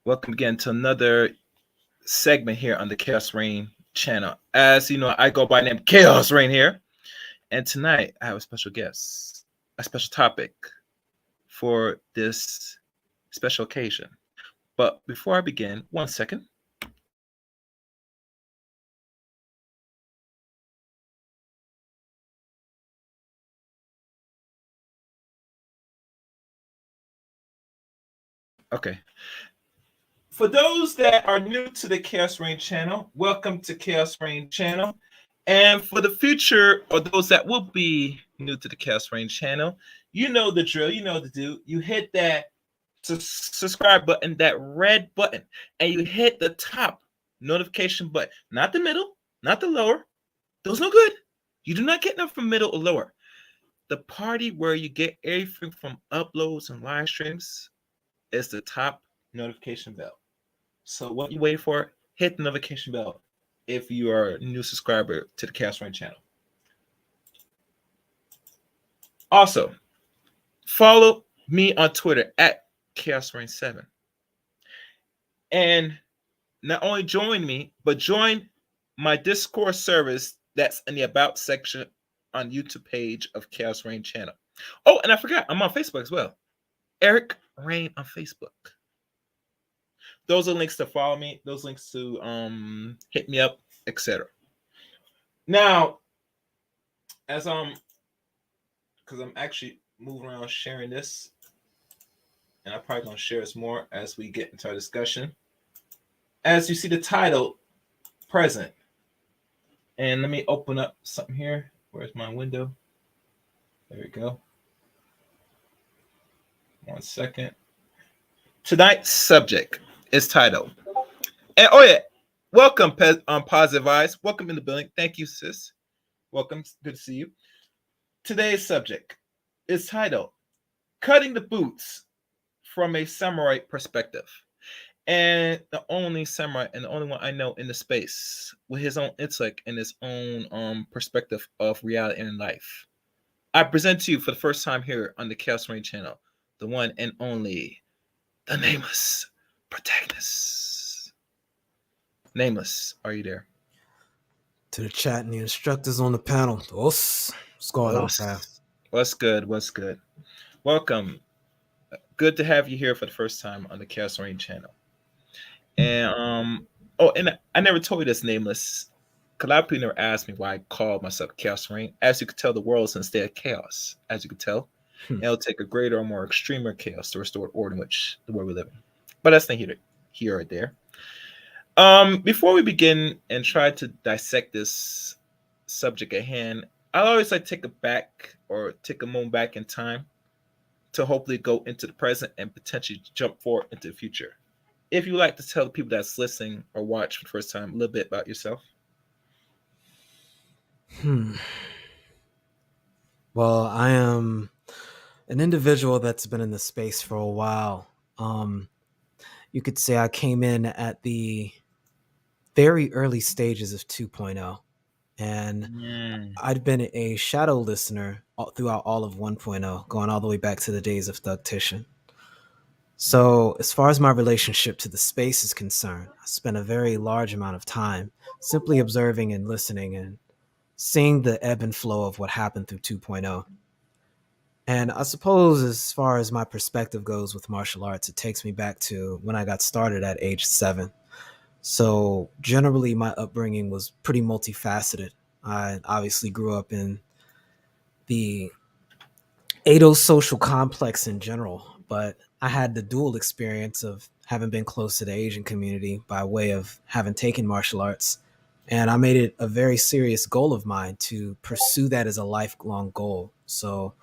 Welcome again to another segment here on the Chaos Reign channel. As you know, I go by the name Chaos Reign here, and tonight I have a special guest, a special topic for this special occasion. But before I begin, 1 second. Okay. For those that are new to the Chaos Reign channel, welcome to Chaos Reign channel. And for the future, or those that will be new to the Chaos Reign channel, you know the drill, you know the do. You hit that subscribe button, that red button, and you hit the top notification button, not the middle, not the lower. Those no good. You do not get enough from middle or lower. the party where you get everything from uploads and live streams is the top notification bell. So what you wait for? Hit the notification bell if you are a new subscriber to the Chaos Rain channel. Also, follow me on Twitter at Chaos Rain 7. And not only join me, but join my Discord service that's in the About section on YouTube page of Chaos Rain channel. Oh, and I forgot, I'm on Facebook as well. Eric Rain on Facebook. Those are links to follow me. Those links to hit me up, etc. Now, as because I'm actually moving around sharing this, and I'm probably gonna share this more as we get into our discussion. As you see the title, present. And let me open up something here. Where's my window? There we go. 1 second. Tonight's subject is titled, and oh yeah, welcome, Positive Eyes. Welcome in the building. Thank you, sis. Welcome. Good to see you. Today's subject is titled, Cutting the Boots from a Samurai Perspective. And the only samurai and the only one I know in the space with his own intellect and his own perspective of reality and life. I present to you for the first time here on the Chaos Rain channel, the one and only, the Nameless Protagonist. Nameless, are you there? To the chat and the instructors on the panel. What's going on, fam? What's good? What's good? Welcome. Good to have you here for the first time on the Chaos Rain channel. And and I never told you this, Nameless. A lot of people never asked me why I called myself Chaos Rain. As you could tell, the world is in a state of chaos. As you could tell, it'll take a greater or more extreme chaos to restore order in which the world we live in. But that's not here or there. Before we begin and try to dissect this subject at hand, I always like to take a moment back in time to hopefully go into the present and potentially jump forward into the future. If you would like to tell the people that's listening or watch for the first time a little bit about yourself. Well, I am an individual that's been in the space for a while. You could say I came in at the very early stages of 2.0, and I'd been a shadow listener throughout all of 1.0, going all the way back to the days of Thugtician. So as far as my relationship to the space is concerned, I spent a very large amount of time simply observing and listening and seeing the ebb and flow of what happened through 2.0. And I suppose as far as my perspective goes with martial arts, it takes me back to when I got started at age 7. So generally my upbringing was pretty multifaceted. I obviously grew up in the Edo social complex in general, but I had the dual experience of having been close to the Asian community by way of having taken martial arts. And I made it a very serious goal of mine to pursue that as a lifelong goal. So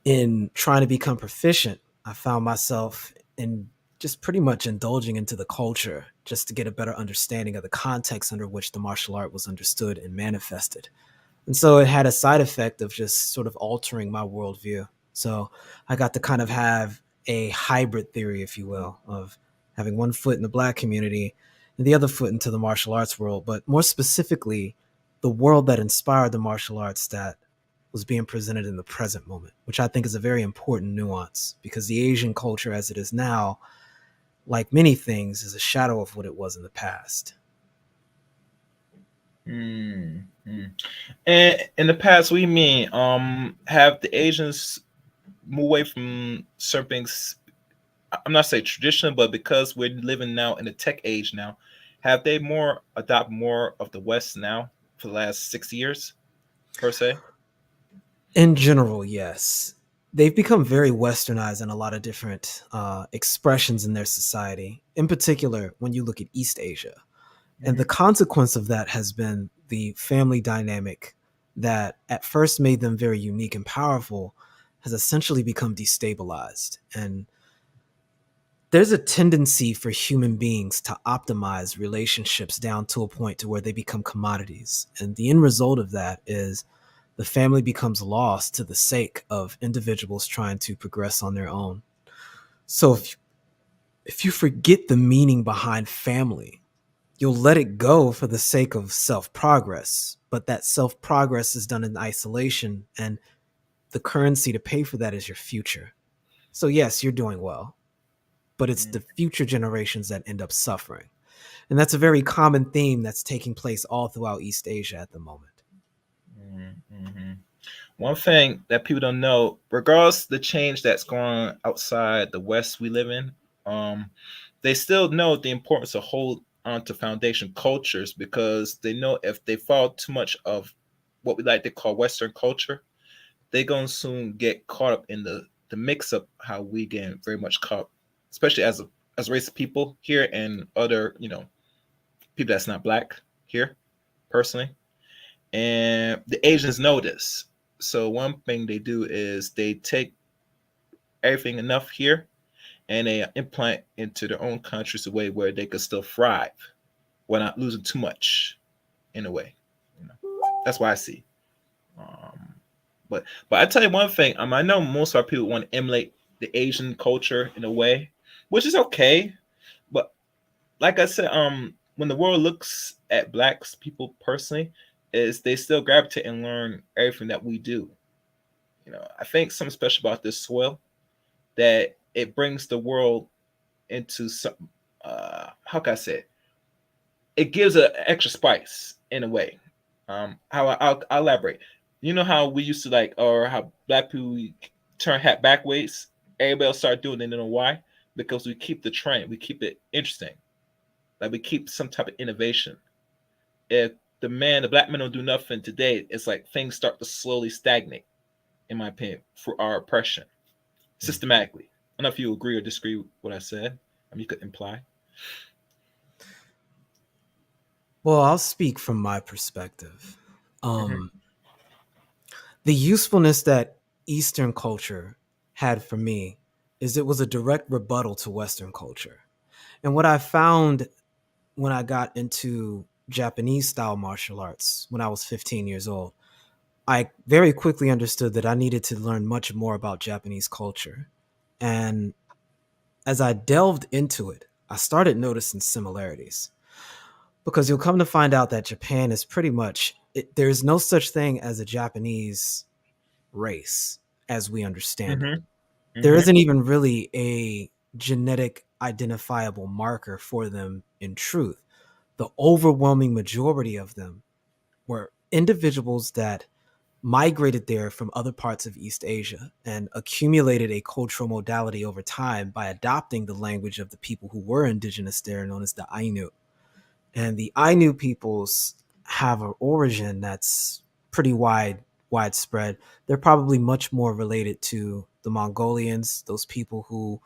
in trying to become proficient, I found myself in just pretty much indulging into the culture just to get a better understanding of the context under which the martial art was understood and manifested. And so it had a side effect of just sort of altering my worldview. So I got to kind of have a hybrid theory, if you will, of having one foot in the Black community and the other foot into the martial arts world, but more specifically, the world that inspired the martial arts that was being presented in the present moment, which I think is a very important nuance, because the Asian culture as it is now, like many things, is a shadow of what it was in the past. And in the past, we mean have the Asians move away from certain things? I'm not saying traditional, but because we're living now in the tech age now, have they adopted more of the West now for the last 6 years, per se? In general, yes. They've become very westernized in a lot of different expressions in their society. In particular, when you look at East Asia. And the consequence of that has been the family dynamic that at first made them very unique and powerful has essentially become destabilized. And there's a tendency for human beings to optimize relationships down to a point to where they become commodities. And the end result of that is the family becomes lost to the sake of individuals trying to progress on their own. So if you forget the meaning behind family, you'll let it go for the sake of self progress. But that self progress is done in isolation, and the currency to pay for that is your future. So, yes, you're doing well, but it's the future generations that end up suffering. And that's a very common theme that's taking place all throughout East Asia at the moment. Mm-hmm. One thing that people don't know, regardless the change that's going on outside the West we live in, they still know the importance of hold on to foundation cultures, because they know if they follow too much of what we like to call Western culture, they're gonna soon get caught up in the mix up how we get very much caught, especially as a race of people here and other people that's not black here personally, and the Asians know this. So one thing they do is they take everything enough here and they implant into their own countries a way where they could still thrive while not losing too much in a way. You know, that's what I see. Um, but I tell you one thing. I know most of our people want to emulate the Asian culture in a way, which is okay. But like I said, when the world looks at blacks people personally, is they still gravitate and learn everything that we do. I think something special about this soil that it brings the world into some. How can I say it? It gives an extra spice in a way. I'll elaborate. You know how we used to like, or how black people turn hat backwards. Everybody else start doing it. And you know why? Because we keep the trend. We keep it interesting. Like we keep some type of innovation. If the black man don't do nothing today, it's like things start to slowly stagnate. In my opinion, for our oppression systematically. I don't know if you agree or disagree with what I said. I mean, you could imply. Well, I'll speak from my perspective. Mm-hmm. Um, the usefulness that Eastern culture had for me is it was a direct rebuttal to Western culture. And what I found when I got into Japanese style martial arts when I was 15 years old, I very quickly understood that I needed to learn much more about Japanese culture. And as I delved into it, I started noticing similarities, because you'll come to find out that Japan is pretty much, there's no such thing as a Japanese race as we understand it. Mm-hmm. There Mm-hmm. isn't even really a genetic identifiable marker for them in truth. The overwhelming majority of them were individuals that migrated there from other parts of East Asia and accumulated a cultural modality over time by adopting the language of the people who were indigenous there, known as the Ainu. And the Ainu peoples have an origin that's pretty widespread. They're probably much more related to the Mongolians, those people who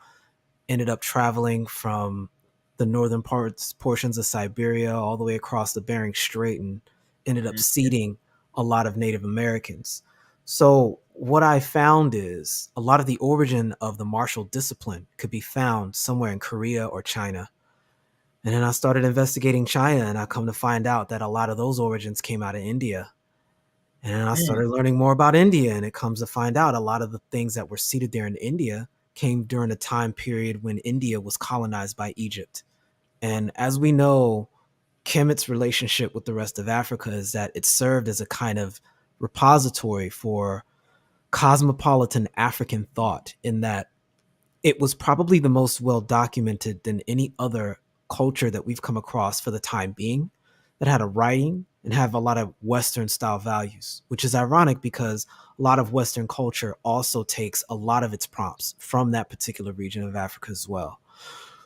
ended up traveling from the northern portions of Siberia all the way across the Bering Strait and ended up seeding a lot of Native Americans. So what I found is a lot of the origin of the martial discipline could be found somewhere in Korea or China. And then I started investigating China, and I come to find out that a lot of those origins came out of India. And then I Mm-hmm. started learning more about India, and it comes to find out a lot of the things that were seated there in India came during a time period when India was colonized by Egypt. And as we know, Kemet's relationship with the rest of Africa is that it served as a kind of repository for cosmopolitan African thought, in that it was probably the most well documented than any other culture that we've come across for the time being, that had a writing and have a lot of Western style values, which is ironic because a lot of Western culture also takes a lot of its prompts from that particular region of Africa as well.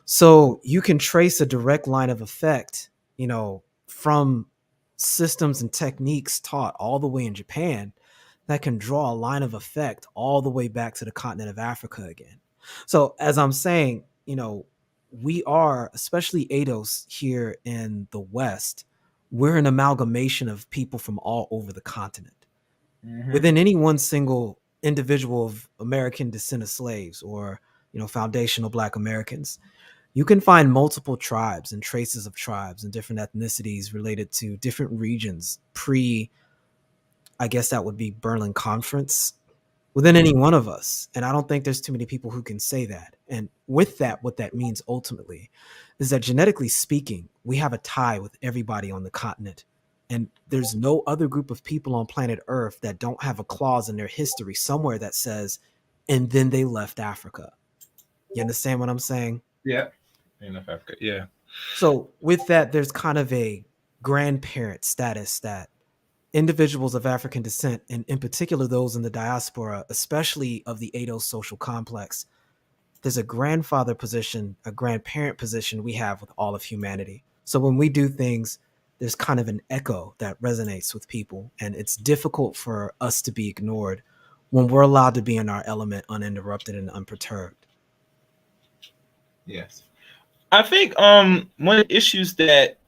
So you can trace a direct line of effect, from systems and techniques taught all the way in Japan, that can draw a line of effect all the way back to the continent of Africa again. So as I'm saying, we are, especially ADOS here in the West, we're an amalgamation of people from all over the continent. Mm-hmm. Within any one single individual of American descent of slaves, or, foundational Black Americans, you can find multiple tribes and traces of tribes and different ethnicities related to different regions pre I guess that would be Berlin Conference within any one of us. And I don't think there's too many people who can say that. And with that, what that means ultimately is that genetically speaking, we have a tie with everybody on the continent. And there's no other group of people on planet Earth that don't have a clause in their history somewhere that says, and then they left Africa. You understand what I'm saying? Yeah. Enough Africa. Yeah. So, with that, there's kind of a grandparent status that individuals of African descent, and in particular those in the diaspora, especially of the ADO social complex, there's a grandfather position, a grandparent position we have with all of humanity. So when we do things, there's kind of an echo that resonates with people, and it's difficult for us to be ignored when we're allowed to be in our element uninterrupted and unperturbed. Yes. I think one of the issues that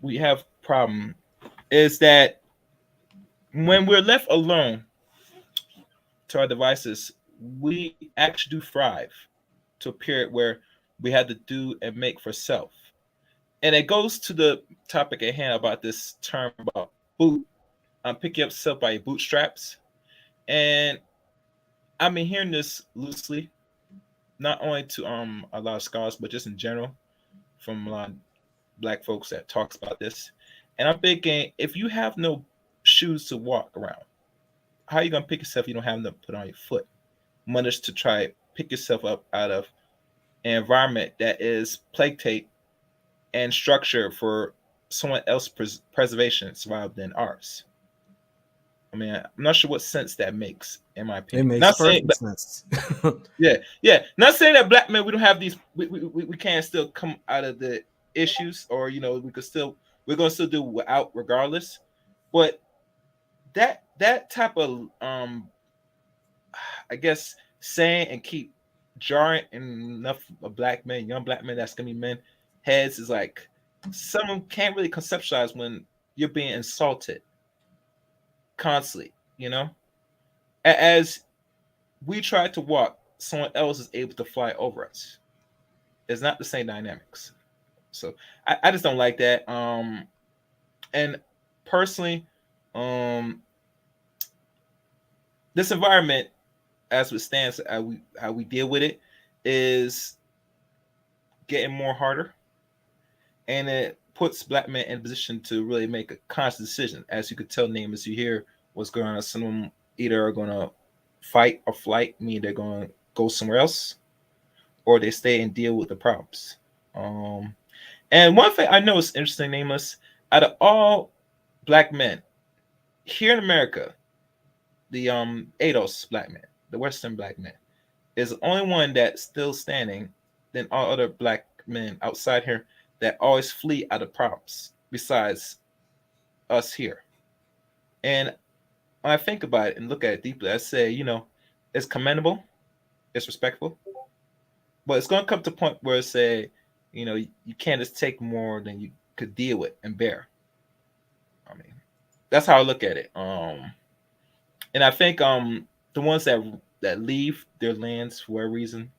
we have problem is that when we're left alone to our devices, we actually do thrive to a period where we had to do and make for self. And it goes to the topic at hand about this term about picking up self by your bootstraps. And I've been hearing this loosely, not only to a lot of scholars, but just in general from a lot of black folks that talks about this. And I'm thinking, if you have no shoes to walk around, how are you gonna pick yourself if you don't have them to put on your foot? Manage to try pick yourself up out of an environment that is plagued and structured for someone else's preservation and survival than ours. I mean, I'm not sure what sense that makes, in my It opinion. makes Not saying, perfect sense. yeah. Not saying that black men we don't have these, we can't still come out of the issues, or we're gonna still do without regardless. But that type of I guess saying and keep jarring enough of black men, young black men that's gonna be men heads is like someone can't really conceptualize when you're being insulted constantly, As we try to walk, someone else is able to fly over us. It's not the same dynamics. So I just don't like that. And personally, um this environment as it stands, how we deal with it is getting more harder, and it puts black men in a position to really make a conscious decision. As you could tell, name as you hear what's going on. Some of them either are going to fight or flight, meaning they're going to go somewhere else, or they stay and deal with the problems. Um, and one thing I know is interesting, nameless, out of all black men here in America, the ADOS black men, the Western black men, is the only one that's still standing than all other black men outside here that always flee out of problems besides us here. And when I think about it and look at it deeply, I say, it's commendable, it's respectful, but it's going to come to a point where it say, you can't just take more than you could deal with and bear. I mean, that's how I look at it. And I think the ones that leave their lands for a reason,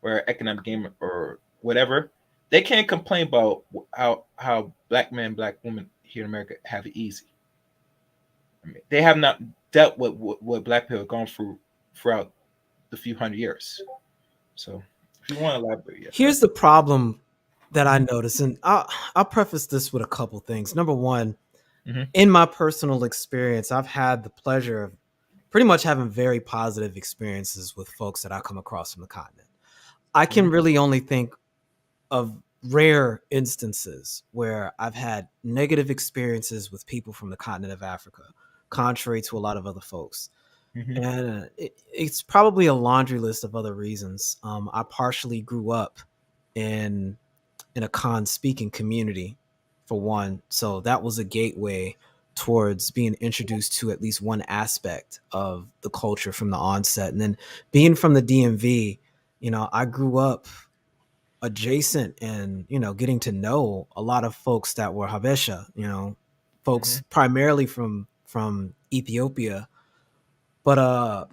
or economic gain or whatever, they can't complain about how black men, black women here in America have it easy. I mean, they have not dealt with what black people have gone through throughout the few hundred years. So, if you want to elaborate, yeah. Here's the problem that I notice, and I'll preface this with a couple things. Number one, Mm-hmm. in my personal experience, I've had the pleasure of pretty much having very positive experiences with folks that I come across from the continent. I can Mm-hmm. really only think of rare instances where I've had negative experiences with people from the continent of Africa, contrary to a lot of other folks. Mm-hmm. And it's probably a laundry list of other reasons. I partially grew up in a Khan speaking community, for one, so that was a gateway towards being introduced to at least one aspect of the culture from the onset. And then being from the DMV, I grew up adjacent and getting to know a lot of folks that were Habesha, Mm-hmm. folks primarily from Ethiopia. But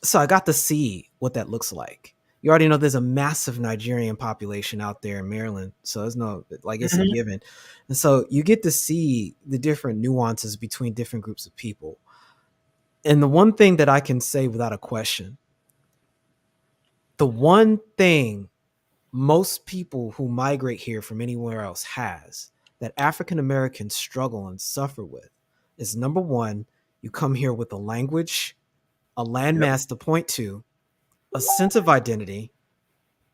so I got to see what that looks like. You already know there's a massive Nigerian population out there in Maryland. So there's no, like, it's a Hmm. given. And so you get to see the different nuances between different groups of people. And the one thing that I can say without a question, the one thing most people who migrate here from anywhere else has that African Americans struggle and suffer with is, number one, you come here with a language, a Yep. landmass to point to, a sense of identity,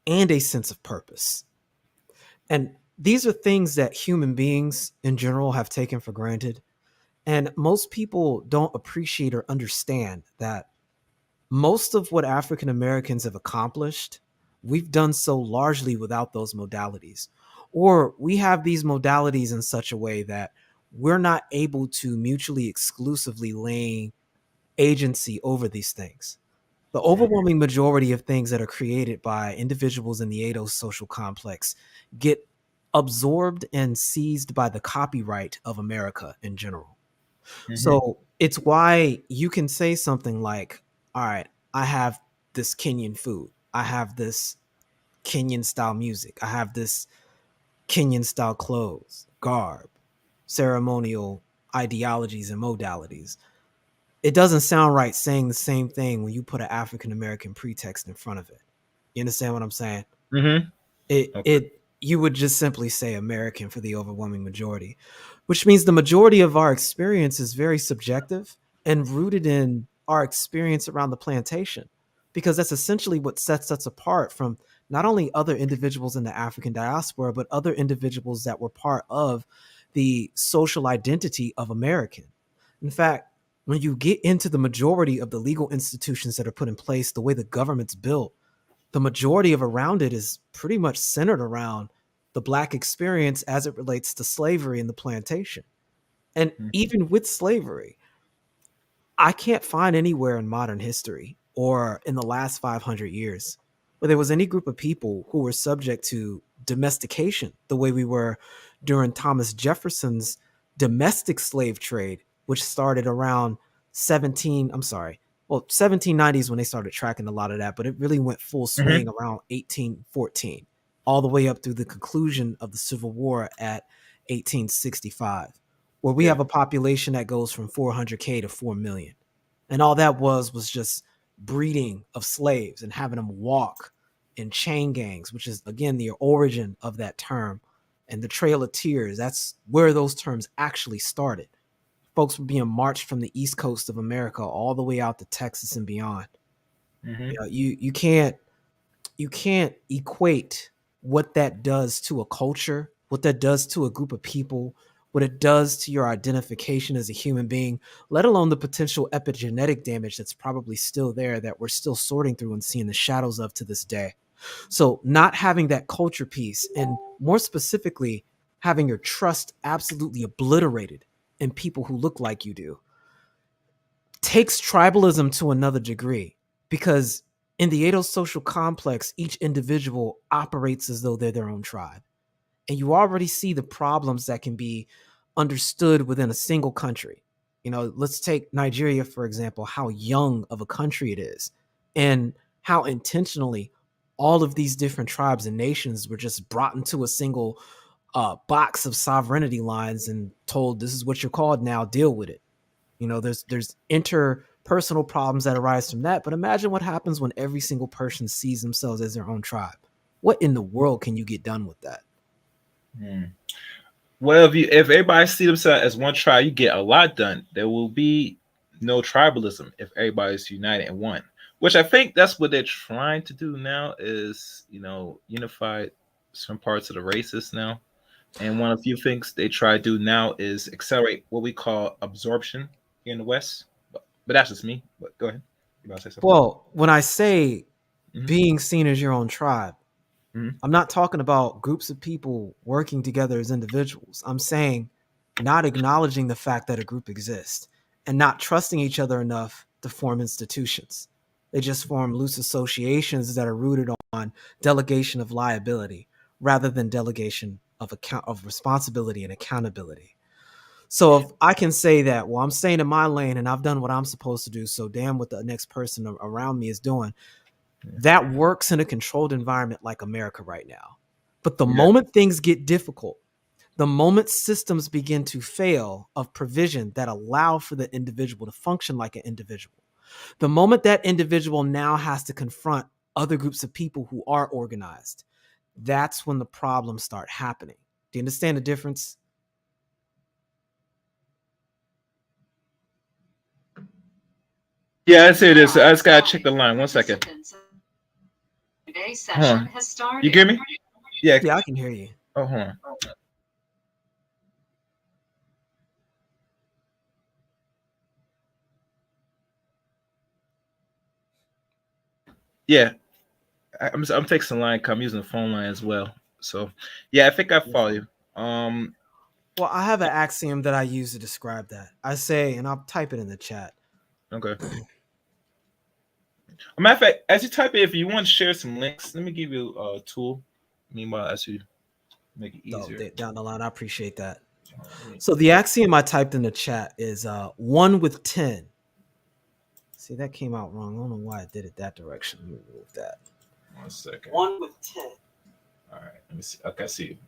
and a sense of purpose. And these are things that human beings in general have taken for granted. And most people don't appreciate or understand that most of what African Americans have accomplished, we've done so largely without those modalities. Or we have these modalities in such a way that we're not able to mutually exclusively laying agency over these things. The Hmm. overwhelming majority of things that are created by individuals in the ADO social complex get absorbed and seized by the copyright of America in general. Hmm. So it's why you can say something like, all right, I have this Kenyan food. I have this Kenyan style music. I have this Kenyan style clothes, garb, ceremonial ideologies and modalities. It doesn't sound right saying the same thing when you put an African American pretext in front of it. You understand what I'm saying? Hmm. Okay. It you would just simply say American for the overwhelming majority, which means the majority of our experience is very subjective and rooted in our experience around the plantation, because that's essentially what sets us apart from not only other individuals in the African diaspora, but other individuals that were part of the social identity of American. In fact, when you get into the majority of the legal institutions that are put in place, the way the government's built, the majority of around it is pretty much centered around the black experience as it relates to slavery and the plantation. And Hmm. even with slavery, I can't find anywhere in modern history or in the last 500 years where there was any group of people who were subject to domestication the way we were during Thomas Jefferson's domestic slave trade, which started around 17, I'm sorry, well, 1790s when they started tracking a lot of that, but it really went full swing Hmm. around 1814, all the way up through the conclusion of the Civil War at 1865, where we Yeah. have a population that goes from 400K to 4 million. And all that was just breeding of slaves and having them walk in chain gangs, which is again the origin of that term. And the Trail of Tears, that's where those terms actually started. Folks were being marched from the east coast of America all the way out to Texas and beyond. Hmm. You can't equate what that does to a culture, what that does to a group of people, what it does to your identification as a human being, let alone the potential epigenetic damage that's probably still there that we're still sorting through and seeing the shadows of to this day. So, not having that culture piece, and more specifically, having your trust absolutely obliterated in people who look like you do, takes tribalism to another degree, because in the Edo social complex, each individual operates as though they're their own tribe. And you already see the problems that can be understood within a single country. Let's take Nigeria, for example, how young of a country it is, and how intentionally all of these different tribes and nations were just brought into a single box of sovereignty lines and told, this is what you're called now, deal with it. There's interpersonal problems that arise from that, but imagine what happens when every single person sees themselves as their own tribe. What in the world can you get done with that? Hmm. Well, if everybody see themselves as one tribe, you get a lot done. There will be no tribalism if everybody's united in one. Which I think that's what they're trying to do now is, unify some parts of the races now. And one of the few things they try to do now is accelerate what we call absorption in the West. But that's just me. But go ahead. You about to say something? Well, when I say Hmm. being seen as your own tribe, Hmm. I'm not talking about groups of people working together as individuals. I'm saying not acknowledging the fact that a group exists and not trusting each other enough to form institutions. They just form loose associations that are rooted on delegation of liability rather than delegation of responsibility and accountability. So if I can say that, well, I'm staying in my lane and I've done what I'm supposed to do, so damn what the next person around me is doing. That works in a controlled environment like America right now. But the Yeah. moment things get difficult, the moment systems begin to fail of provision that allow for the individual to function like an individual, the moment that individual now has to confront other groups of people who are organized, that's when the problems start happening. Do you understand the difference? Yeah, I say this. I just gotta check the line. 1 second. Today's session has started. You hear me? Yeah. Yeah, I can hear you. Oh, hold on. Yeah, I'm texting line. I'm using the phone line as well. So, yeah, I think I follow you. Well, I have an axiom that I use to describe that. I say, and I'll type it in the chat. Okay. A matter of fact, as you type it, if you want to share some links, let me give you a tool. Meanwhile, as you make it easier. Down the line, I appreciate that. So the axiom I typed in the chat is 1 with 10. See, that came out wrong. I don't know why I did it that direction. Let me remove that. 1 second. 1 with 10. All right, let me see. Okay, I see.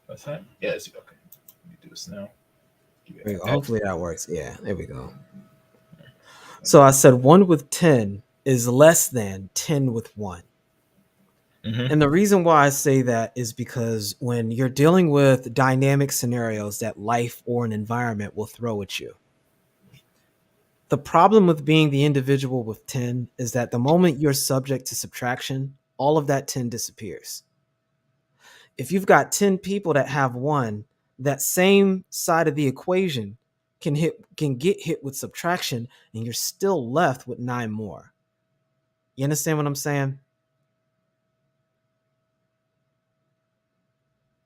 That's that? Yeah, I see. Okay. Let me do this now. Hopefully that works. Yeah, there we go. So I said 1 with 10 is less than 10 with 1. Mm-hmm. And the reason why I say that is because when you're dealing with dynamic scenarios that life or an environment will throw at you, the problem with being the individual with 10 is that the moment you're subject to subtraction, all of that 10 disappears. If you've got 10 people that have 1, that same side of the equation can get hit with subtraction, and you're still left with 9 more. You understand what I'm saying?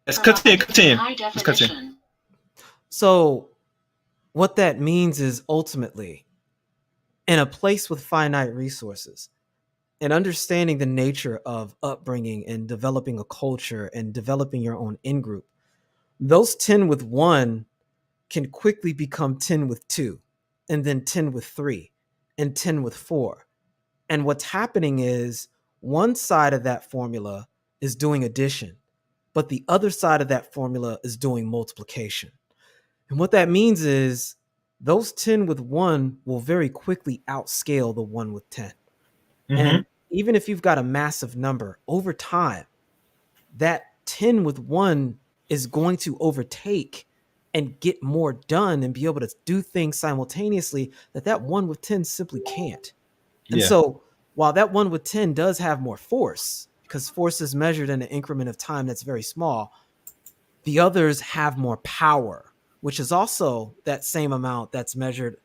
Let's continue. Let's continue. So what that means is ultimately, in a place with finite resources and understanding the nature of upbringing and developing a culture and developing your own in-group, those 10 with 1 can quickly become 10 with 2, and then 10 with 3, and 10 with 4. And what's happening is one side of that formula is doing addition, but the other side of that formula is doing multiplication. And what that means is those 10 with 1 will very quickly outscale the 1 with 10. Mm-hmm. And even if you've got a massive number, over time, that 10 with 1 is going to overtake and get more done and be able to do things simultaneously that 1 with 10 simply can't. And so while that 1 with 10 does have more force, because force is measured in an increment of time that's very small, the others have more power, which is also that same amount that's measured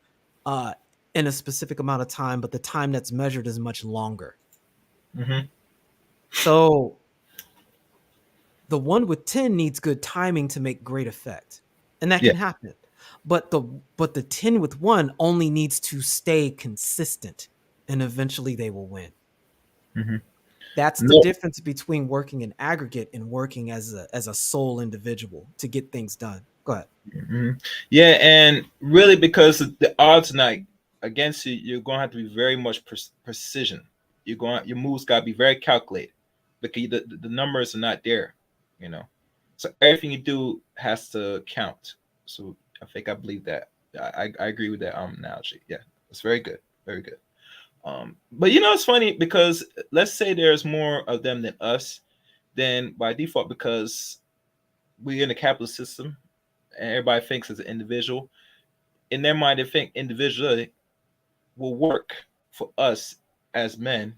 in a specific amount of time, but the time that's measured is much longer. Mm-hmm. So the 1 with 10 needs good timing to make great effect, and that can happen. But the 10 with 1 only needs to stay consistent, and eventually they will win. Mm-hmm. That's the difference between working in aggregate and working as a sole individual to get things done. Go ahead. Mm-hmm. Yeah, and really, because the odds are not against you, you're going to have to be very much precision. Your moves got to be very calculated because the numbers are not there, So everything you do has to count. So I believe that. I agree with that analogy. Yeah, it's very good, very good. But it's funny because let's say there's more of them than us, then by default, because we're in a capitalist system and everybody thinks as an individual, in their mind, they think individually will work for us as men.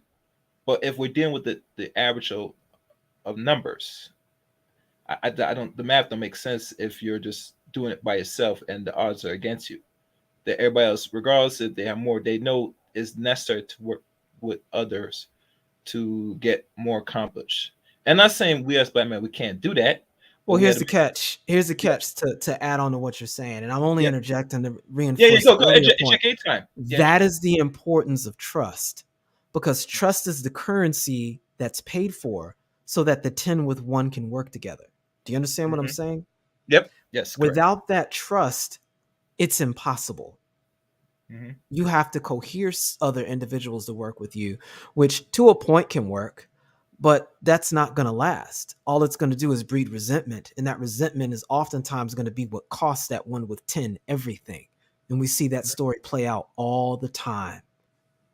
But if we're dealing with the average of numbers, I don't. The math don't make sense if you're just doing it by yourself and the odds are against you. That everybody else, regardless if they have more, they know is necessary to work with others to get more accomplished. And I'm not saying we as black men we can't do that. Well, here's the catch. Here's the catch to add on to what you're saying, and I'm only interjecting to reinforce the earlier point. That is the importance of trust, because trust is the currency that's paid for so that the 10 with 1 can work together. Do you understand what I'm saying? Yep. Yes. Without that trust, it's impossible. Mm-hmm. You have to cohere other individuals to work with you, which to a point can work, but that's not going to last. All it's going to do is breed resentment, and that resentment is oftentimes going to be what costs that one with 10 everything. And we see that story play out all the time.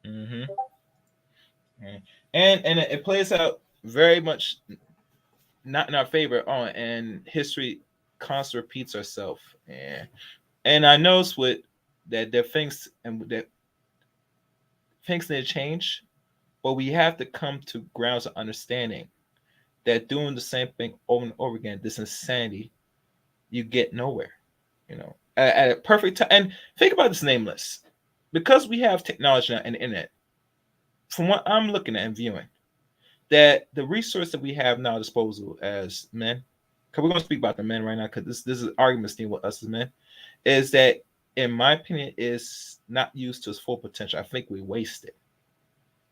Mm-hmm. And it plays out very much not in our favor on, and history constantly repeats herself. And I notice with that there things and that things need to change, but we have to come to grounds of understanding that doing the same thing over and over again, this insanity, you get nowhere. At a perfect time. And think about this nameless, because we have technology and the internet. From what I'm looking at and viewing, that the resource that we have now at disposal as men, because we're going to speak about the men right now, because this is argument thing with us as men, is that, in my opinion, is not used to its full potential. I think we waste it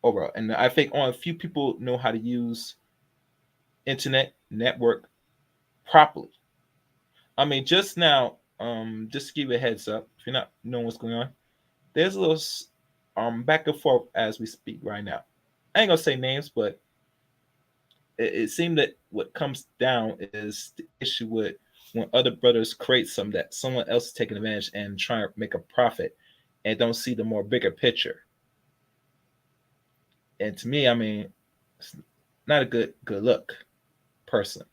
overall, and I think only a few people know how to use internet network properly. I mean, just now, just to give you a heads up, if you're not knowing what's going on, there's a little back and forth as we speak right now. I ain't gonna say names, but it seemed that what comes down is the issue with when other brothers create something that someone else is taking advantage and trying to make a profit and don't see the more bigger picture. And to me, I mean, it's not a good look, personally.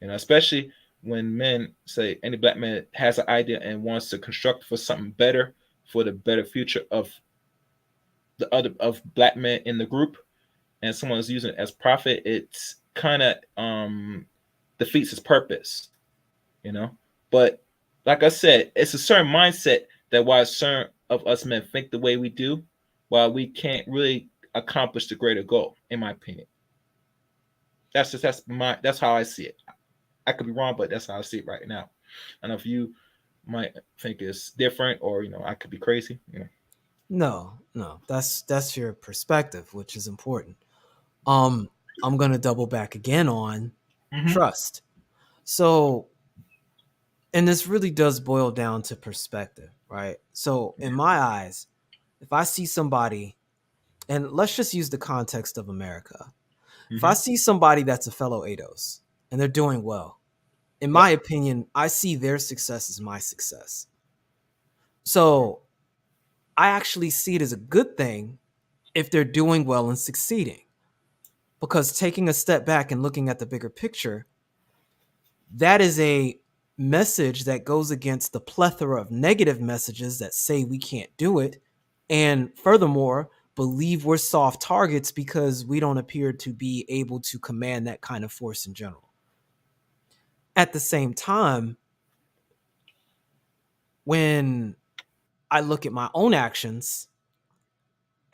Especially when men say any black man has an idea and wants to construct for something better, for the better future of the other of black men in the group, and someone is using it as profit, it's kind of defeats its purpose, you know. But like I said, it's a certain mindset that why certain of us men think the way we do, while we can't really accomplish the greater goal, in my opinion. That's how I see it. I could be wrong, but that's how I see it right now. I know if you might think it's different, or I could be crazy. No, that's your perspective, which is important. Um, I'm gonna double back again on Mm-hmm. trust. So, and this really does boil down to perspective, right? So, in my eyes, if I see somebody, and let's just use the context of America, if I Mm-hmm. see somebody that's a fellow ADOS and they're doing well, in my Yep. opinion, I see their success as my success. So, I actually see it as a good thing if they're doing well and succeeding. Because taking a step back and looking at the bigger picture, that is a message that goes against the plethora of negative messages that say we can't do it. And furthermore, believe we're soft targets because we don't appear to be able to command that kind of force in general. At the same time, when I look at my own actions,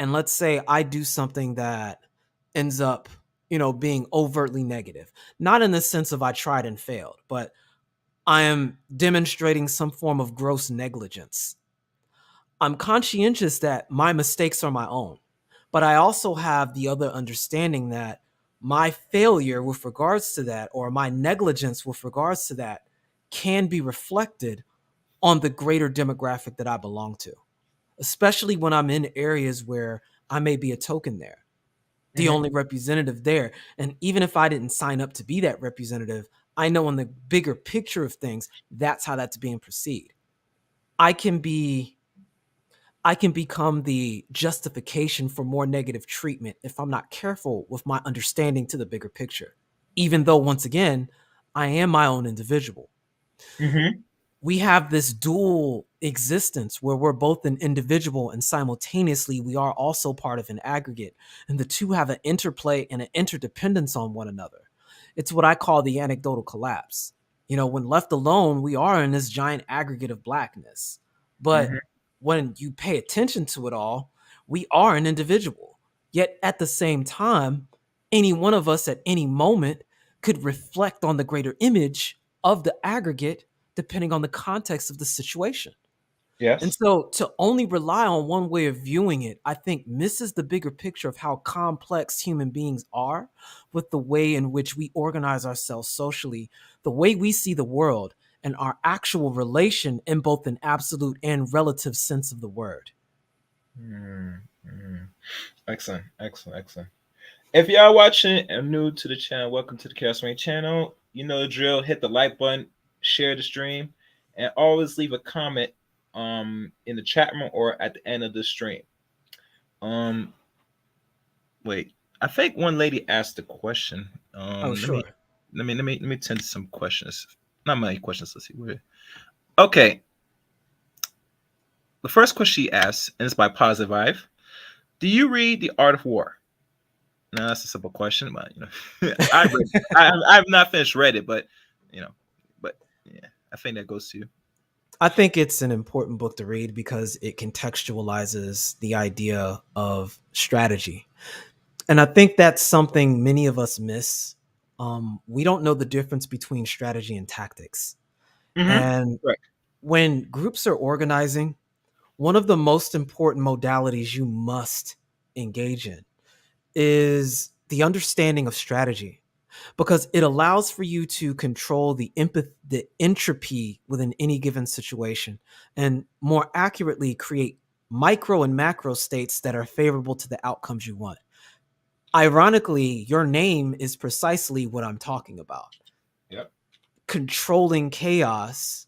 and let's say I do something that ends up, being overtly negative, not in the sense of I tried and failed, but I am demonstrating some form of gross negligence. I'm conscientious that my mistakes are my own, but I also have the other understanding that my failure with regards to that, or my negligence with regards to that, can be reflected on the greater demographic that I belong to, especially when I'm in areas where I may be a token there, the Mm-hmm. only representative there. And even if I didn't sign up to be that representative, I know in the bigger picture of things, that's how that's being perceived. I can be I can become the justification for more negative treatment if I'm not careful with my understanding to the bigger picture. Even though, once again, I am my own individual. Mm-hmm. We have this dual existence where we're both an individual and simultaneously we are also part of an aggregate. And the two have an interplay and an interdependence on one another. It's what I call the anecdotal collapse. When left alone, we are in this giant aggregate of blackness. But Mm-hmm. when you pay attention to it all, we are an individual. Yet at the same time, any one of us at any moment could reflect on the greater image of the aggregate depending on the context of the situation. And Yes. so to only rely on one way of viewing it, I think misses the bigger picture of how complex human beings are with the way in which we organize ourselves socially, the way we see the world, and our actual relation in both an absolute and relative sense of the word. Mm, mm. Excellent, excellent, excellent. If y'all watching and new to the channel, welcome to the Chaos Rain channel. You know the drill. Hit the like button, share the stream, and always leave a comment in the chat room or at the end of the stream. Um wait. I think one lady asked a question. Oh, Let me sure. let me tend to some questions. Not many questions. Let's see where. Okay. The first question she asked, and it's by Positive Vibe. Do you read The Art of War? No, that's a simple question, but I read. I've not finished read it, but you know, but yeah, I think that goes to you. I think it's an important book to read because it contextualizes the idea of strategy. And I think that's something many of us miss. We don't know the difference between strategy and tactics. Mm-hmm. And Right. when groups are organizing, one of the most important modalities you must engage in is the understanding of strategy because it allows for you to control the entropy within any given situation and more accurately create micro and macro states that are favorable to the outcomes you want. Ironically, your name is precisely what I'm talking about. Yep. Controlling chaos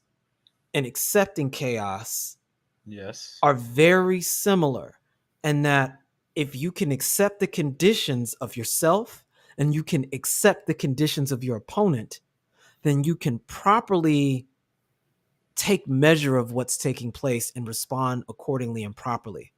and accepting chaos Yes. are very similar, and that if you can accept the conditions of yourself and you can accept the conditions of your opponent, then you can properly take measure of what's taking place and respond accordingly and properly.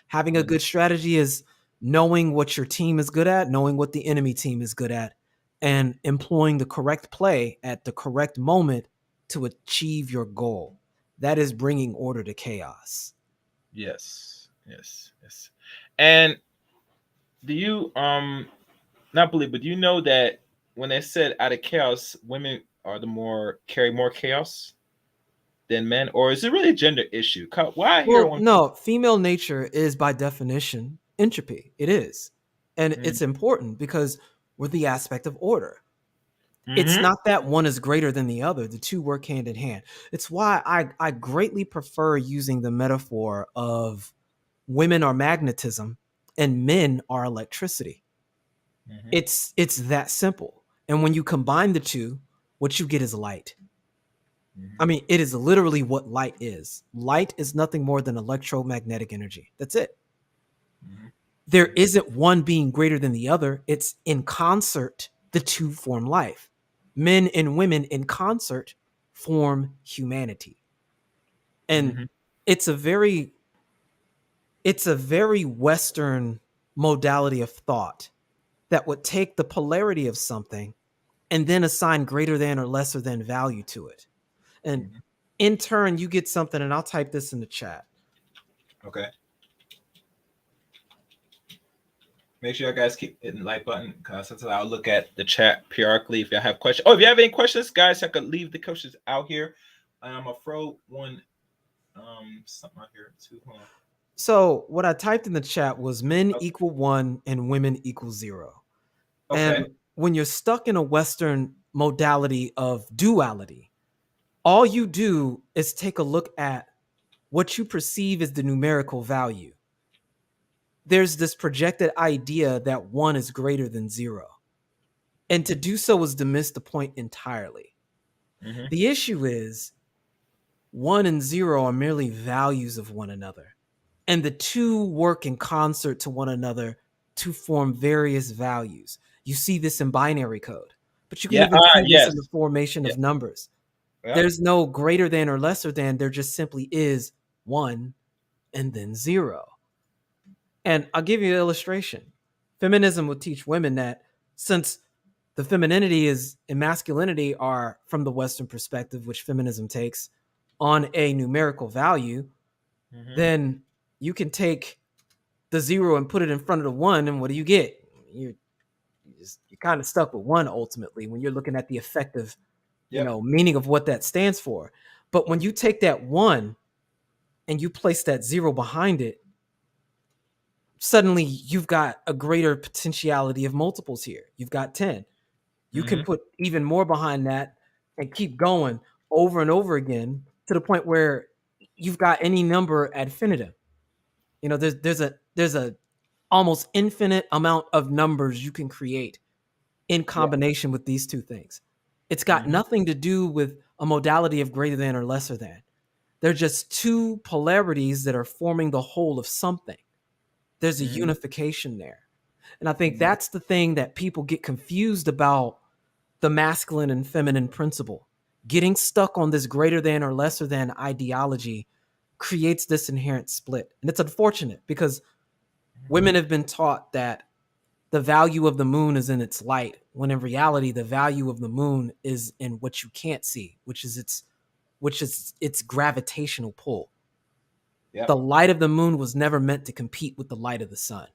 Having a Mm, good strategy is knowing what your team is good at, knowing what the enemy team is good at, and employing the correct play at the correct moment to achieve your goal. That is bringing order to chaos. yes. Yes. Yes. And do you not believe, but do you know that when they said out of chaos, women are the more carry more chaos than men, or is it really a gender issue? Why I hear Well, one? no, female nature is by definition entropy. It is. And Mm-hmm. it's important because we're the aspect of order. It's Mm-hmm. not that one is greater than the other. The two work hand in hand. It's why I greatly prefer using the metaphor of women are magnetism and men are electricity. Mm-hmm. It's that simple. And when you combine the two, what you get is light. I Mm-hmm. mean, it is literally what light is. Light is nothing more than electromagnetic energy. That's it. Mm-hmm. There isn't one being greater than the other. It's in concert, the two form life. Men and women in concert form humanity. And Mm-hmm. it's a very it's a very Western modality of thought that would take the polarity of something and then assign greater than or lesser than value to it. And Mm-hmm. in turn, you get something, and I'll type this in the chat. Okay. Make sure you guys keep hitting the like button because sometimes I'll look at the chat periodically if y'all have questions. Oh, if you have any questions, guys, I could leave the questions out here. I'm gonna throw one something out here too. Hold on. So what I typed in the chat was men Okay. equal one and women equal zero. Okay. And when you're stuck in a Western modality of duality, all you do is take a look at what you perceive as the numerical value. There's this projected idea that one is greater than zero. And to do so is to miss the point entirely. Mm-hmm. The issue is one and zero are merely values of one another. And the two work in concert to one another to form various values. You see this in binary code, but you can Yeah. even see this Yes. in the formation Yeah. of numbers. Yeah. There's no greater than or lesser than, there just simply is one and then zero. And I'll give you an illustration. Feminism would teach women that since the femininity is and masculinity are from the Western perspective, which feminism takes on a numerical value, Mm-hmm. then you can take the zero and put it in front of the one, and what do you get? You're kind of stuck with one ultimately when you're looking at the effective, Yep. meaning of what that stands for. But when you take that one and you place that zero behind it, suddenly you've got a greater potentiality of multiples here. You've got 10. You can Mm-hmm. put even more behind that and keep going over and over again to the point where you've got any number ad infinitum. You know, there's a almost infinite amount of numbers you can create in Yeah. combination with these two things. It's got Mm-hmm. nothing to do with a modality of greater than or lesser than. They're just two polarities that are forming the whole of something. There's a Mm-hmm. unification there. And I think Mm-hmm. that's the thing that people get confused about the masculine and feminine principle. Getting stuck on this greater than or lesser than ideology creates this inherent split. And it's unfortunate because women have been taught that the value of the moon is in its light, when in reality, the value of the moon is in what you can't see, which is its gravitational pull. The Yep. light of the moon was never meant to compete with the light of the sun.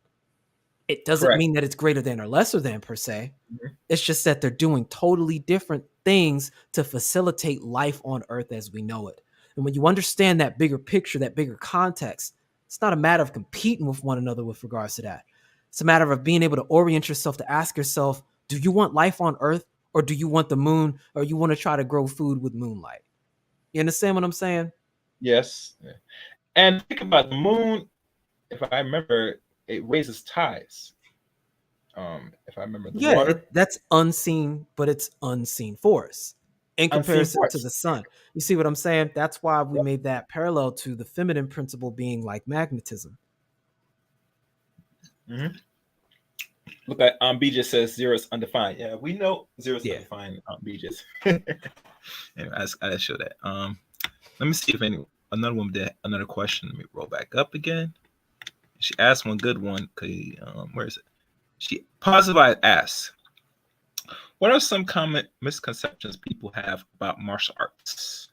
It doesn't Correct. mean that it's greater than or lesser than per se. Mm-hmm. It's just that they're doing totally different things to facilitate life on Earth as we know it. And when you understand that bigger picture, that bigger context, it's not a matter of competing with one another with regards to that. It's a matter of being able to orient yourself to ask yourself, do you want life on Earth, or do you want the moon, or you want to try to grow food with moonlight? You understand what I'm saying? Yes. And think about the moon. If I remember, it raises tides. If I remember the Yeah, water, that's unseen, but it's unseen force in unseen comparison to force. the sun. You see what I'm saying? That's why we Yep. made that parallel to the feminine principle being like magnetism. Mm-hmm. Look at BJ says zero is undefined. Yeah, we know zero is Yeah. undefined. BJ's. Anyway, I show that. Let me see if another one did another question. Let me roll back up again. She asked one good one. Okay, where is it? She positive asks, "What are some common misconceptions people have about martial arts?"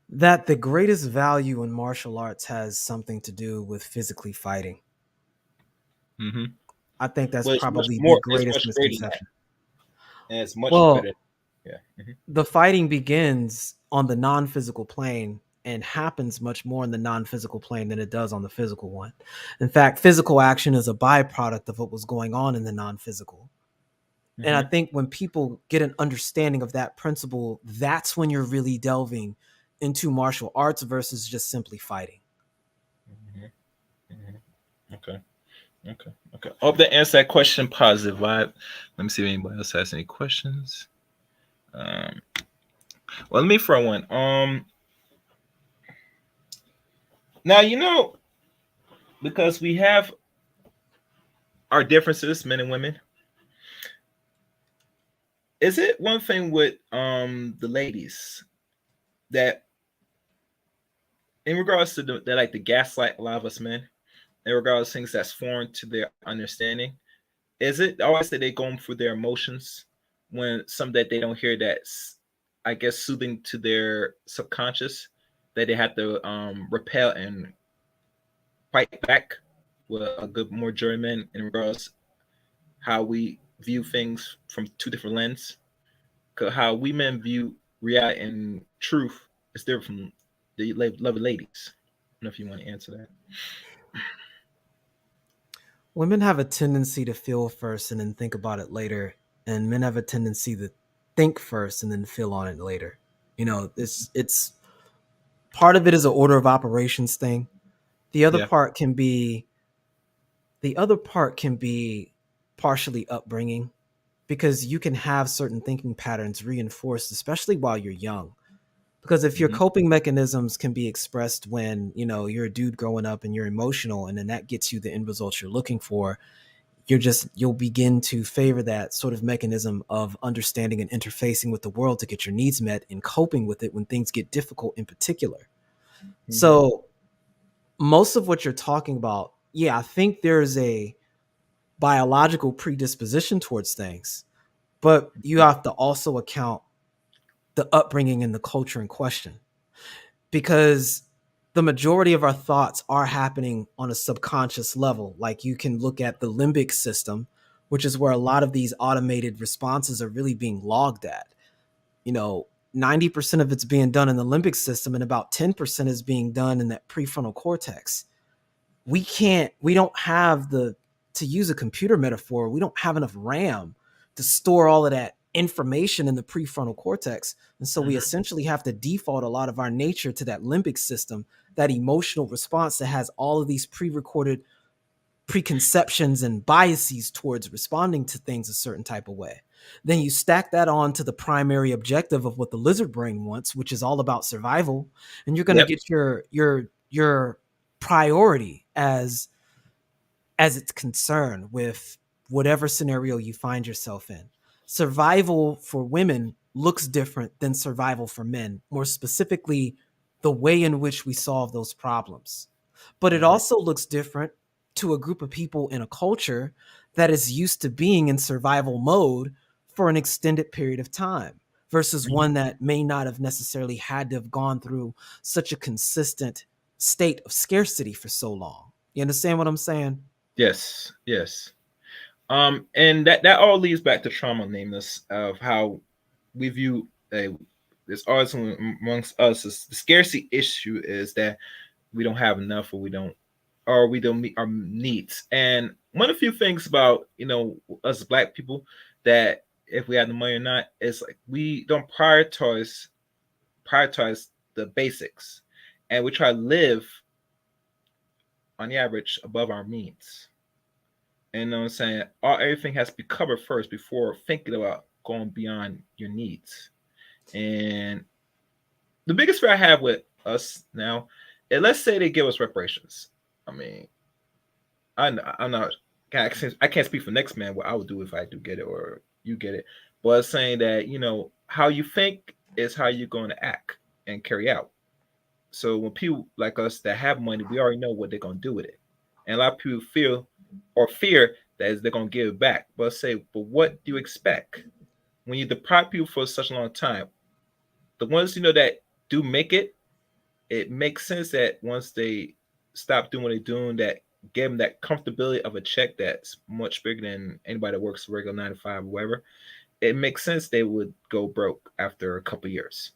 That the greatest value in martial arts has something to do with physically fighting. Mm-hmm. I think that's Well, it's much probably the more. It's greatest much greater than that, misconception. and it's much Well, better. Yeah. Mm-hmm. the fighting begins on the non-physical plane and happens much more in the non-physical plane than it does on the physical one. In fact, physical action is a byproduct of what was going on in the non-physical. And I Mm-hmm. think when people get an understanding of that principle, that's when you're really delving into martial arts versus just simply fighting. Mm-hmm. Mm-hmm. Okay. Okay. Okay. Hope that answered that question positive vibe. Let me see if anybody else has any questions. Um, well, let me throw one. Now because we have our differences, men and women. Is it one thing with the ladies that, in regards to they like to gaslight a lot of us men, in regards to things that's foreign to their understanding? Is it always that they going through their emotions when some that they don't hear that's, I guess, soothing to their subconscious, that they have to repel and fight back with a good more German in regards how we view things from two different lenses? Cause how we men view reality and truth is different from the lovely ladies. I don't know if you want to answer that. Women have a tendency to feel first and then think about it later, and men have a tendency to think first and then feel on it later. You know, it's part of it is an order of operations thing. The other Yeah. part can be the other part can be partially upbringing, because you can have certain thinking patterns reinforced, especially while you're young. Because if your Mm-hmm. coping mechanisms can be expressed when, you're a dude growing up and you're emotional, and then that gets you the end results you're looking for, you'll begin to favor that sort of mechanism of understanding and interfacing with the world to get your needs met and coping with it when things get difficult in particular. Mm-hmm. So most of what you're talking about, yeah, I think there's a biological predisposition towards things, but you have to also account the upbringing and the culture in question, because the majority of our thoughts are happening on a subconscious level. Like, you can look at the limbic system, which is where a lot of these automated responses are really being logged at. 90% of it's being done in the limbic system, and about 10% is being done in that prefrontal cortex. We don't have to use a computer metaphor, we don't have enough RAM to store all of that information in the prefrontal cortex. And so we Mhm. essentially have to default a lot of our nature to that limbic system, that emotional response that has all of these pre-recorded preconceptions and biases towards responding to things a certain type of way. Then you stack that on to the primary objective of what the lizard brain wants, which is all about survival, and you're going to Yep. get your priority as it's concerned with whatever scenario you find yourself in. Survival for women looks different than survival for men, more specifically, the way in which we solve those problems. But it Mhm. also looks different to a group of people in a culture that is used to being in survival mode for an extended period of time versus Mhm. one that may not have necessarily had to have gone through such a consistent state of scarcity for so long. You understand what I'm saying? Yes. Yes. And that all leads back to trauma nameless of how we view there's always amongst us the scarcity issue is that we don't have enough or we don't meet our needs. And one of the few things about us black people that if we have the money or not, it's like we don't prioritize the basics, and we try to live on the average above our means. And you know what I'm saying? Everything has to be covered first before thinking about going beyond your needs. And the biggest fear I have with us now, and let's say they give us reparations. I mean, I'm not. I can't speak for next man what I would do if I do get it or you get it. But saying that how you think is how you're going to act and carry out. So when people like us that have money, we already know what they're gonna do with it. And a lot of people feel or fear that they're gonna give it back. But say, but what do you expect when you deprive people for such a long time? The ones that do make it, it makes sense that once they stop doing what they're doing, that give them that comfortability of a check that's much bigger than anybody that works regular 9 to 5 or whatever. It makes sense they would go broke after a couple years.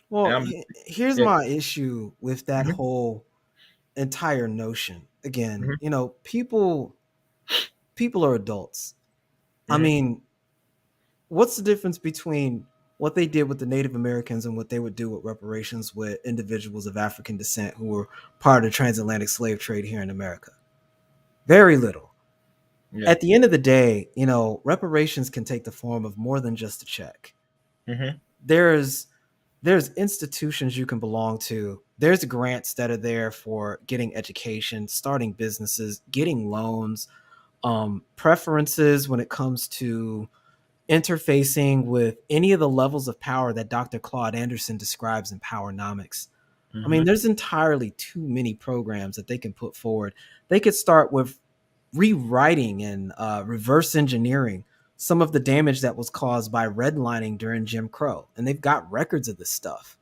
And Well, I'm here's yeah. my issue with that Mhm. whole entire notion. Again, Mhm. people are adults. I Mhm. mean, what's the difference between what they did with the Native Americans and what they would do with reparations with individuals of African descent who were part of the transatlantic slave trade here in America? Very little. Yeah. At the end of the day, reparations can take the form of more than just a check. Mhm. There's there's institutions you can belong to. There's grants that are there for getting education, starting businesses, getting loans, preferences when it comes to interfacing with any of the levels of power that Dr. Claude Anderson describes in Powernomics. I mean, Mhm. there's entirely too many programs that they can put forward. They could start with rewriting and reverse engineering some of the damage that was caused by redlining during Jim Crow. And they've got records of this stuff.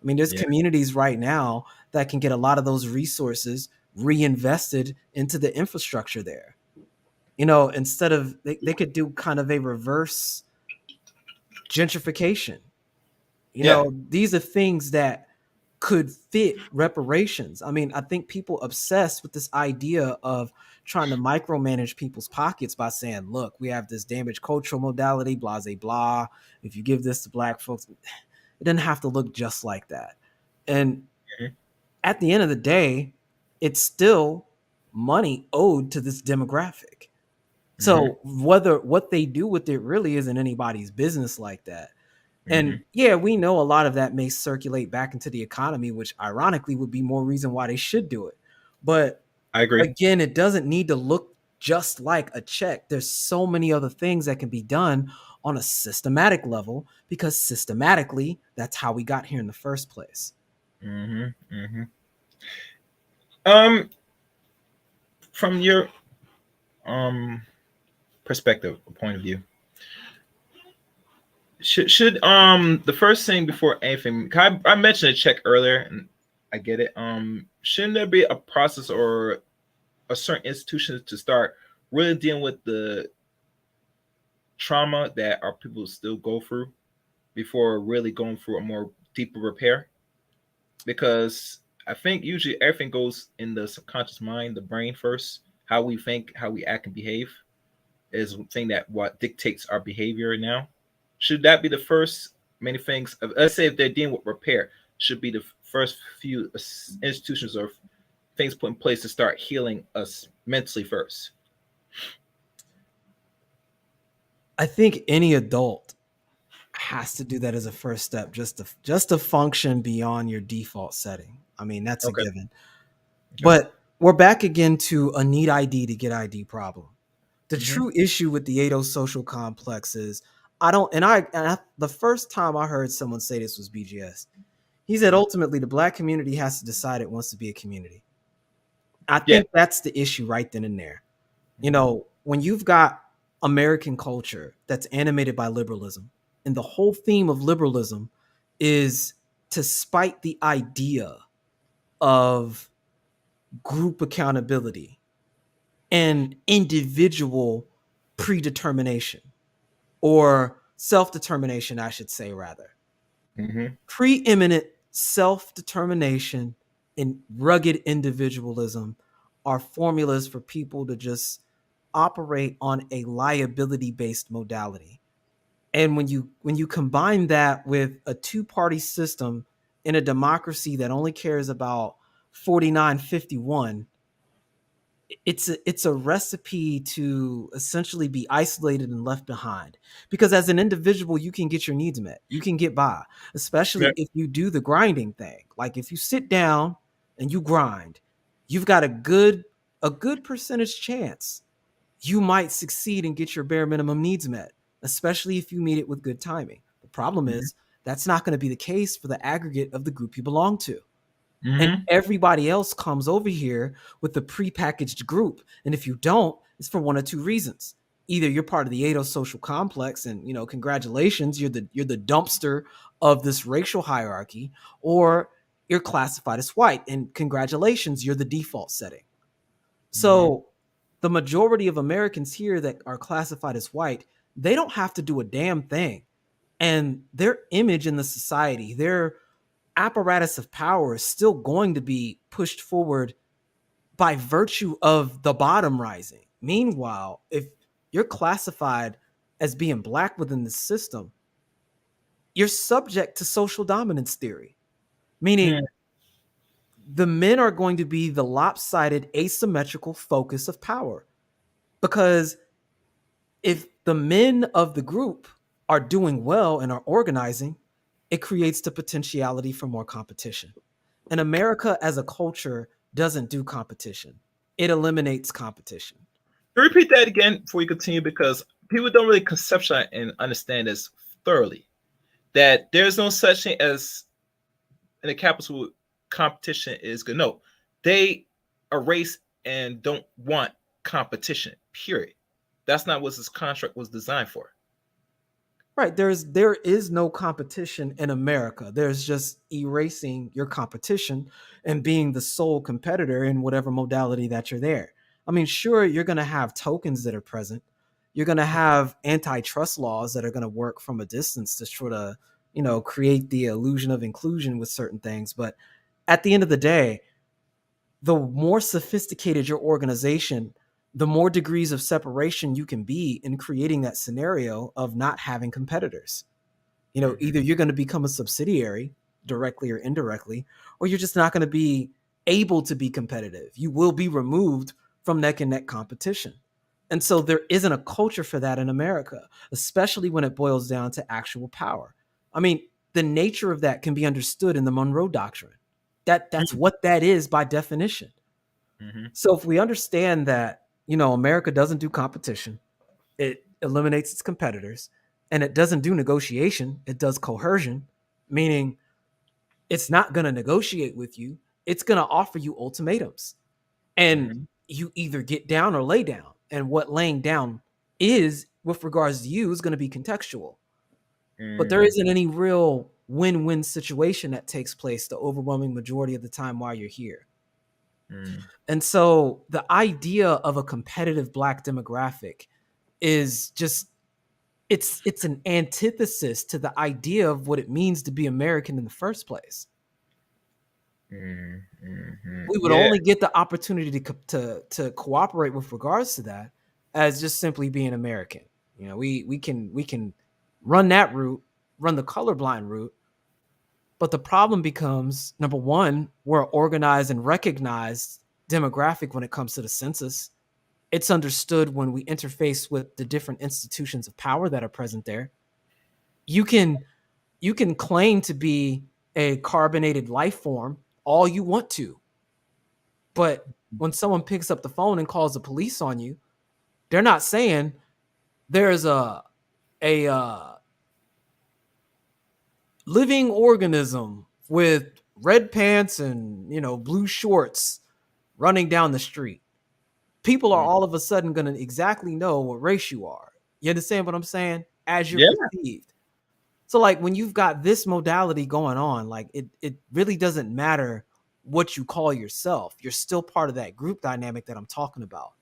I mean, there's Yeah. communities right now that can get a lot of those resources reinvested into the infrastructure there. Instead of they could do kind of a reverse gentrification. Yeah. These are things that could fit reparations. I mean, I think people obsessed with this idea of trying to micromanage people's pockets by saying, look, we have this damaged cultural modality, blah, blah, blah. If you give this to black folks, it doesn't have to look just like that. And Mhm. at the end of the day, it's still money owed to this demographic. Mhm. So whether what they do with it really isn't anybody's business like that. And Mhm. yeah, we know a lot of that may circulate back into the economy, which ironically would be more reason why they should do it. But I agree. again, it doesn't need to look just like a check. There's so many other things that can be done on a systematic level because systematically, that's how we got here in the first place. Mhm. Mhm. Um, from your um perspective, point of view, should the first thing before anything? 'Cause I mentioned a check earlier, and I get it. Shouldn't there be a process or a certain institution to start really dealing with the trauma that our people still go through before really going through a more deeper repair? Because I think usually everything goes in the subconscious mind, the brain first. How we think, how we act and behave is the thing that what dictates our behavior now. Should that be the first many things? Let's say if they're dealing with repair, should be the first few institutions or things put in place to start healing us mentally first. I think any adult has to do that as a first step, just to function beyond your default setting. I mean, that's a Okay. given. Okay. But we're back again to a need ID to get ID problem. The Mm-hmm. true issue with the social complex is I don't, and I, the first time I heard someone say this was BGS. He said ultimately the black community has to decide it wants to be a community. I Yeah. think that's the issue right then and there. You Mm-hmm. know, when you've got American culture that's animated by liberalism, and the whole theme of liberalism is to spite the idea of group accountability and individual predetermination or self-determination, I should say, rather. Mm-hmm. Preeminent self-determination and rugged individualism are formulas for people to just operate on a liability-based modality. And when you combine that with a two-party system in a democracy that only cares about 4951, it's a recipe to essentially be isolated and left behind, because as an individual you can get your needs met, you can get by, Yeah. especially if you do the grinding thing. Like if you sit down and you grind, you've got a good percentage chance you might succeed and get your bare minimum needs met, especially if you meet it with good timing. The problem Mm-hmm. is that's not going to be the case for the aggregate of the group you belong to. And Mm-hmm. everybody else comes over here with the prepackaged group. And if you don't, it's for one or two reasons. Either you're part of the social complex and, congratulations, you're the dumpster of this racial hierarchy, or you're classified as white and congratulations, you're the default setting. Mm-hmm. So the majority of Americans here that are classified as white, they don't have to do a damn thing. And their image in the society, their apparatus of power is still going to be pushed forward by virtue of the bottom rising. Meanwhile, if you're classified as being black within the system, you're subject to social dominance theory, meaning the men are going to be the lopsided, asymmetrical focus of power. Because if the men of the group are doing well and are organizing, it creates the potentiality for more competition. And America as a culture doesn't do competition. It eliminates competition. Repeat that again before we continue, because people don't really conceptualize and understand this thoroughly. That there's no such thing as in the capital competition is good. No, they erase and don't want competition. Period. That's not what this contract was designed for. Right. There is no competition in America. There's just erasing your competition and being the sole competitor in whatever modality that you're there. I mean, sure, you're going to have tokens that are present. You're going to have antitrust laws that are going to work from a distance to sort of, create the illusion of inclusion with certain things. But at the end of the day, the more sophisticated your organization, the more degrees of separation you can be in creating that scenario of not having competitors. Either you're going to become a subsidiary directly or indirectly, or you're just not going to be able to be competitive. You will be removed from neck and neck competition. And so there isn't a culture for that in America, especially when it boils down to actual power. I mean, the nature of that can be understood in the Monroe Doctrine. That's what that is by definition. Mm-hmm. So if we understand that, America doesn't do competition, it eliminates its competitors, and it doesn't do negotiation, it does coercion, meaning it's not going to negotiate with you, it's going to offer you ultimatums. And Mm-hmm. you either get down or lay down. And what laying down is with regards to you is going to be contextual. But there Mm-hmm. isn't any real win-win situation that takes place the overwhelming majority of the time while you're here. Mm-hmm. And so the idea of a competitive black demographic is just it's an antithesis to the idea of what it means to be American in the first place. Mm-hmm. We would Yeah. only get the opportunity to cooperate with regards to that as just simply being American. We can run that route, run the colorblind route. But the problem becomes, number one, we're an organized and recognized demographic when it comes to the census. It's understood when we interface with the different institutions of power that are present there. You can claim to be a carbonated life form all you want to, but when someone picks up the phone and calls the police on you, they're not saying there's a living organism with red pants and blue shorts running down the street. People are all of a sudden going to exactly know what race you are. You understand what I'm saying? As you're Yeah. perceived. So like when you've got this modality going on, like it really doesn't matter what you call yourself. You're still part of that group dynamic that I'm talking about.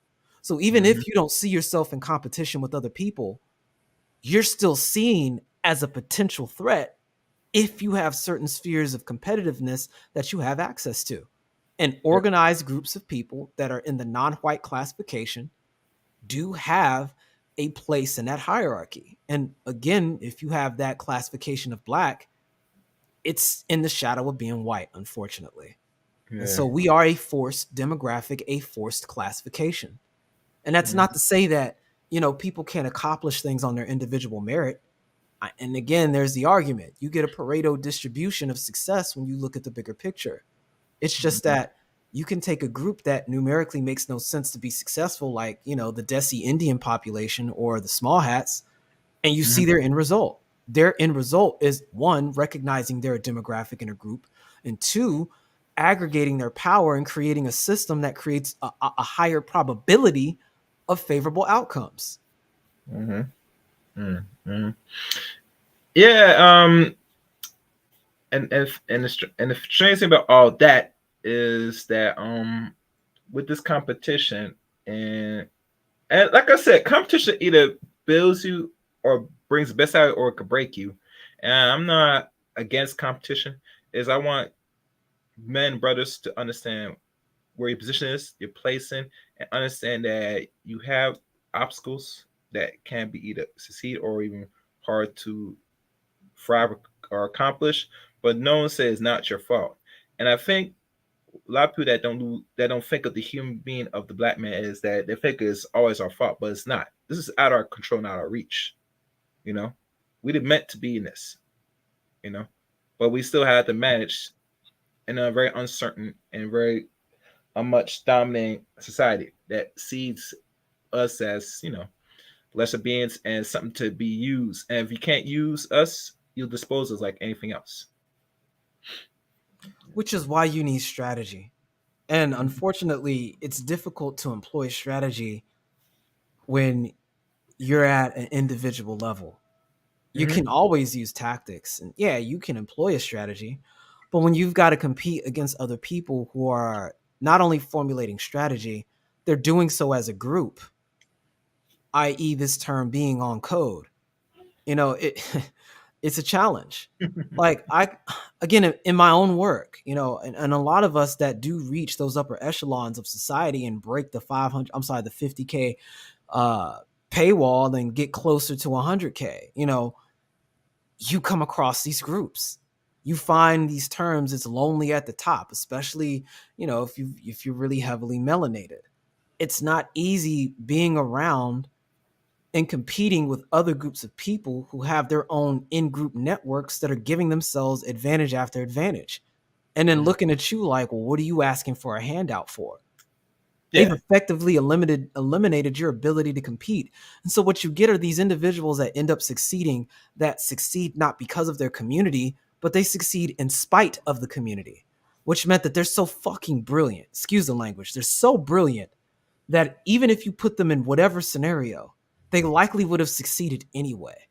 So even Mhm. if you don't see yourself in competition with other people, you're still seen as a potential threat if you have certain spheres of competitiveness that you have access to. And organized groups of people that are in the non-white classification do have a place in that hierarchy. And again, if you have that classification of black, it's in the shadow of being white, unfortunately. And Yeah. so we are a forced demographic, a forced classification. And that's Mhm. not to say that, people can't accomplish things on their individual merit. And again, there's the argument. You get a Pareto distribution of success when you look at the bigger picture. It's just Mhm. that you can take a group that numerically makes no sense to be successful, like, the Desi Indian population or the small hats, and you see Mhm. their end result. Their end result is one, recognizing they're a demographic in a group, and two, aggregating their power and creating a system that creates a higher probability of favorable outcomes. Mhm. Mhm. Mhm. Yeah. And the strange thing about all that is that with this competition and like I said, competition either builds you or brings the best out of you or it could break you. And I'm not against competition. Is I want men brothers to understand where your position is, your place in, and understand that you have obstacles that can be either succeed or even hard to thrive or accomplish. But no one says it's not your fault. And I think a lot of people that don't think of the human being of the black man is that they think it's always our fault, but it's not. This is out of our control, not our reach. You know, we didn't meant to be in this. You know, but we still had to manage in a very uncertain and very much dominating society that sees us as lesser beings and something to be used. And if you can't use us, you'll dispose us like anything else. Which is why you need strategy. And unfortunately, it's difficult to employ strategy when you're at an individual level. You Mm-hmm. can always use tactics, and yeah, you can employ a strategy, but when you've got to compete against other people who are not only formulating strategy, they're doing so as a group, i.e., this term being on code. It it's a challenge. Like again, in my own work, and a lot of us that do reach those upper echelons of society and break the 500, I'm sorry, the 50K uh, paywall and get closer to 100K, you come across these groups. You find these terms. It's lonely at the top, especially if you're really heavily melanated. It's not easy being around and competing with other groups of people who have their own in-group networks that are giving themselves advantage after advantage, and then looking at you like, well, what are you asking for a handout for? They've Yeah. effectively eliminated your ability to compete. And so what you get are these individuals that end up succeeding, that succeed not because of their community, but they succeed in spite of the community, which meant that they're so fucking brilliant. Excuse the language. They're so brilliant that even if you put them in whatever scenario, they likely would have succeeded anyway.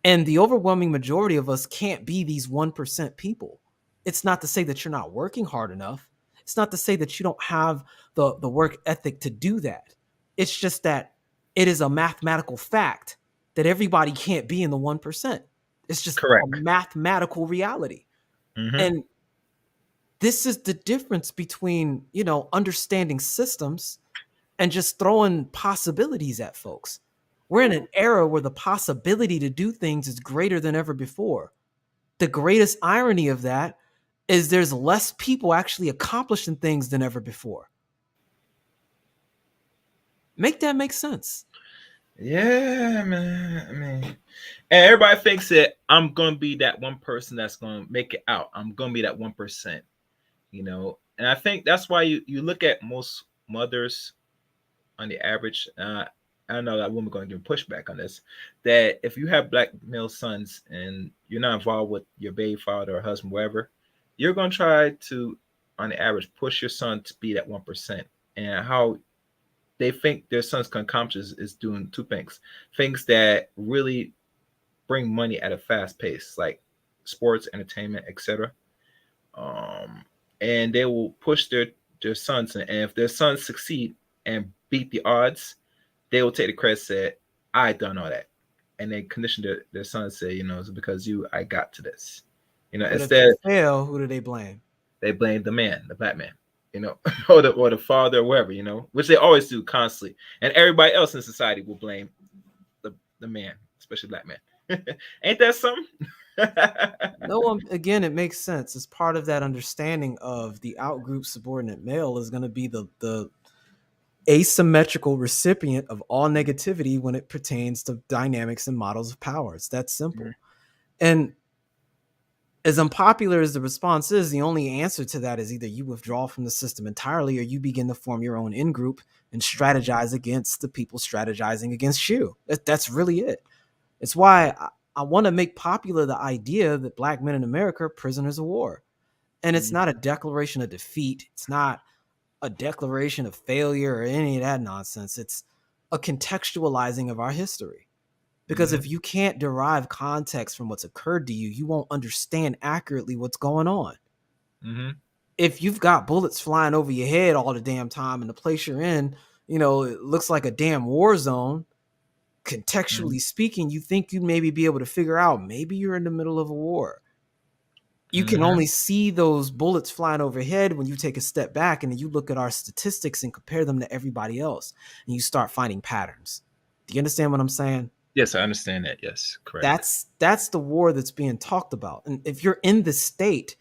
And the overwhelming majority of us can't be these 1% people. It's not to say that you're not working hard enough. It's not to say that you don't have the work ethic to do that. It's just that it is a mathematical fact that everybody can't be in the 1%. It's just a Correct. mathematical reality. Mm-hmm. And this is the difference between, understanding systems and just throwing possibilities at folks. We're in an era where the possibility to do things is greater than ever before. The greatest irony of that is there's less people actually accomplishing things than ever before. Make that make sense. Yeah, man. I mean, and everybody thinks that I'm gonna be that one person that's gonna make it out. I'm gonna be that 1%, And I think that's why you look at most mothers on the average. I know that woman going to give pushback on this. That if you have black male sons and you're not involved with your baby father or husband, wherever, you're going to try to, on the average, push your son to be that 1%. And how they think their sons can accomplish is doing two things that really bring money at a fast pace, like sports, entertainment, etc. Um, and they will push their sons, and if their sons succeed and beat the odds, they will take the credit, say, I done all that. And they condition their son, say, it's because you I got to this. But if they Instead fail, who do they blame? they blame the man, the black man, or the father, or wherever, which they always do constantly. And everybody else in society will blame the man, especially black men. Ain't that something? No, again, it makes sense. It's part of that understanding of the outgroup subordinate male is going to be the asymmetrical recipient of all negativity when it pertains to dynamics and models of power. It's that simple. Mhm. And as unpopular as the response is, the only answer to that is either you withdraw from the system entirely or you begin to form your own in-group and strategize against the people strategizing against you. That's really it. It's why I want to make popular the idea that black men in America are prisoners of war. And it's not a declaration of defeat. It's not a declaration of failure or any of that nonsense. It's a contextualizing of our history. Because if you can't derive context from what's occurred to you, you won't understand accurately what's going on. Mm-hmm. If you've got bullets flying over your head all the damn time and the place you're in, it looks like a damn war zone, contextually speaking, you think you'd maybe be able to figure out maybe you're in the middle of a war. You can only see those bullets flying overhead when you take a step back and then you look at our statistics and compare them to everybody else and you start finding patterns. Do you understand what I'm saying? Yes, I understand that. Yes, correct. That's the war that's being talked about. And if you're in this state,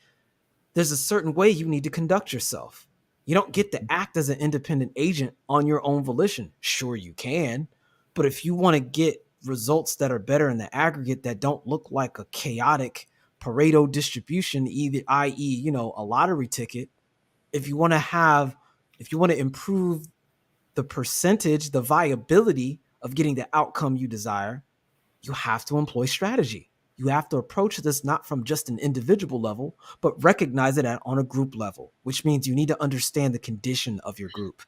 there's a certain way you need to conduct yourself. You don't get to act as an independent agent on your own volition. Sure, you can. But if you want to get results that are better in the aggregate that don't look like a chaotic Pareto distribution, either i.e., a lottery ticket, if you want to improve the percentage, the viability of getting the outcome you desire, you have to employ strategy. You have to approach this not from just an individual level, but recognize it on a group level, which means you need to understand the condition of your group.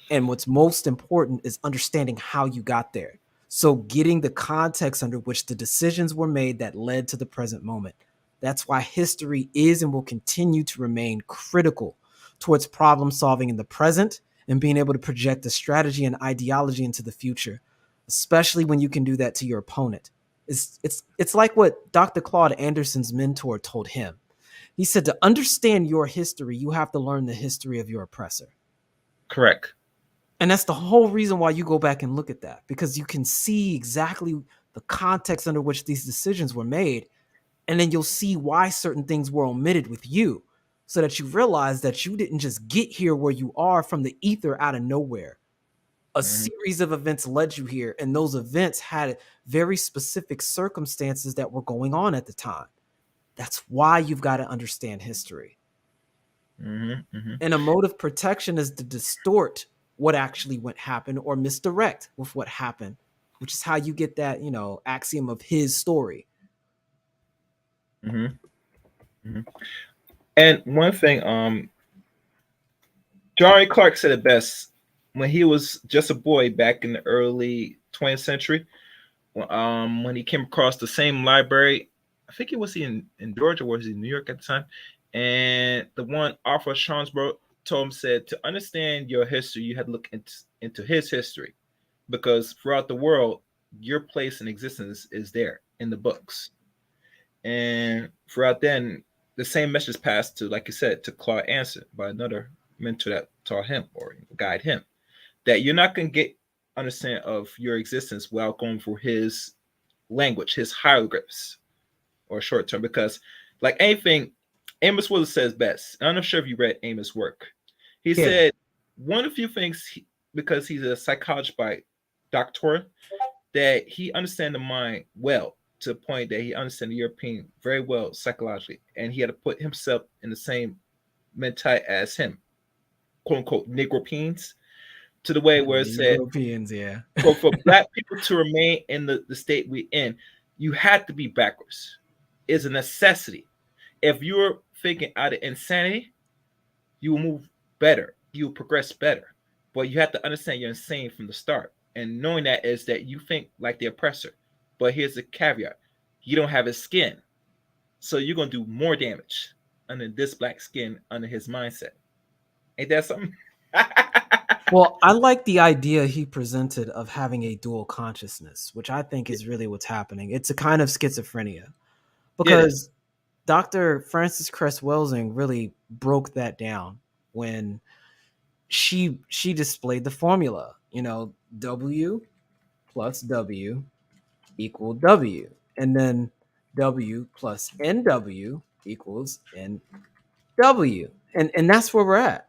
And what's most important is understanding how you got there. So getting the context under which the decisions were made that led to the present moment. That's why history is and will continue to remain critical towards problem solving in the present and being able to project a strategy and ideology into the future, especially when you can do that to your opponent. It's like what Dr. Claude Anderson's mentor told him. He said to understand your history, you have to learn the history of your oppressor. Correct. And that's the whole reason why you go back and look at that, because you can see exactly the context under which these decisions were made. And then you'll see why certain things were omitted with you, so that you realize that you didn't just get here where you are from the ether out of nowhere. A series of events led you here, and those events had very specific circumstances that were going on at the time. That's why you've got to understand history. And a mode of protection is to distort what actually happened or misdirect with what happened, which is how you get that, axiom of his story. And one thing, Johnny Clark said it best when he was just a boy back in the early 20th century. When he came across the same library, I think it was in Georgia, or was he in New York at the time? And the one Arthur Schonsbrough told him, said, to understand your history, you had to look into his history, because throughout the world, your place in existence is there in the books. And throughout then, the same message passed to, like you said, to Claude Anderson by another mentor that taught him or guide him, that you're not going to get understand of your existence without going for his language, his hieroglyphs or short term. Because, like anything, Amos Willis says best. I'm not sure if you read Amos' work. He Yeah. said one of the few things, because he's a psychologist by doctorate, that he understands the mind well to the point that he understands the European very well psychologically, and he had to put himself in the same mentality as him, quote unquote, Negropeans, to the way where it said, Europeans, yeah. for black people to remain in the state we're in, you had to be backwards. It's a necessity. If you're thinking out of insanity, you will move better. You will progress better. But you have to understand you're insane from the start. And knowing that is that you think like the oppressor. But here's the caveat: you don't have his skin. So you're going to do more damage under this black skin, under his mindset. Ain't that something? Well, I like the idea he presented of having a dual consciousness, which I think is really what's happening. It's a kind of schizophrenia It is. because Dr. Frances Cress Welsing really broke that down when she displayed the formula. W plus W equal W, and then W plus NW equals NW, and that's where we're at.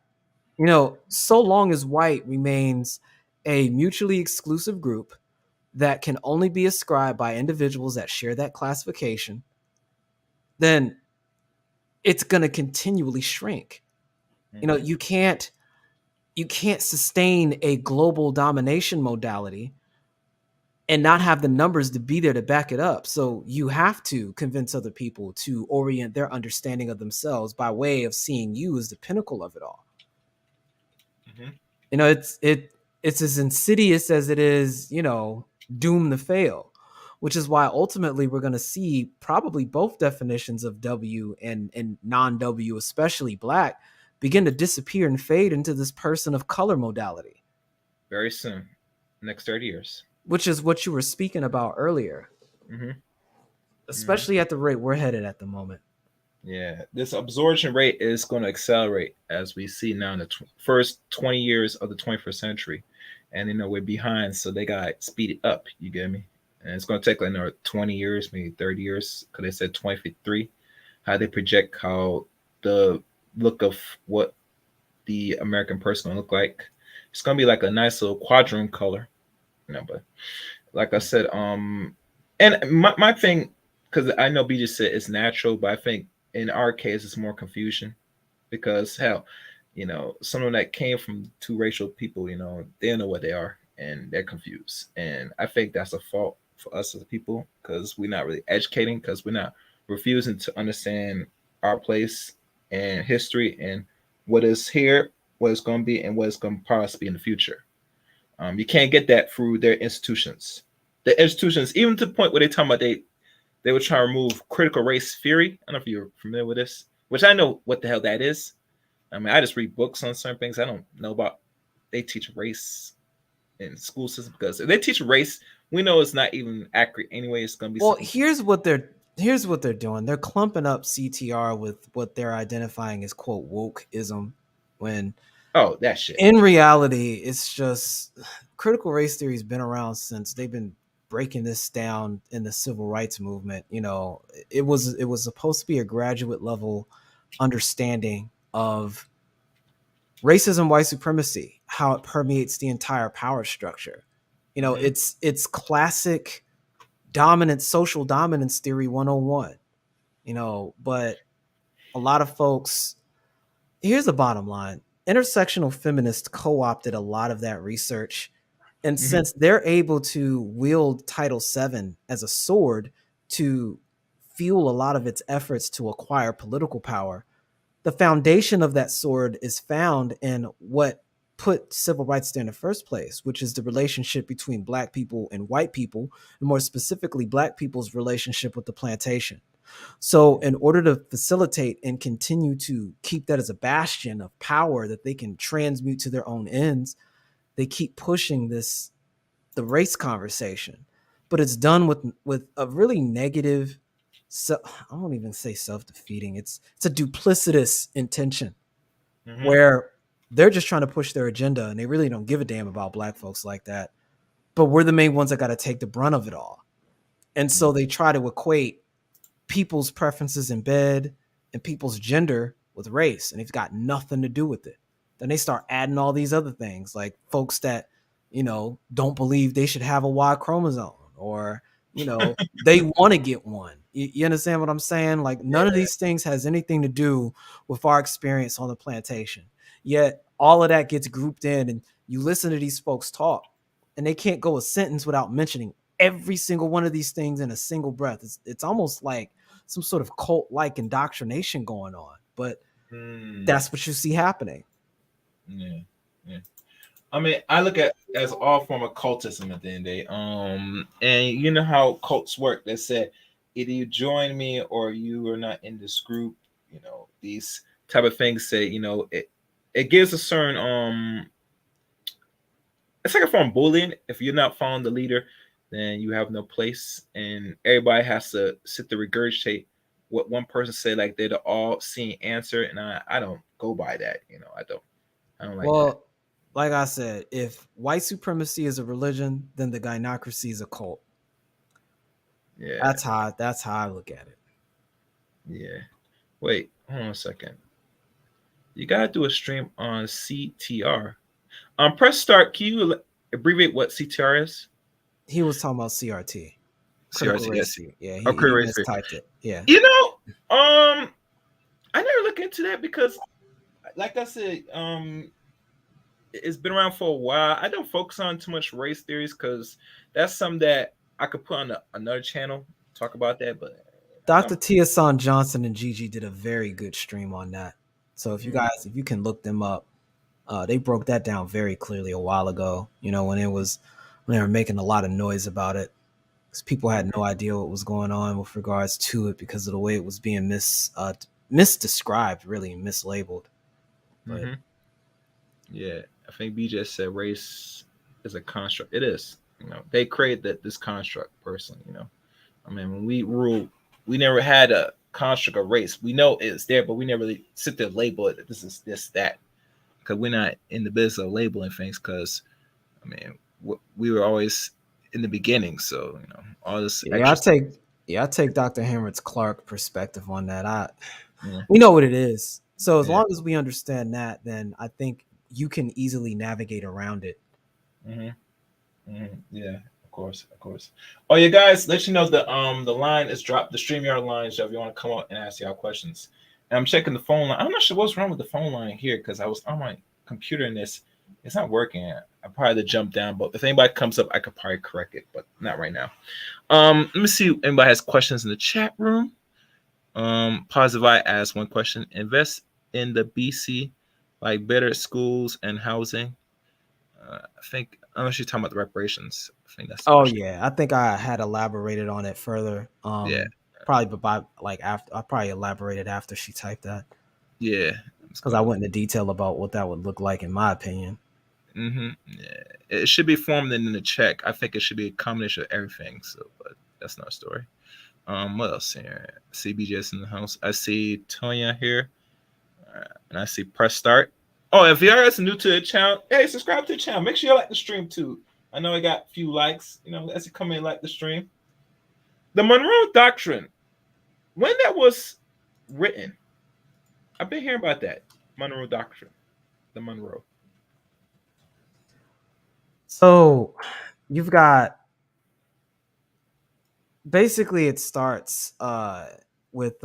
So long as white remains a mutually exclusive group that can only be ascribed by individuals that share that classification, then it's going to continually shrink. Mm-hmm. You can't sustain a global domination modality and not have the numbers to be there to back it up. So you have to convince other people to orient their understanding of themselves by way of seeing you as the pinnacle of it all. Mm-hmm. It's as insidious as it is, doomed to fail, which is why ultimately we're going to see probably both definitions of W and non-W, especially black, begin to disappear and fade into this person of color modality. Very soon, next 30 years. Which is what you were speaking about earlier. Mm-hmm. Especially at the rate we're headed at the moment. Yeah, this absorption rate is going to accelerate as we see now in the first 20 years of the 21st century. And, we're behind, so they got to speed it up. You get me? And it's going to take like another 20 years, maybe 30 years, because they said 2053. How they project how the look of what the American person going to look like. It's going to be like a nice little quadroon color. But like I said, and my thing, because I know B just said it's natural, but I think in our case it's more confusion, because hell, someone that came from two racial people, they don't know what they are and they're confused, and I think that's a fault for us as people, because we're not really educating, because we're not refusing to understand our place and history and what is here, what it's going to be, and what it's going to possibly be in the future. You can't get that through their institutions. The institutions, even to the point where they talk about they were trying to remove critical race theory. I don't know if you're familiar with this, which I know what the hell that is. I mean, I just read books on certain things. I don't know about. They teach race in school system, because if they teach race, we know it's not even accurate anyway. It's gonna be. Well, here's what they're doing. They're clumping up CTR with what they're identifying as quote wokeism, when that shit. In reality, it's just critical race theory has been around since they've been breaking this down in the civil rights movement. It was supposed to be a graduate level understanding of racism, white supremacy, how it permeates the entire power structure. It's classic social dominance theory 101. But a lot of folks, here's the bottom line: intersectional feminists co-opted a lot of that research, and since they're able to wield Title VII as a sword to fuel a lot of its efforts to acquire political power, the foundation of that sword is found in what put civil rights there in the first place, which is the relationship between black people and white people, and more specifically black people's relationship with the plantation. So in order to facilitate and continue to keep that as a bastion of power that they can transmute to their own ends, they keep pushing the race conversation. But it's done with a really negative, I won't even say self-defeating. It's a duplicitous intention where they're just trying to push their agenda, and they really don't give a damn about black folks like that. but we're the main ones that got to take the brunt of it all. And so they try to equate people's preferences in bed and people's gender with race, and it's got nothing to do with it. Then they start adding all these other things, like folks that, don't believe they should have a Y chromosome, or, they want to get one. You understand what I'm saying? Like, none of these things has anything to do with our experience on the plantation. Yet all of that gets grouped in, and you listen to these folks talk, and they can't go a sentence without mentioning every single one of these things in a single breath. It's almost like some sort of cult-like indoctrination going on, but that's what you see happening. Yeah, yeah. I mean, I look at it as all form of cultism at the end of the day. And you know how cults work. They said either you join me or you are not in this group. These type of things say, it gives a certain it's like a form of bullying. If you're not following the leader, then you have no place, and everybody has to sit to regurgitate what one person said, like they're the all-seeing answer. And I don't go by that. I don't like that. Like I said, if white supremacy is a religion, then the gynocracy is a cult. Yeah, that's how I look at it. Yeah. Wait, hold on a second. You gotta do a stream on CTR. Press start. Can you abbreviate what CTR is? He was talking about CRT. Critical CRT, race yes. theory. Yeah, Oh, he critical race theory. mistyped it. Yeah. I never look into that because, like I said, it's been around for a while. I don't focus on too much race theories because that's something that I could put on another channel, talk about that. But Dr. Tia-san Johnson and Gigi did a very good stream on that. So if you can look them up, they broke that down very clearly a while ago. When they were making a lot of noise about it, because people had no idea what was going on with regards to it because of the way it was being misdescribed, really mislabeled. But yeah, I think BJ said race is a construct. It is. They created this construct personally. I mean, when we ruled, we never had a construct of race. We know it's there, but we never really sit there and label it. This is this, that. Because we're not in the business of labeling things. Because, I mean, we were always in the beginning. So, all this extra I take Dr. Henrik Clark perspective on that. Yeah. We know what it is. So as long as we understand that, then I think you can easily navigate around it. Yeah, of course. Oh, yeah, guys, let you know the line is dropped, the StreamYard line. So if you want to come up and ask y'all questions, and I'm checking the phone line. I'm not sure what's wrong with the phone line here because I was on my computer and it's not working. I probably jump down, but if anybody comes up, I could probably correct it, but not right now. Let me see if anybody has questions in the chat room. Positive I asked one question. Invest in the BC, like better schools and housing. I think unless you're talking about the reparations, I think that's. I think I had elaborated on it further. Probably by after I probably elaborated after she typed that. Yeah, because I went into detail about what that would look like in my opinion. Yeah. It should be formed in the check. I think it should be a combination of everything. So, but that's not a story. What else here? I see BJ's in the house. I see Tonya here, and I see press start. Oh, if you guys are new to the channel, hey, subscribe to the channel. Make sure you like the stream too. I know I got a few likes. As you come in, like the stream. The Monroe Doctrine, when that was written, I've been hearing about that Monroe Doctrine, the Monroe. So, you've got basically it starts with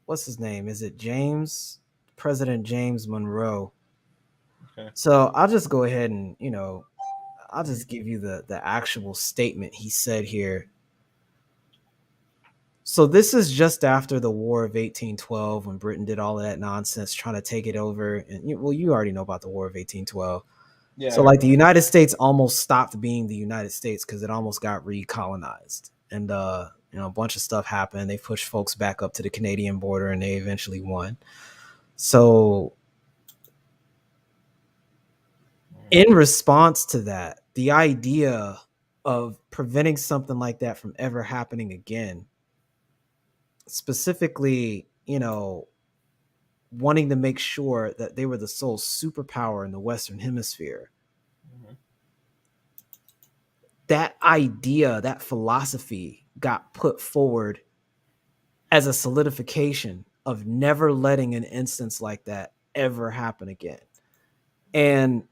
what's his name? Is it James? President James Monroe. Okay. So I'll just go ahead and I'll just give you the actual statement he said here. So this is just after the War of 1812 when Britain did all of that nonsense trying to take it over. And you already know about the War of 1812. Yeah. So the United States almost stopped being the United States because it almost got recolonized. And a bunch of stuff happened. They pushed folks back up to the Canadian border and they eventually won. So in response to that, the idea of preventing something like that from ever happening again, specifically, wanting to make sure that they were the sole superpower in the Western Hemisphere. that idea, that philosophy got put forward as a solidification of never letting an instance like that ever happen again. And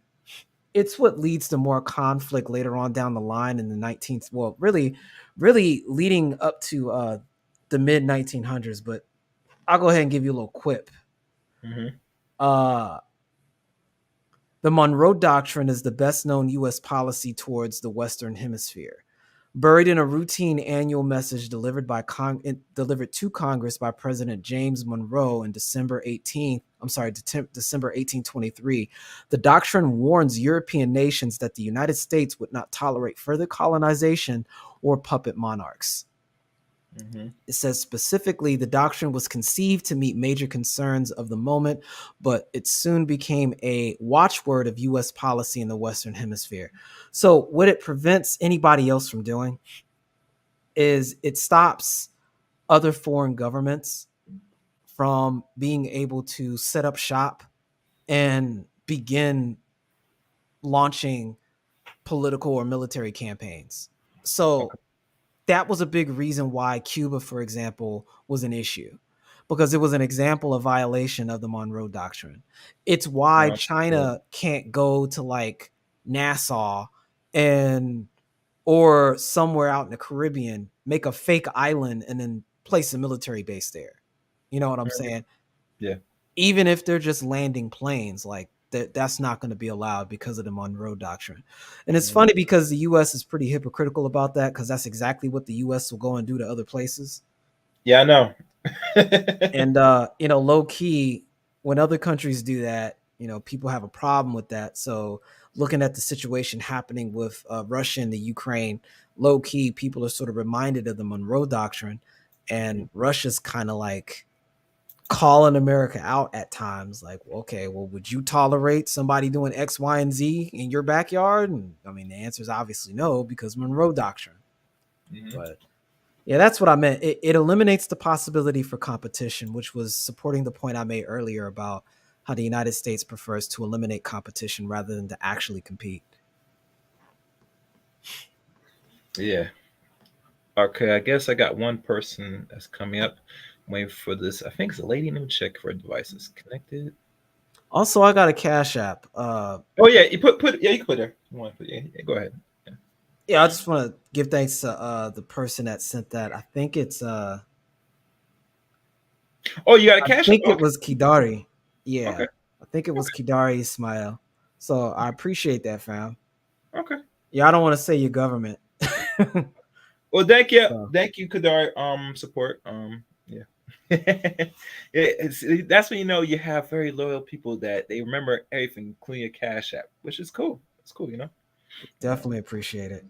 it's what leads to more conflict later on down the line in the 19th, well, really leading up to the mid 1900s. But I'll go ahead and give you a little quip. Mm-hmm. Uh, the Monroe Doctrine is the best known U.S. policy towards the Western Hemisphere. Buried in a routine annual message delivered to Congress by President James Monroe in December 1823, the doctrine warns European nations that the United States would not tolerate further colonization or puppet monarchs. Mm-hmm. It says specifically the doctrine was conceived to meet major concerns of the moment, but it soon became a watchword of U.S. policy in the Western Hemisphere. So, what it prevents anybody else from doing is it stops other foreign governments from being able to set up shop and begin launching political or military campaigns. So, Okay. that was a big reason why Cuba, for example, was an issue, because it was an example of violation of the Monroe Doctrine. It's why Yeah. China can't go to like Nassau and or somewhere out in the Caribbean, make a fake island and then place a military base there. You know what I'm Mhm. saying? Yeah. Even if they're just landing planes, like that's not going to be allowed because of the Monroe Doctrine. And it's Mhm. funny because the US is pretty hypocritical about that, because that's exactly what the US will go and do to other places. Yeah, I know. And low key, when other countries do that, people have a problem with that. So looking at the situation happening with Russia and the Ukraine, low key, people are sort of reminded of the Monroe Doctrine, and Russia's kind of like calling America out at times, like, well, okay, well, would you tolerate somebody doing X, Y, and Z in your backyard? And I mean, the answer is obviously no, because Monroe Doctrine. Mhm. But yeah, that's what I meant. It eliminates the possibility for competition, which was supporting the point I made earlier about how the United States prefers to eliminate competition rather than to actually compete. Yeah. Okay, I guess I got one person that's coming up. I'm waiting for this. I think it's a lady. Let me check if her device is connected. Also, I got a Cash App. Oh yeah, you put yeah, you can put there. You want to put yeah, go ahead. Yeah. Yeah, I just want to give thanks to the person that sent that. Oh, you got a I cash up? think it Okay. was Kidari. Yeah, Okay. I think it was Okay. Kidari Ismail. So I appreciate that, fam. Okay. Yeah, I don't want to say your government. Well, So thank you, Kadar. Support. Yeah. That's when you know you have very loyal people that they remember everything, including your cash app, which is cool. It's cool, you know. definitely appreciate it.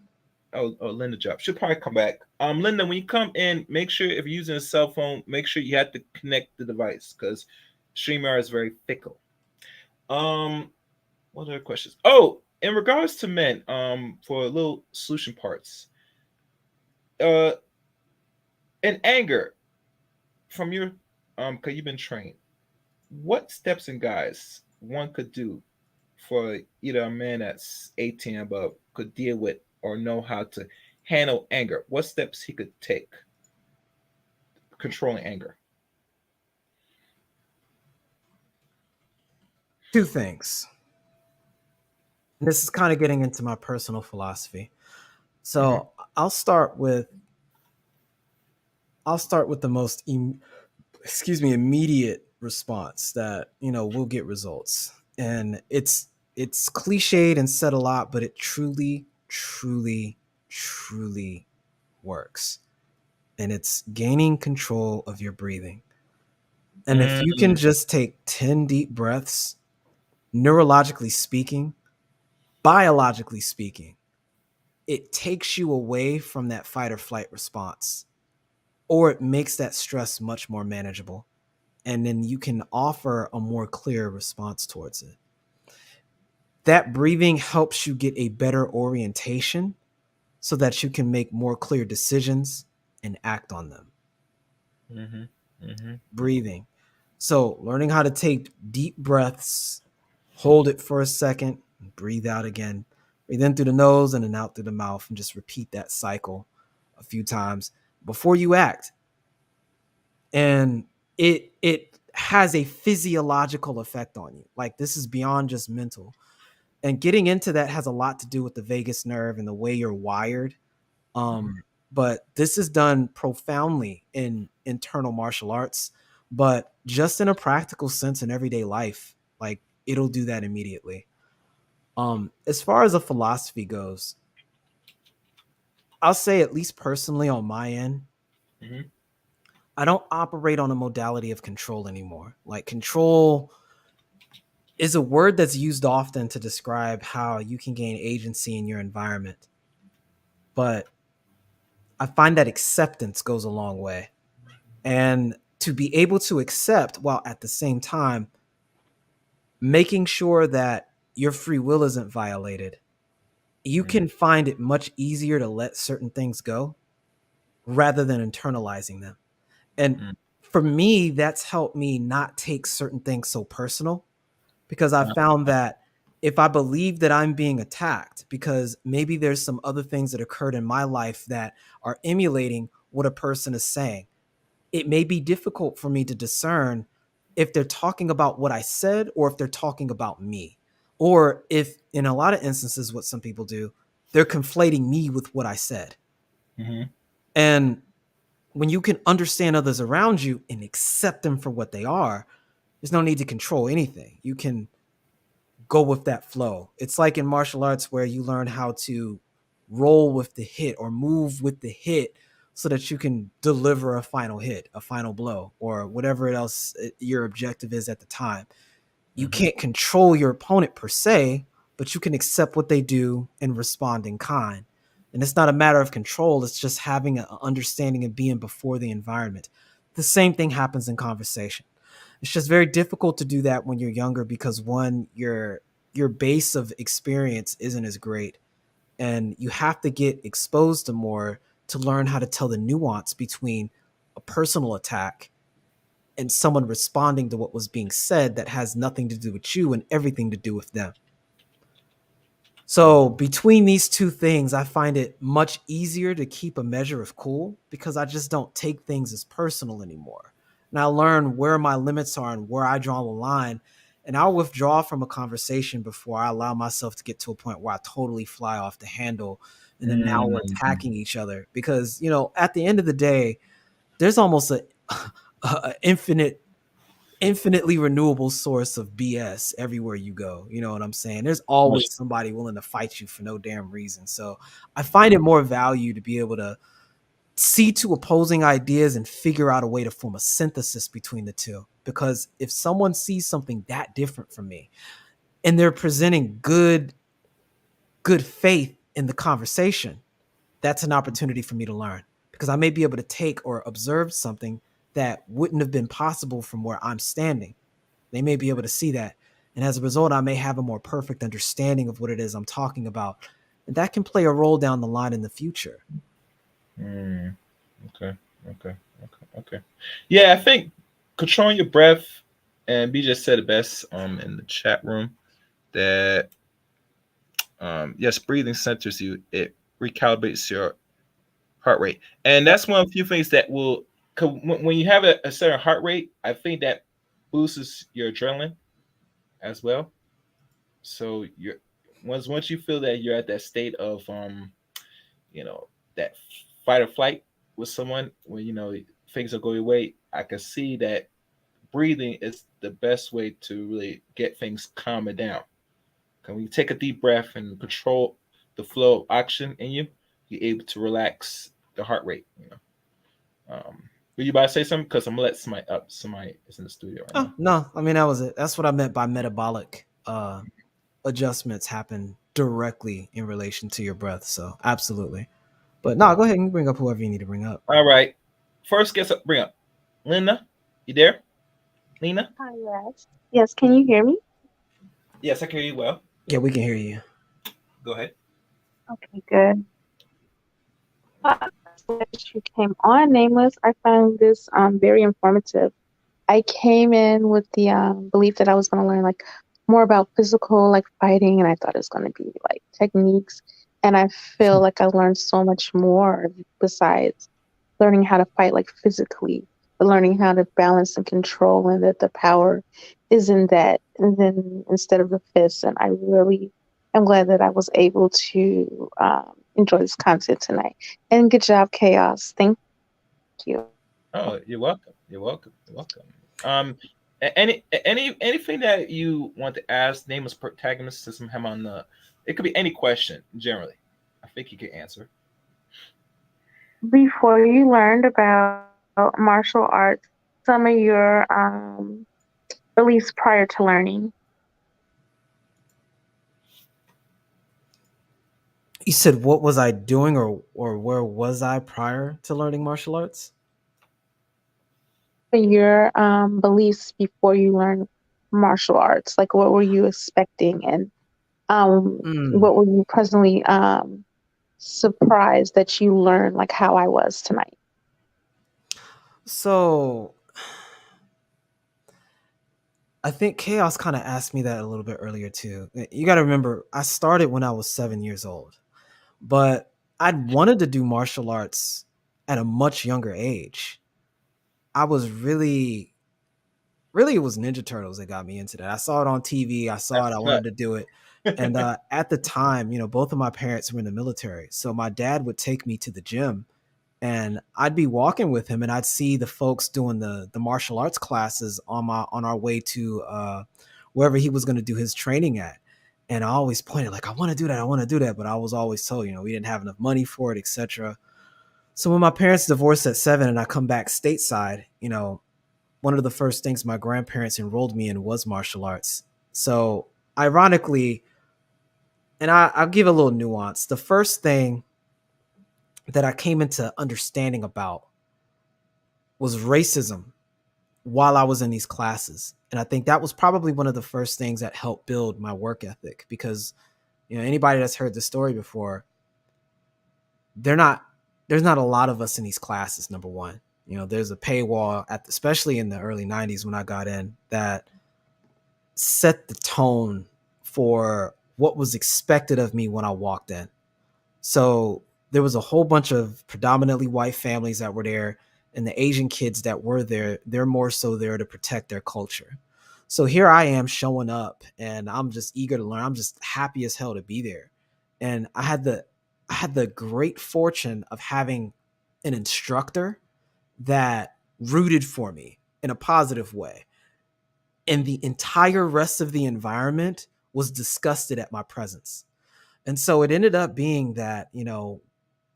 Oh, Linda dropped. She'll probably come back. Linda, when you come in, make sure if you're using a cell phone, make sure you have to connect the device because StreamYard is very fickle. Um, what other questions? Oh, in regards to men, for little solution parts, uh, in anger from your, because you've been trained, what steps and guys one could do for either a man that's 18 and above could deal with or know how to handle anger? What steps he could take controlling anger? Two things. And this is kind of getting into my personal philosophy. Hmm. So I'll start with the most immediate response that will get results. And it's cliched and said a lot, but it truly, truly, truly works. And it's gaining control of your breathing. And if you can Mm-hmm. just take 10 deep breaths, neurologically speaking, biologically speaking, it takes you away from that fight or flight response, or it makes that stress much more manageable. And then you can offer a more clear response towards it. That breathing helps you get a better orientation so that you can make more clear decisions and act on them. Mm-hmm. Mm-hmm. Breathing. So, learning how to take deep breaths, hold it for a second, breathe out again. Breathe in through the nose and then out through the mouth, and just repeat that cycle a few times before you act. And it has a physiological effect on you. Like, this is beyond just mental. And getting into that has a lot to do with the vagus nerve and the way you're wired. But this is done profoundly in internal martial arts, but just in a practical sense in everyday life, like, it'll do that immediately. As far as a philosophy goes, I'll say, at least personally on my end, Mm-hmm. I don't operate on a modality of control anymore. Like, control is a word that's used often to describe how you can gain agency in your environment. But I find that acceptance goes a long way. And to be able to accept while at the same time making sure that your free will isn't violated, you can find it much easier to let certain things go rather than internalizing them. And for me, that's helped me not take certain things so personal, because I found that if I believe that I'm being attacked because maybe there's some other things that occurred in my life that are emulating what a person is saying, it may be difficult for me to discern if they're talking about what I said or if they're talking about me. Or if, in a lot of instances, what some people do, they're conflating me with what I said. Mm-hmm. And when you can understand others around you and accept them for what they are, there's no need to control anything. You can go with that flow. It's like in martial arts where you learn how to roll with the hit or move with the hit so that you can deliver a final hit, a final blow, or whatever else your objective is at the time. You can't control your opponent per se, but you can accept what they do and respond in kind. And it's not a matter of control, it's just having an understanding and being before the environment. The same thing happens in conversation. It's just very difficult to do that when you're younger because, one, your base of experience isn't as great, and you have to get exposed to more to learn how to tell the nuance between a personal attack and someone responding to what was being said that has nothing to do with you and everything to do with them. So between these two things, I find it much easier to keep a measure of cool because I just don't take things as personal anymore. And I learn where my limits are and where I draw the line. And I'll withdraw from a conversation before I allow myself to get to a point where I totally fly off the handle and then now we're attacking each other. Because, at the end of the day, there's almost a infinitely renewable source of BS everywhere you go. You know what I'm saying? There's always somebody willing to fight you for no damn reason. So I find it more value to be able to see two opposing ideas and figure out a way to form a synthesis between the two. Because if someone sees something that different from me and they're presenting good faith in the conversation, that's an opportunity for me to learn, because I may be able to take or observe something that wouldn't have been possible from where I'm standing. They may be able to see that. And as a result, I may have a more perfect understanding of what it is I'm talking about. And that can play a role down the line in the future. Okay. Yeah, I think controlling your breath, and B just said it best in the chat room that yes, breathing centers you. It recalibrates your heart rate, and that's one of the few things that will. When you have a certain heart rate, I think that boosts your adrenaline as well. So you're once you feel that you're at that state of that fight or flight with someone, when things are going away, I can see that breathing is the best way to really get things calmer down. When you take a deep breath and control the flow of oxygen in you, you're able to relax the heart rate. Were you about to say something? Because I'm gonna let somebody up. Somebody is in the studio right now. No, I mean, that was it. That's what I meant by metabolic adjustments happen directly in relation to your breath. So absolutely. But no, go ahead and bring up whoever you need to bring up. All right. First guest up, bring up Linda. You there? Lena? Hi, yes. Yes, can you hear me? Yes, I can hear you well. Yeah, we can hear you. Go ahead. Okay, good. You came on nameless. I found this very informative. I came in with the belief that I was going to learn like more about physical, like fighting, and I thought it was going to be like techniques. And I feel like I learned so much more besides learning how to fight like physically, but learning how to balance and control, and that the power is in that, and then instead of the fist. And I really am glad that I was able to enjoy this content tonight. And good job, Chaos. Thank you. Oh, you're welcome. You're welcome. You're welcome. Um, anything that you want to ask, name as protagonist to him on the. It could be any question generally. I think you can answer. Before you learned about martial arts, some of your beliefs prior to learning. You said what was I doing, or where was I prior to learning martial arts? Your beliefs before you learned martial arts. Like, what were you expecting, and Mm. what were you presently surprised that you learned, like how I was tonight? So I think Chaos kind of asked me that a little bit earlier too. You got to remember, I started when I was 7 years old, but I'd wanted to do martial arts at a much younger age. I was really, it was Ninja Turtles that got me into that. I saw it on TV. I saw it. That's I not. wanted to do it. And at the time, both of my parents were in the military. So my dad would take me to the gym, and I'd be walking with him, and I'd see the folks doing the martial arts classes on our way to wherever he was going to do his training at. And I always pointed like, I want to do that, I want to do that, but I was always told, we didn't have enough money for it, etc. So when my parents divorced at 7 and I come back stateside, one of the first things my grandparents enrolled me in was martial arts. So ironically, and I'll give a little nuance. The first thing that I came into understanding about was racism while I was in these classes. And I think that was probably one of the first things that helped build my work ethic, because anybody that's heard the story before, they're not there's not a lot of us in these classes. Number one, there's a paywall especially in the early 90s when I got in, that set the tone for what was expected of me when I walked in. So there was a whole bunch of predominantly white families that were there, and the Asian kids that were there, they're more so there to protect their culture. So here I am showing up, and I'm just eager to learn. I'm just happy as hell to be there. And I had the great fortune of having an instructor that rooted for me in a positive way. And the entire rest of the environment was disgusted at my presence. And so it ended up being that,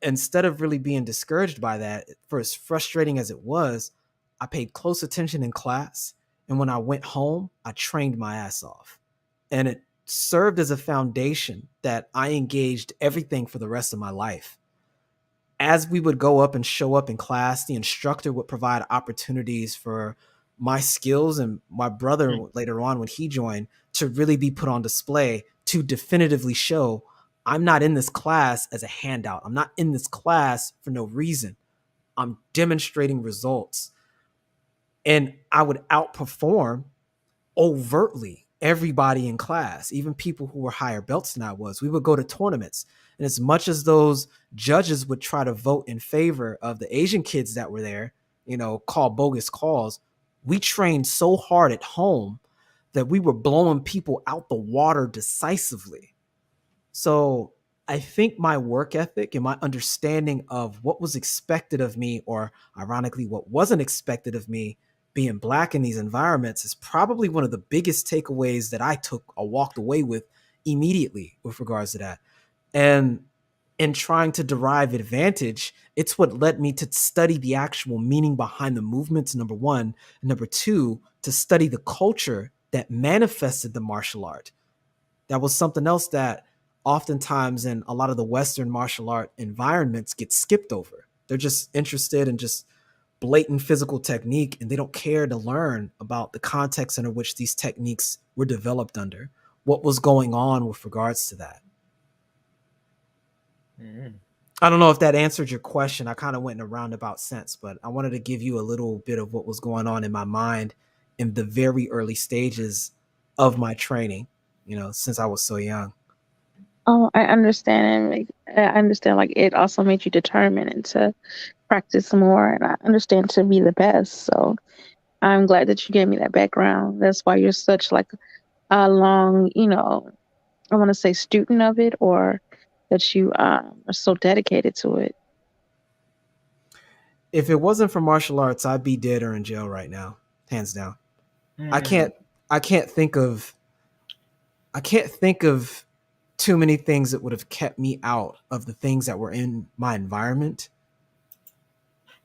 instead of really being discouraged by that, for as frustrating as it was, I paid close attention in class. And when I went home, I trained my ass off. And it served as a foundation that I engaged everything for the rest of my life. As we would go up and show up in class, the instructor would provide opportunities for my skills and my brother later on when he joined to really be put on display, to definitively show I'm not in this class as a handout. I'm not in this class for no reason. I'm demonstrating results. And I would outperform overtly everybody in class, even people who were higher belts than I was. We would go to tournaments. And as much as those judges would try to vote in favor of the Asian kids that were there, call bogus calls, we trained so hard at home that we were blowing people out the water decisively. So I think my work ethic and my understanding of what was expected of me, or ironically, what wasn't expected of me, being black in these environments, is probably one of the biggest takeaways that I took or walked away with immediately with regards to that. And in trying to derive advantage, it's what led me to study the actual meaning behind the movements, number one. And number two, to study the culture that manifested the martial art. That was something else that oftentimes in a lot of the Western martial art environments gets skipped over. They're just interested in just blatant physical technique, and they don't care to learn about the context under which these techniques were developed under, what was going on with regards to that. Mm-hmm. I don't know if that answered your question. I kind of went in a roundabout sense, but I wanted to give you a little bit of what was going on in my mind in the very early stages of my training, since I was so young. Oh, I understand. I understand. Like it also made you determined and to practice more, and I understand to be the best. So I'm glad that you gave me that background. That's why you're such like a long, I want to say student of it, or that you are so dedicated to it. If it wasn't for martial arts, I'd be dead or in jail right now, hands down. I Mm. can't I can't think of I can't think of too many things that would have kept me out of the things that were in my environment.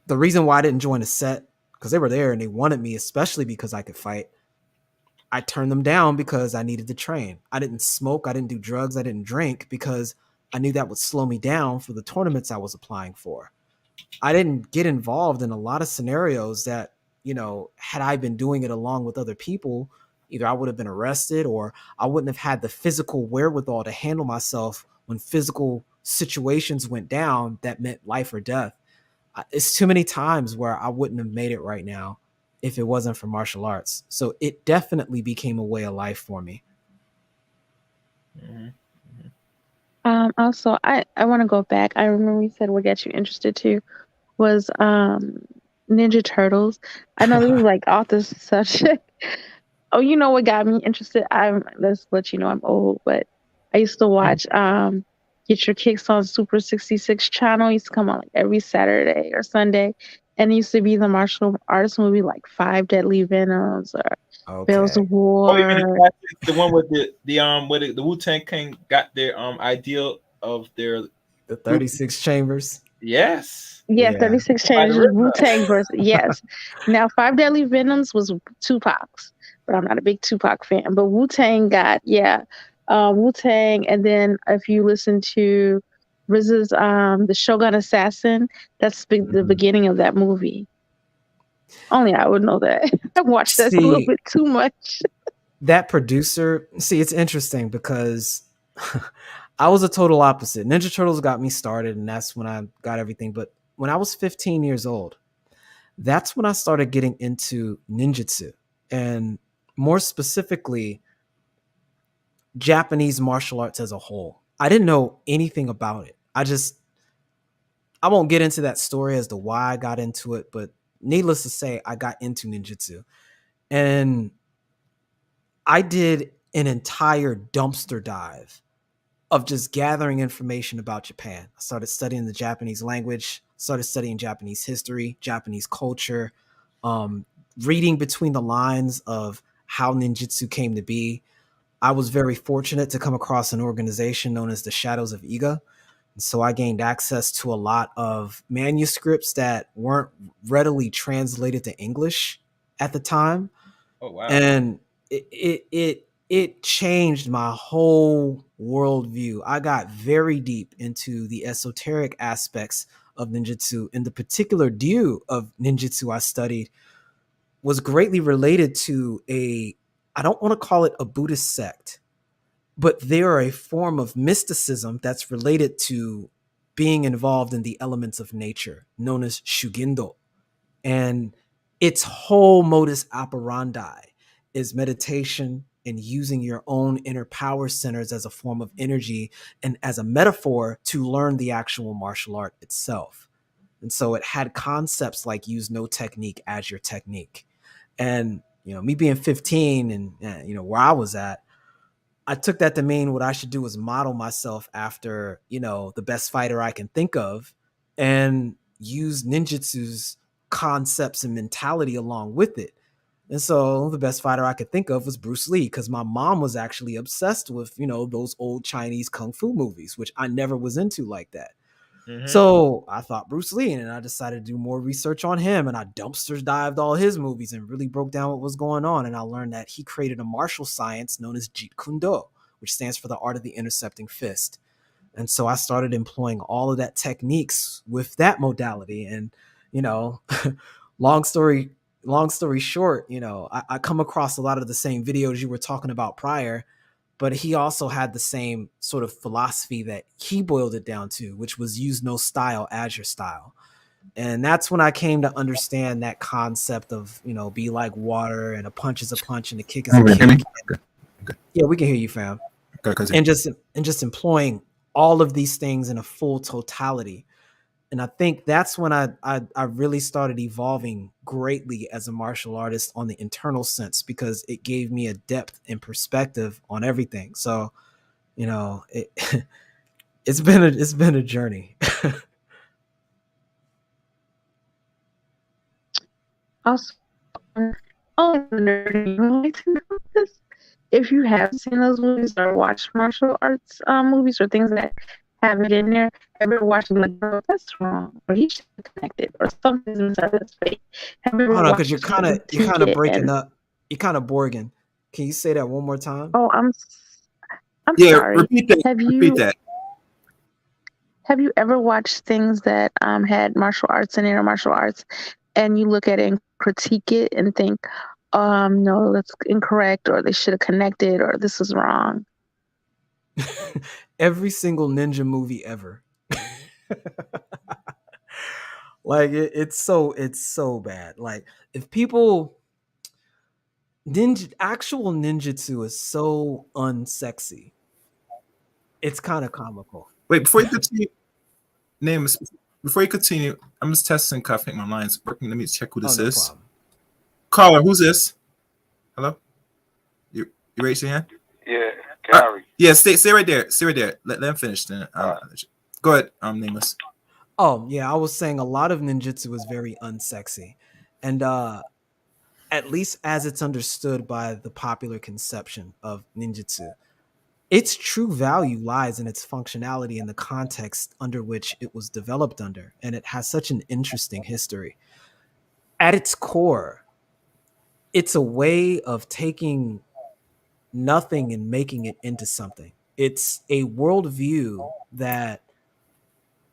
The reason why I didn't join a set, because they were there and they wanted me, especially because I could fight. I turned them down because I needed to train. I didn't smoke, I didn't do drugs, I didn't drink because I knew that would slow me down for the tournaments I was applying for. I didn't get involved in a lot of scenarios that, had I been doing it along with other people, either I would have been arrested or I wouldn't have had the physical wherewithal to handle myself when physical situations went down that meant life or death. It's too many times where I wouldn't have made it right now if it wasn't for martial arts. So it definitely became a way of life for me. Mhm. Also, I want to go back. I remember you said what got you interested too was Ninja Turtles. I know this is like off the subject. Oh, you know what got me interested? Let's let you know I'm old, but I used to watch Get Your Kicks on Super 66 channel. It used to come on like every Saturday or Sunday. And it used to be the martial arts movie like Five Deadly Venoms or Bells Okay. of Oh, you mean the War. classic, the one with where the Wu Tang King got their ideal of their The group? 36 chambers. Yes, Yeah, Yeah. 36 by the Changes, Wu river. Tang verse. Yes. Now, Five Deadly Venoms was Tupac's, but I'm not a big Tupac fan. But Wu Tang got, yeah, Wu Tang. And then if you listen to RZA's The Shogun Assassin, that's the Mhm. beginning of that movie. Only I would know that. I watched that a little See, bit too much. that producer, see, it's interesting because I was a total opposite. Ninja Turtles got me started, and that's when I got everything. But when I was 15 years old, that's when I started getting into ninjutsu, and more specifically, Japanese martial arts as a whole. I didn't know anything about it. I won't get into that story as to why I got into it, but needless to say, I got into ninjutsu. And I did an entire dumpster dive of just gathering information about Japan. I started studying the Japanese language, started studying Japanese history, Japanese culture, um, reading between the lines of how ninjutsu came to be. I was very fortunate to come across an organization known as the Shadows of Iga. So I gained access to a lot of manuscripts that weren't readily translated to English at the time, Oh wow. and it changed my whole worldview. I got very deep into the esoteric aspects of ninjutsu, and the particular view of ninjutsu I studied was greatly related to I don't want to call it a Buddhist sect, but they are a form of mysticism that's related to being involved in the elements of nature, known as Shugindo. And its whole modus operandi is meditation and using your own inner power centers as a form of energy and as a metaphor to learn the actual martial art itself. And so it had concepts like use no technique as your technique. And, me being 15 and, where I was at, I took that to mean what I should do is model myself after, the best fighter I can think of and use ninjutsu's concepts and mentality along with it. And so the best fighter I could think of was Bruce Lee because my mom was actually obsessed with, those old Chinese kung fu movies, which I never was into like that. Mm-hmm. So I thought Bruce Lee, and I decided to do more research on him. And I dumpster dived all his movies and really broke down what was going on. And I learned that he created a martial science known as Jeet Kune Do, which stands for the art of the intercepting fist. And so I started employing all of that techniques with that modality. And, you know, long story, long story short, I come across a lot of the same videos you were talking about prior, but he also had the same sort of philosophy that he boiled it down to, which was use no style as your style. And that's when I came to understand that concept of, be like water and a punch is a punch and a kick is a kick. Yeah, we can hear you, fam. And just employing all of these things in a full totality. And I think that's when I really started evolving greatly as a martial artist on the internal sense, because it gave me a depth and perspective on everything. So, it it's been a journey. Also, oh, nerdy, you would like to know this? If you have seen those movies or watched martial arts movies or things that have it in there, have you ever watched them like, bro, that's wrong, or he should have connected, or something's inside his face? Have you ever Hold on, because watched you're kind of Ticket breaking and up. You're kind of Borgin. Can you say that one more time? oh, I'm Yeah, sorry. repeat that. Have Repeat you that. have you ever watched things that had martial arts in it or martial arts, and you look at it and critique it and think, no, that's incorrect, or they should have connected, or this is wrong? Every single ninja movie ever. Like it's so bad. Like, if people actual ninjutsu is so unsexy. It's kind of comical. Wait, before you continue, names. Before you continue, I'm just testing. I think my line's working. Let me check who Oh, this no is. problem. Caller, who's this? Hello. You raise your hand. Yeah, Gary. Yeah, stay right there. Stay right there. Let them finish. Then go ahead. Nameless. Oh, yeah, I was saying a lot of ninjutsu is very unsexy. And at least as it's understood by the popular conception of ninjutsu, its true value lies in its functionality and the context under which it was developed under. And it has such an interesting history. At its core, it's a way of taking nothing and making it into something. It's a worldview that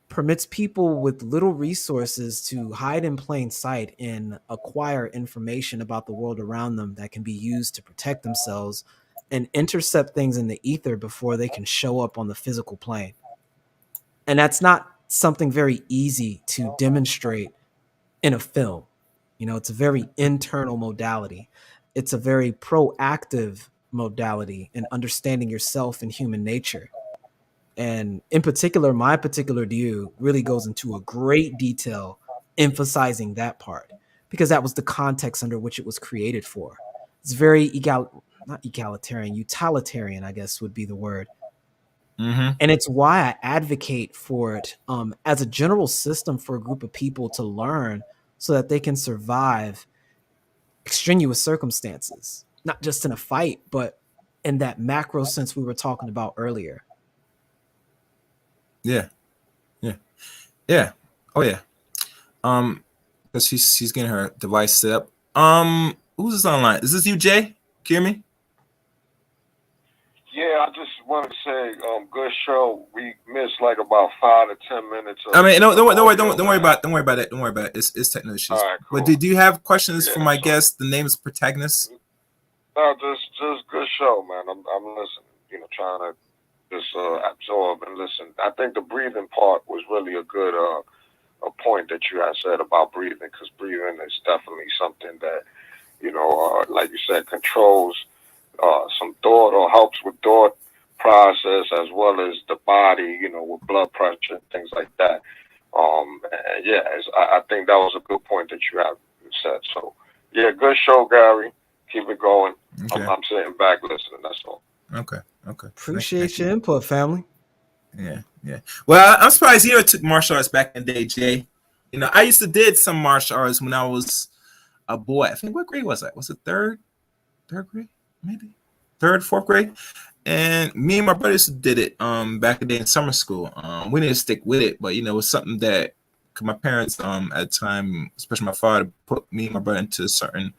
permits people with little resources to hide in plain sight and acquire information about the world around them that can be used to protect themselves and intercept things in the ether before they can show up on the physical plane. And that's not something very easy to demonstrate in a film. It's a very internal modality. It's a very proactive modality in understanding yourself and human nature. And in particular, my particular view really goes into a great detail emphasizing that part, because that was the context under which it was created for. It's very not egalitarian, utilitarian, I guess would be the word. Mm-hmm. And it's why I advocate for it as a general system for a group of people to learn so that they can survive extraneous circumstances, not just in a fight, but in that macro sense we were talking about earlier. Yeah. Oh yeah. Because she's getting her device set up. Who's this online? Is this you, Jay? Can you hear me? Yeah, I just want to say, good show. We missed like about 5 to 10 minutes. I mean, no, don't worry about it. Don't worry about it. It's technical issues. All right, cool. But do you have questions Yeah, for my so- guest? The name is protagonist. No, just good show, man. I'm listening. Trying to just absorb and listen. I think the breathing part was really a good a point that you had said about breathing, because breathing is definitely something that like you said, controls some thought or helps with thought process, as well as the body, with blood pressure and things like that. And yeah, I think that was a good point that you have said. So yeah, good show, Gary. Keep it going. Okay. I'm sitting back listening. That's all. Okay. Appreciate your input, family. Yeah. Well, I'm surprised you took martial arts back in the day, Jay. I used to did some martial arts when I was a boy. I think, what grade was I? Was it third grade? Maybe third, fourth grade. And me and my brothers did it back in the day in summer school. We didn't stick with it, but it was something that my parents at the time, especially my father, put me and my brother into certain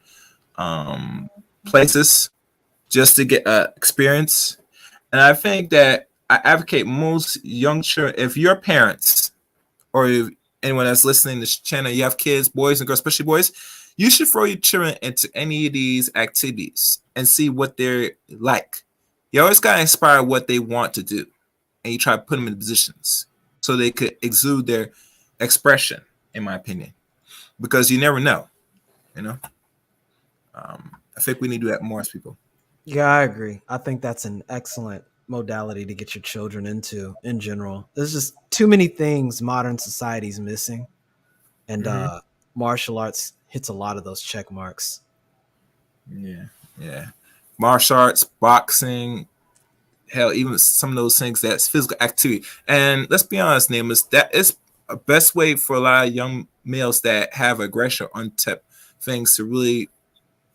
places just to get experience. And I think that I advocate most young children, if your parents or if anyone that's listening to this channel, you have kids, boys and girls, especially boys, you should throw your children into any of these activities and see what they're like. You always got to inspire what they want to do. And you try to put them in positions so they could exude their expression, in my opinion. Because you never know, I think we need to do that more as people. Yeah, I agree. I think that's an excellent modality to get your children into in general. There's just too many things modern society's missing, and Mhm. martial arts hits a lot of those check marks. Yeah, yeah. Martial arts, boxing, hell, even some of those things that's physical activity. And let's be honest, Nameless, that is a best way for a lot of young males that have aggression, untapped things to really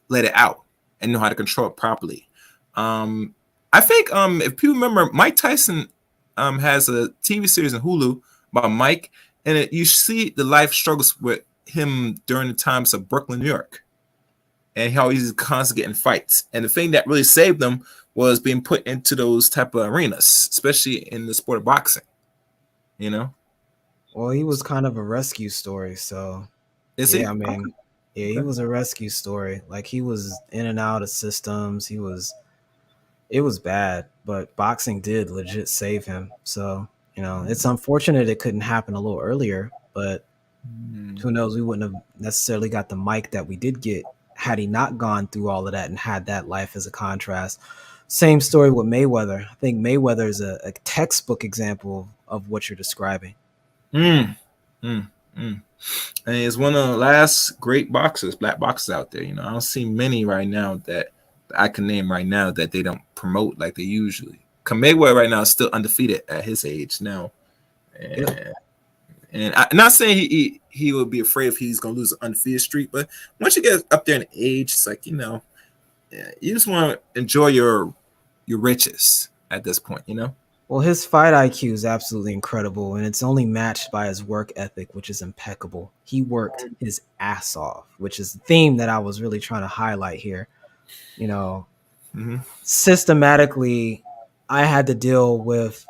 let it out and know how to control it properly. Um, I think if people remember, Mike Tyson has a TV series on Hulu about Mike, and you see the life struggles with him during the times of Brooklyn, New York, and how he's constantly getting fights. And the thing that really saved him was being put into those type of arenas, especially in the sport of boxing. You know, Well, he was kind of a rescue story, so is yeah, he I okay? mean, yeah, he Okay. was a rescue story. Like he was in and out of systems. It was bad, but boxing did legit save him. So, it's unfortunate it couldn't happen a little earlier, but Mm, who knows? We wouldn't have necessarily got the mic that we did get had he not gone through all of that and had that life as a contrast. Same story with Mayweather. I think Mayweather is a textbook example of what you're describing. mm, mm, mm. And he's one of the last great boxers, black boxers out there. I don't see many right now that I can name right now that they don't promote like they usually. Mayweather right now is still undefeated at his age now, Yep. and I'm not saying he would be afraid if he's gonna lose an undefeated streak, but once you get up there in age, it's like yeah, you just want to enjoy your riches at this point. Well, his fight IQ is absolutely incredible, and it's only matched by his work ethic, which is impeccable. He worked his ass off, which is the theme that I was really trying to highlight here. You know, Mm-hmm. systematically, I had to deal with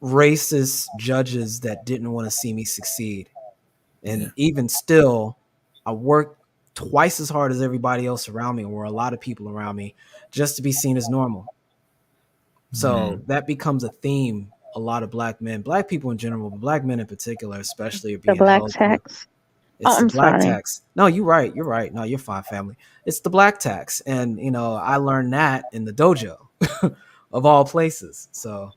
racist judges that didn't want to see me succeed. Yeah. And even still, I worked twice as hard as everybody else around me, or a lot of people around me, just to be seen as normal. So Mm. that becomes a theme. A lot of black people in general, but black men in particular, especially, are The being black held to. tax. Oh, It's the I'm black sorry. tax. No, you're right. You're right. No, you're fine, family. It's the black tax, and I learned that in the dojo, of all places. So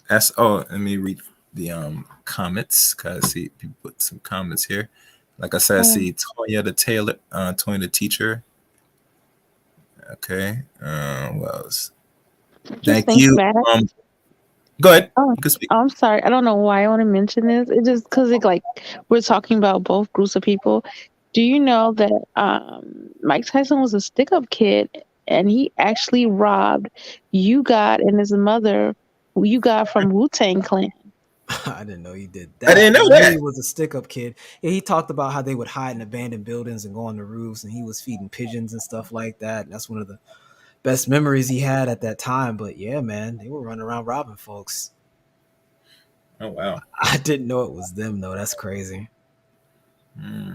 That's oh, let me read the comments because I see people put some comments here. Like I said, I Um, see Tonya the tailor, Tonya the teacher. Okay. What else? just Thank think you. back. Go ahead. Oh, You can speak. I'm sorry. I don't know why I want to mention this. It just because we're talking about both groups of people. Do you know that Mike Tyson was a stick-up kid and he actually robbed You God and his mother, who You God from Wu-Tang Clan. I didn't know he did I that, didn't but know I knew he that. was a stick-up kid. Yeah, he talked about how they would hide in abandoned buildings and go on the roofs, and he was feeding pigeons and stuff like that. That's one of the best memories he had at that time. But yeah, man, they were running around robbing folks. Oh wow. I didn't know it was them though. That's crazy.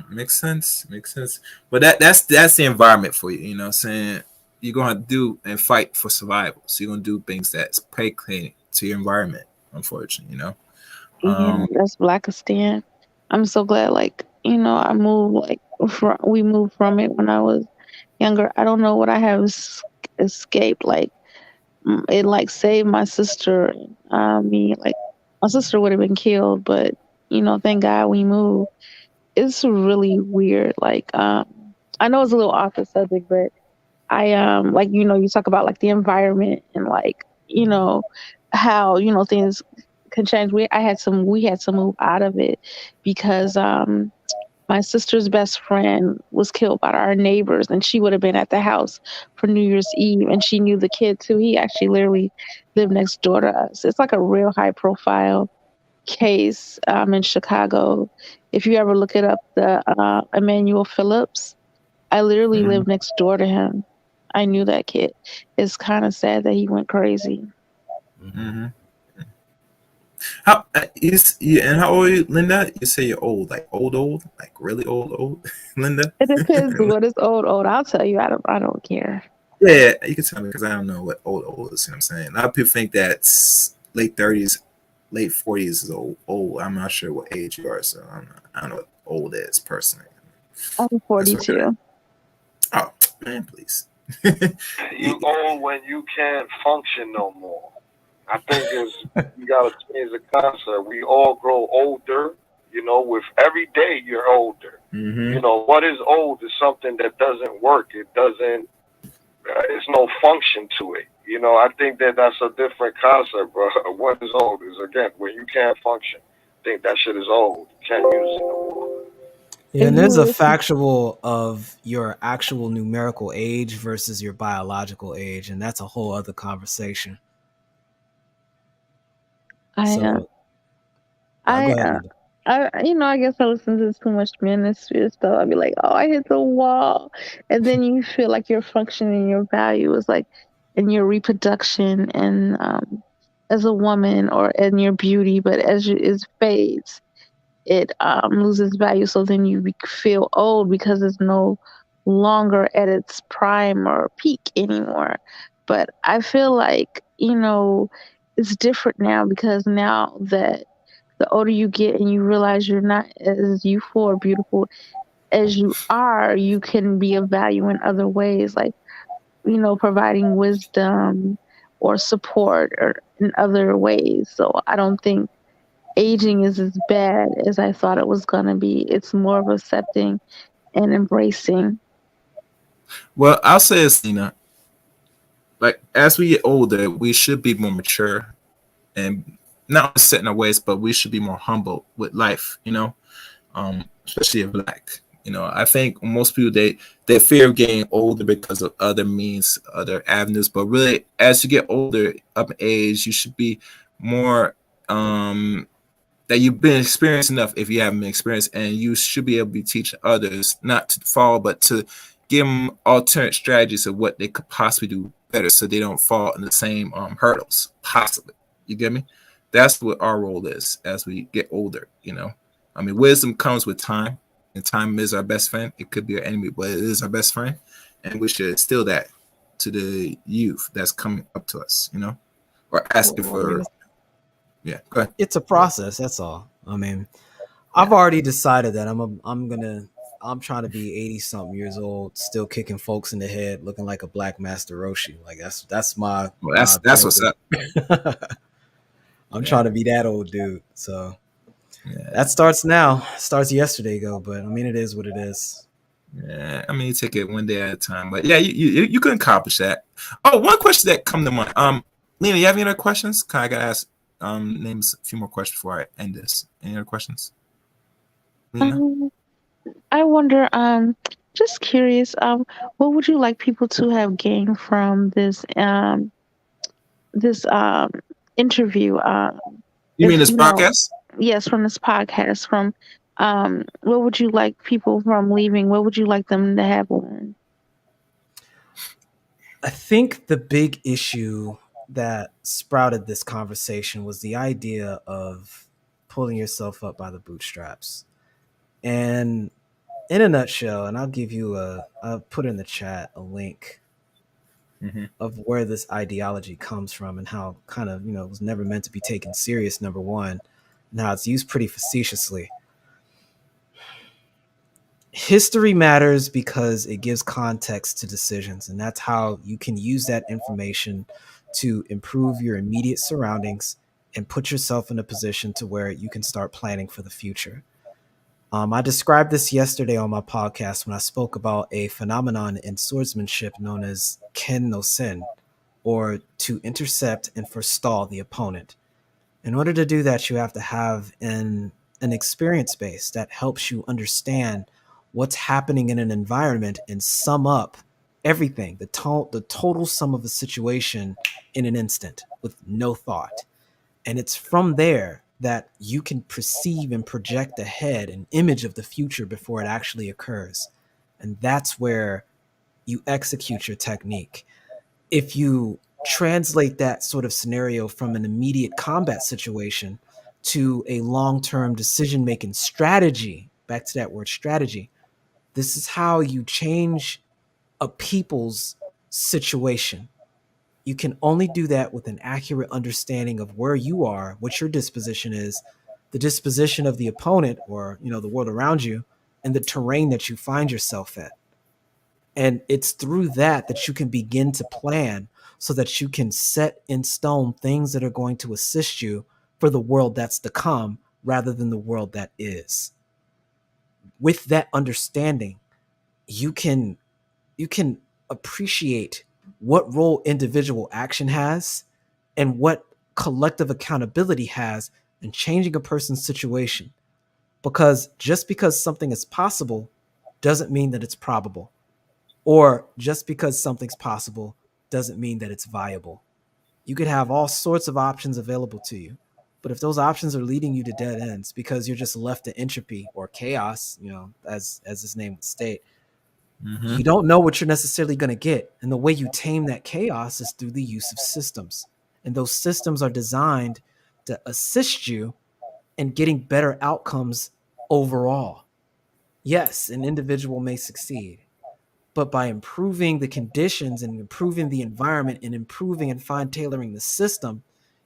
Makes sense. Makes sense. But that's the environment for you. What I'm saying, you're gonna do and fight for survival. So you're gonna do things that's placate to your environment. Unfortunately. Yeah, that's Blackistan. I'm so glad, I moved, we moved from it when I was younger. I don't know what I have escaped. It saved my sister. Me, my sister would have been killed, but thank God we moved. It's really weird. I know it's a little off the subject, but I you talk about the environment and how things can change. We had to move out of it because my sister's best friend was killed by our neighbors, and she would have been at the house for New Year's Eve, and she knew the kid too. He actually literally lived next door to us. It's like a real high profile case in Chicago. If you ever look it up, the Emmanuel Phillips, I literally Mhm. lived next door to him. I knew that kid. It's kind of sad that he went crazy. Mhm. Mhm. How and how old are you, Linda? You say you're old, like old, like really old, Linda. It depends what is old. I'll tell you. I don't care. Yeah, you can tell me because I don't know what old is. You know what I'm saying? A lot of people think that's late 30s, late 40s is old. Old. I'm not sure what age you are, so I don't know what old is personally. I'm That's what. 42. Oh man, please. You old when you can't function no more. I think is you gotta change the concept. We all grow older, with every day you're older. Mm-hmm. What is old is something that doesn't work. It doesn't, it's no function to it. I think that that's a different concept, bro. What is old is, again, when you can't function. I think that shit is old. You can't use it no more. Yeah, If and you there's a listen, factual of your actual numerical age versus your biological age, and that's a whole other conversation. I So go I ahead, Nita. I guess I listen to too much manosphere stuff. I'd be like, oh, I hit the wall, and then you feel like your function and your value is like in your reproduction and as a woman or in your beauty, but as it fades, it loses value. So then you feel old because it's no longer at its prime or peak anymore. But I feel like it's different now because now that the older you get and you realize you're not as youthful or beautiful as you are, you can be of value in other ways, like, providing wisdom or support or in other ways. So I don't think aging is as bad as I thought it was going to be. It's more of accepting and embracing. Well, I'll say this, Nina. Like as we get older, we should be more mature and not only set in our ways, but we should be more humble with life. Especially if black. I think most people they fear getting older because of other means, other avenues. But really, as you get older, up in age, you should be more that you've been experienced enough if you haven't been experienced, and you should be able to be teaching others not to fall, but to give them alternate strategies of what they could possibly do better, so they don't fall in the same hurdles. Possibly, you get me? That's what our role is as we get older. I mean, wisdom comes with time, and time is our best friend. It could be our enemy, but it is our best friend, and we should instill that to the youth that's coming up to us. Or asking Well, I mean, for. Yeah, go ahead. it's a process. That's all. I mean, I've already decided that I'm trying to be 80 something years old, still kicking folks in the head, looking like a black master Roshi. Like that's Well, my that's what's objective. up. I'm Yeah, trying to be that old dude. So yeah, that starts now. Starts yesterday ago, but I mean, it is what it is. yeah. I mean, you take it one day at a time, but yeah, you can accomplish that. Oh, one question that come to mind. Lena, you have any other questions? I gotta ask names a few more questions before I end this. Any other questions, Lena? Um, I wonder, just curious, what would you like people to have gained from this interview? You mean If this podcast? yes, from this podcast, from what would you like people from leaving? What would you like them to have learned? I think the big issue that sprouted this conversation was the idea of pulling yourself up by the bootstraps. And in a nutshell, and I'll put in the chat a link Mm-hmm. of where this ideology comes from and how kind of, it was never meant to be taken serious, number one, and how it's used pretty facetiously. History matters because it gives context to decisions, and that's how you can use that information to improve your immediate surroundings and put yourself in a position to where you can start planning for the future. I described this yesterday on my podcast when I spoke about a phenomenon in swordsmanship known as ken no sen, or to intercept and forestall the opponent. In order to do that, you have to have an experience base that helps you understand what's happening in an environment and sum up everything, the total sum of a situation in an instant with no thought. And it's from there that you can perceive and project ahead an image of the future before it actually occurs. And that's where you execute your technique. If you translate that sort of scenario from an immediate combat situation to a long-term decision-making strategy, back to that word strategy, this is how you change a people's situation. You can only do that with an accurate understanding of where you are, what your disposition is, the disposition of the opponent or, the world around you, and the terrain that you find yourself at. And it's through that that you can begin to plan so that you can set in stone things that are going to assist you for the world that's to come rather than the world that is. With that understanding, you can appreciate what role individual action has and what collective accountability has in changing a person's situation. Because just because something is possible doesn't mean that it's probable. Or just because something's possible doesn't mean that it's viable. You could have all sorts of options available to you. But if those options are leading you to dead ends because you're just left to entropy or chaos, as his name would state, you don't know what you're necessarily going to get. And the way you tame that chaos is through the use of systems. And those systems are designed to assist you in getting better outcomes overall. Yes, an individual may succeed, but by improving the conditions and improving the environment and improving and fine tailoring the system,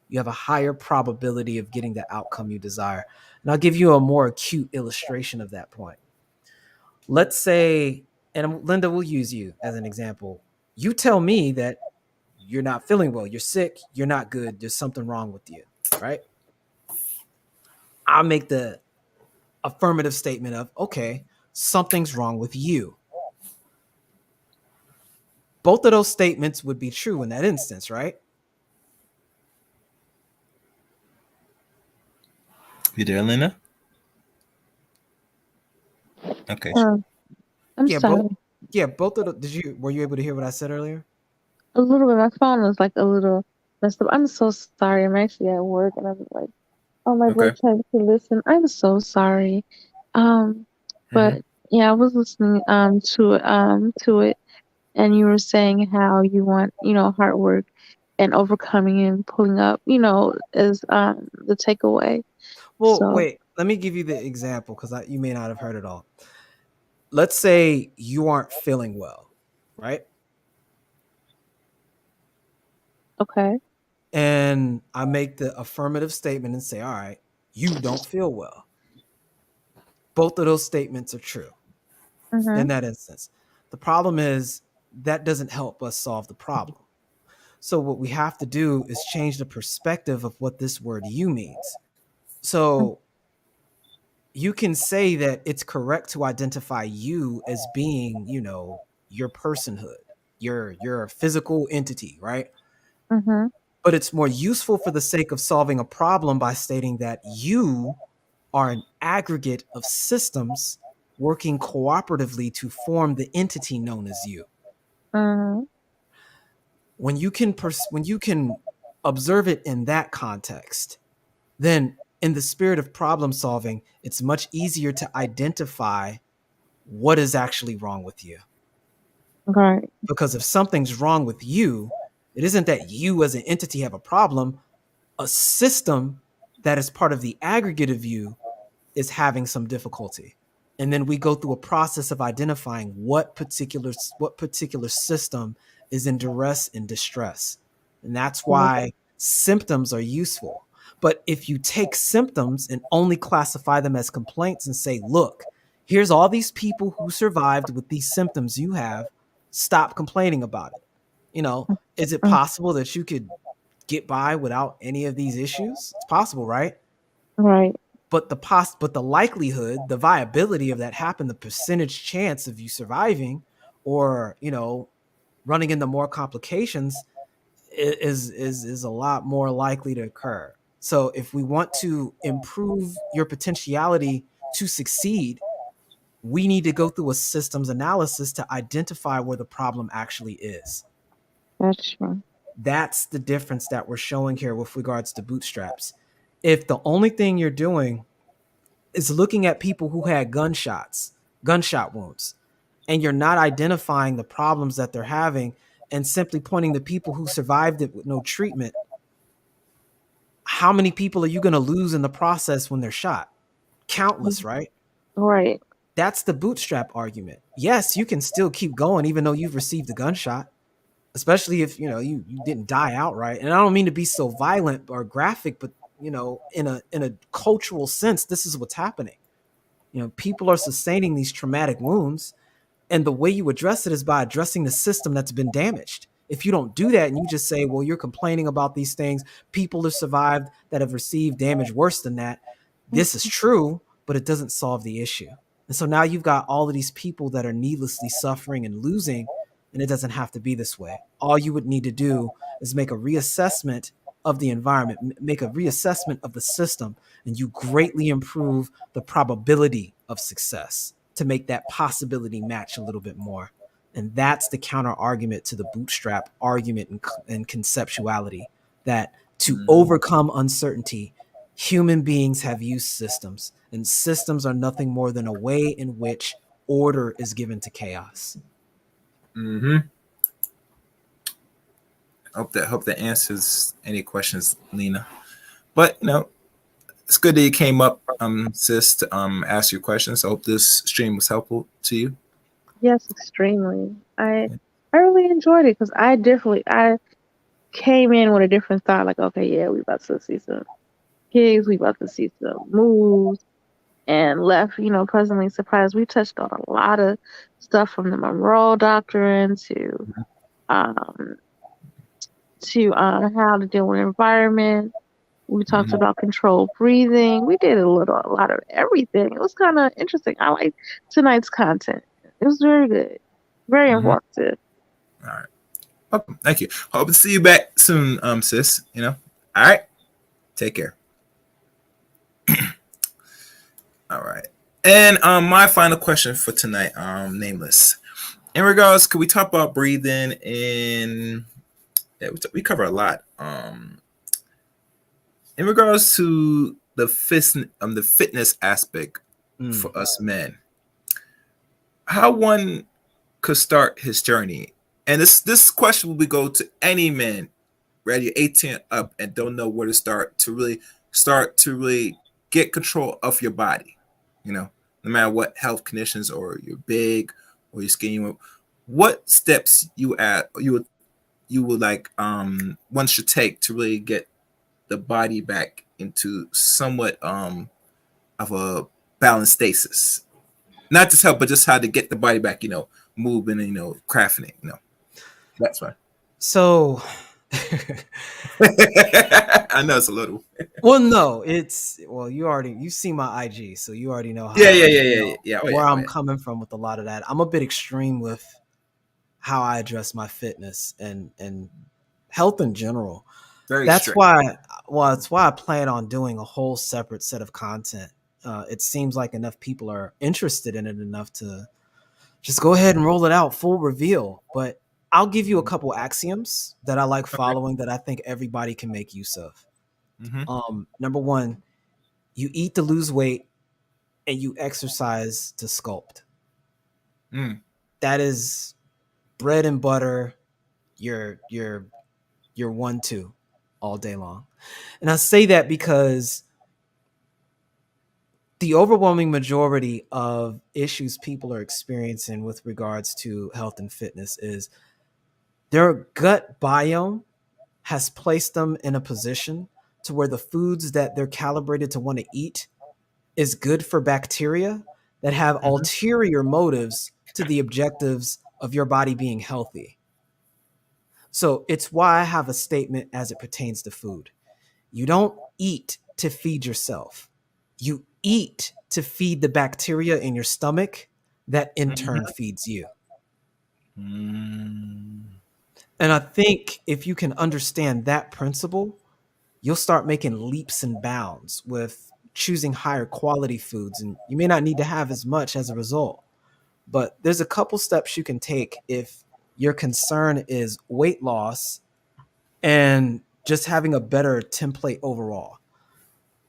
you have a higher probability of getting the outcome you desire. And I'll give you a more acute illustration of that point. Let's say, and Linda, will use you as an example. You tell me that you're not feeling well, you're sick, you're not good, there's something wrong with you, right? I'll make the affirmative statement of, okay, something's wrong with you. Both of those statements would be true in that instance, right? You there, Lena? Okay. I'm sorry. Both of the, were you able to hear what I said earlier? A little bit. My phone was like a little messed up. I'm so sorry. I'm actually at work and I'm like on my break trying to listen. I'm so sorry. But yeah, I was listening to it, and you were saying how you want, hard work and overcoming and pulling up, is the takeaway. Well, wait, let me give you the example because you may not have heard it all. Let's say you aren't feeling well, right? Okay. And I make the affirmative statement and say, all right, you don't feel well. Both of those statements are true in that instance. The problem is that doesn't help us solve the problem. So what we have to do is change the perspective of what this word you means. So you can say that it's correct to identify you as being, your personhood, your physical entity, right? But it's more useful for the sake of solving a problem by stating that you are an aggregate of systems working cooperatively to form the entity known as you. When you can observe it in that context, then in the spirit of problem solving, it's much easier to identify what is actually wrong with you. Right. Because if something's wrong with you, it isn't that you as an entity have a problem. A system that is part of the aggregate of you is having some difficulty. And then we go through a process of identifying what particular system is in duress and distress. And that's why symptoms are useful. But if you take symptoms and only classify them as complaints and say, look, here's all these people who survived with these symptoms you have, stop complaining about it. Is it possible that you could get by without any of these issues? It's possible, right? Right. But the likelihood, the viability of that happen, the percentage chance of you surviving or, running into more complications is a lot more likely to occur. So if we want to improve your potentiality to succeed, we need to go through a systems analysis to identify where the problem actually is. That's true. That's the difference that we're showing here with regards to bootstraps. If the only thing you're doing is looking at people who had gunshot wounds, and you're not identifying the problems that they're having and simply pointing to people who survived it with no treatment, how many people are you going to lose in the process when they're shot? Countless, right? Right. That's the bootstrap argument. Yes, you can still keep going even though you've received a gunshot, especially if you didn't die outright. And I don't mean to be so violent or graphic, but in a cultural sense, this is what's happening. People are sustaining these traumatic wounds, And the way you address it is by addressing the system that's been damaged. If you don't do that and you just say, well, you're complaining about these things, people have survived that have received damage worse than that. This is true, but it doesn't solve the issue. And so now you've got all of these people that are needlessly suffering and losing, and it doesn't have to be this way. All you would need to do is make a reassessment of the environment, make a reassessment of the system, and you greatly improve the probability of success to make that possibility match a little bit more. And that's the counter argument to the bootstrap argument and conceptuality, that to overcome uncertainty, human beings have used systems, and systems are nothing more than a way in which order is given to chaos. Hope that answers any questions, Lena. But it's good that you came up, sis, to ask your questions. I hope this stream was helpful to you. Yes, extremely. I really enjoyed it because I came in with a different thought. Like, okay, yeah, we about to see some gigs, we about to see some moves, and left, pleasantly surprised. We touched on a lot of stuff from the Monroe Doctrine to how to deal with environment. We talked about controlled breathing. We did a lot of everything. It was kind of interesting. I like tonight's content. It was very good, very informative. All right. Welcome. Thank you. Hope to see you back soon, sis. All right. Take care. All right. And my final question for tonight, nameless. In regards, could we talk about breathing? We cover a lot. In regards to the fitness aspect for us men, how one could start his journey. And this question will go to any man, whether you're 18 up and don't know where to start to really get control of your body. No matter what health conditions, or you're big or you're skinny, what steps you would like one should take to really get the body back into somewhat of a balanced stasis. Not just help, but just how to get the body back, moving and crafting it. That's fine. So I know it's a little. Well, no, you've seen my IG, so you already know how where I'm coming from with a lot of that. I'm a bit extreme with how I address my fitness and health in general. That's why I plan on doing a whole separate set of content. It seems like enough people are interested in it enough to just go ahead and roll it out, full reveal. But I'll give you a couple axioms that I like following that I think everybody can make use of. Number one, you eat to lose weight and you exercise to sculpt. That is bread and butter, your 1-2 all day long. And I say that because the overwhelming majority of issues people are experiencing with regards to health and fitness is their gut biome has placed them in a position to where the foods that they're calibrated to want to eat is good for bacteria that have ulterior motives to the objectives of your body being healthy. So it's why I have a statement as it pertains to food. You don't eat to feed yourself. You eat to feed the bacteria in your stomach that in turn feeds you. And I think if you can understand that principle, you'll start making leaps and bounds with choosing higher quality foods. And you may not need to have as much as a result. But there's a couple steps you can take if your concern is weight loss and just having a better template overall.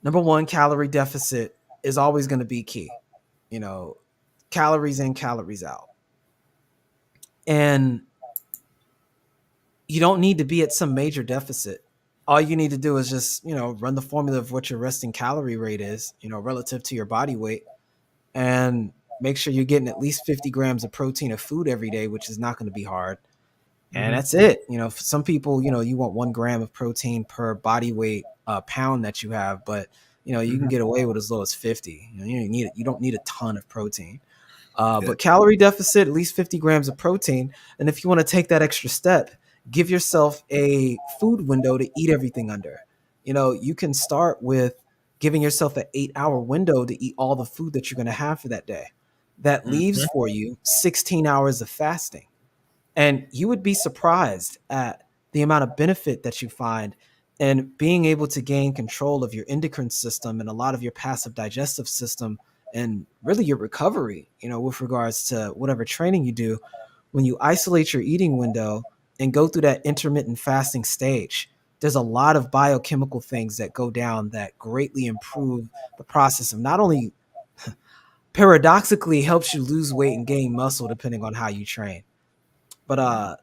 Number one, calorie deficit is always going to be key. Calories in, calories out. And you don't need to be at some major deficit. All you need to do is just, run the formula of what your resting calorie rate is, relative to your body weight, and make sure you're getting at least 50 grams of protein of food every day, which is not going to be hard. And that's it. For some people, you want 1 gram of protein per body weight pound that you have, but you can get away with as low as 50. You don't need a ton of protein. But calorie deficit, at least 50 grams of protein. And if you want to take that extra step, give yourself a food window to eat everything under. You can start with giving yourself an 8-hour window to eat all the food that you're going to have for that day. That leaves for you 16 hours of fasting. And you would be surprised at the amount of benefit that you find in being able to gain control of your endocrine system and a lot of your passive digestive system and really your recovery, with regards to whatever training you do. When you isolate your eating window and go through that intermittent fasting stage, there's a lot of biochemical things that go down that greatly improve the process of not only paradoxically helps you lose weight and gain muscle depending on how you train. But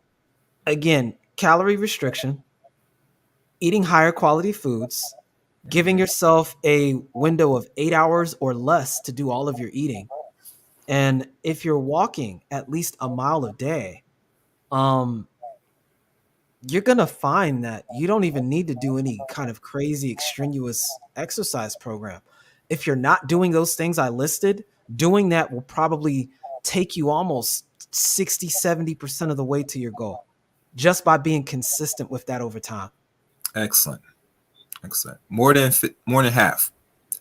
again, calorie restriction, eating higher quality foods, giving yourself a window of 8 hours or less to do all of your eating. And if you're walking at least a mile a day, you're going to find that you don't even need to do any kind of crazy extraneous exercise program. If you're not doing those things I listed, doing that will probably take you almost 60-70% of the way to your goal just by being consistent with that over time. Excellent. More than half.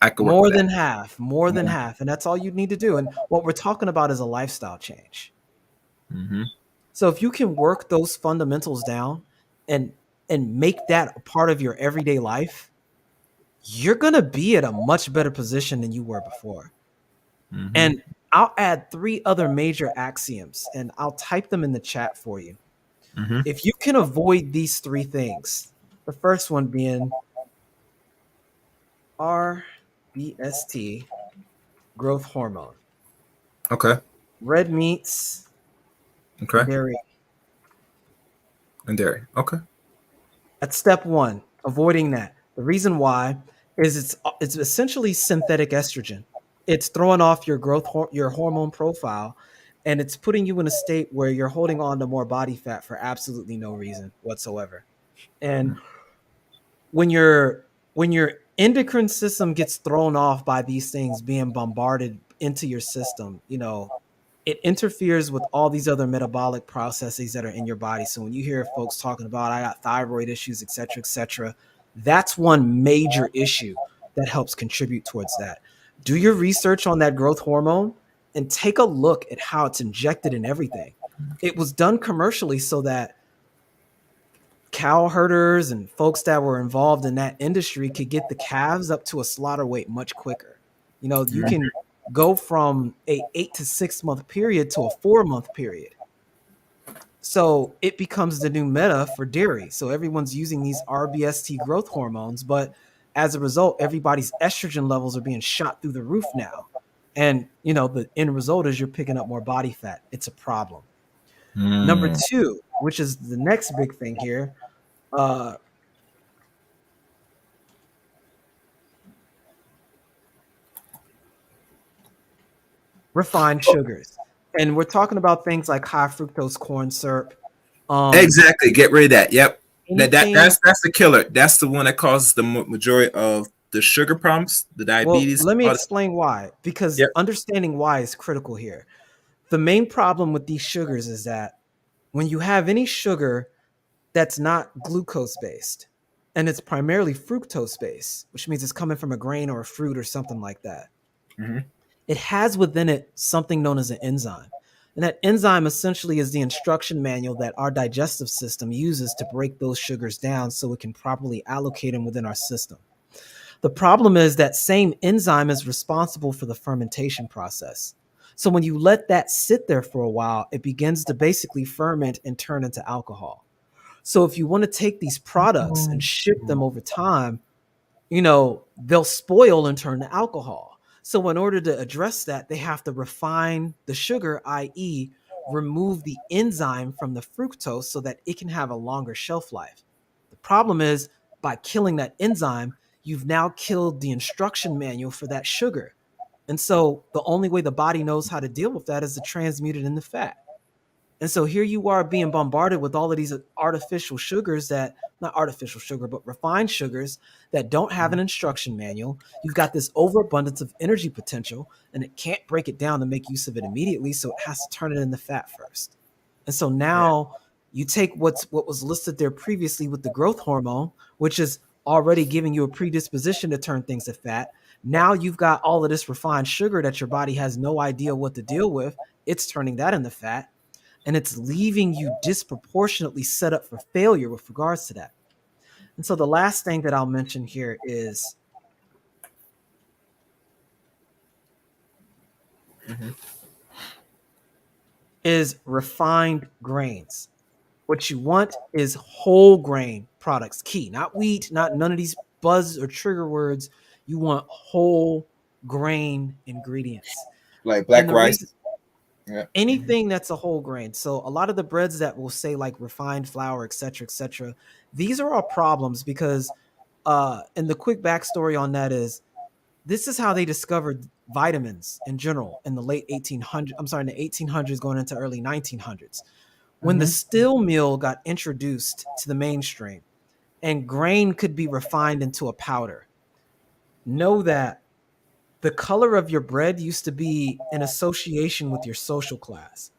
I could work More with than that. half, more than half. And that's all you need to do. And what we're talking about is a lifestyle change. Mm-hmm. So if you can work those fundamentals down and make that a part of your everyday life, you're going to be at a much better position than you were before. Mm-hmm. And I'll add 3 other major axioms, and I'll type them in the chat for you. Mm-hmm. If you can avoid these 3 things, the first one being RBST, growth hormone. Okay. Red meats, Okay. dairy. And dairy. Okay. That's step 1, avoiding that. The reason why is it's essentially synthetic estrogen. It's throwing off your your hormone profile, and it's putting you in a state where you're holding on to more body fat for absolutely no reason whatsoever. And when your endocrine system gets thrown off by these things being bombarded into your system, it interferes with all these other metabolic processes that are in your body. So when you hear folks talking about, I got thyroid issues, et cetera, that's one major issue that helps contribute towards that. Do your research on that growth hormone and take a look at how it's injected in everything. It was done commercially so that cow herders and folks that were involved in that industry could get the calves up to a slaughter weight much quicker. You can go from a 8 to 6 month period to a 4-month period. So it becomes the new meta for dairy. So everyone's using these RBST growth hormones, but as a result, everybody's estrogen levels are being shot through the roof now. And, the end result is you're picking up more body fat. It's a problem. Number 2, which is the next big thing here, refined sugars. And we're talking about things like high fructose corn syrup. Exactly. Get rid of that. Yep. Anything, That's the killer. That's the one that causes the majority of the sugar problems, the diabetes. Well, let me explain why, because understanding why is critical here. The main problem with these sugars is that when you have any sugar that's not glucose based and it's primarily fructose based, which means it's coming from a grain or a fruit or something like that, it has within it something known as an enzyme. And that enzyme essentially is the instruction manual that our digestive system uses to break those sugars down so it can properly allocate them within our system. The problem is that same enzyme is responsible for the fermentation process. So when you let that sit there for a while, it begins to basically ferment and turn into alcohol. So if you want to take these products and ship them over time, they'll spoil and turn to alcohol. So in order to address that, they have to refine the sugar, i.e., remove the enzyme from the fructose so that it can have a longer shelf life. The problem is by killing that enzyme, you've now killed the instruction manual for that sugar. And so the only way the body knows how to deal with that is to transmute it into fat. And so here you are being bombarded with all of these artificial sugars that, not artificial sugar, but refined sugars that don't have an instruction manual. You've got this overabundance of energy potential, and it can't break it down to make use of it immediately. So it has to turn it into fat first. And so now you take what was listed there previously with the growth hormone, which is already giving you a predisposition to turn things to fat. Now you've got all of this refined sugar that your body has no idea what to deal with. It's turning that into fat. And it's leaving you disproportionately set up for failure with regards to that. And so the last thing that I'll mention here is refined grains. What you want is whole grain products. Key, not wheat, not none of these buzz or trigger words. You want whole grain ingredients. Like black rice. Anything that's a whole grain. So a lot of the breads that will say like refined flour, et cetera, these are all problems because and the quick backstory on that is this is how they discovered vitamins in general in the late 1800s. I'm sorry, in the 1800s going into early 1900s. When the steel mill got introduced to the mainstream and grain could be refined into a powder, know that the color of your bread used to be in association with your social class.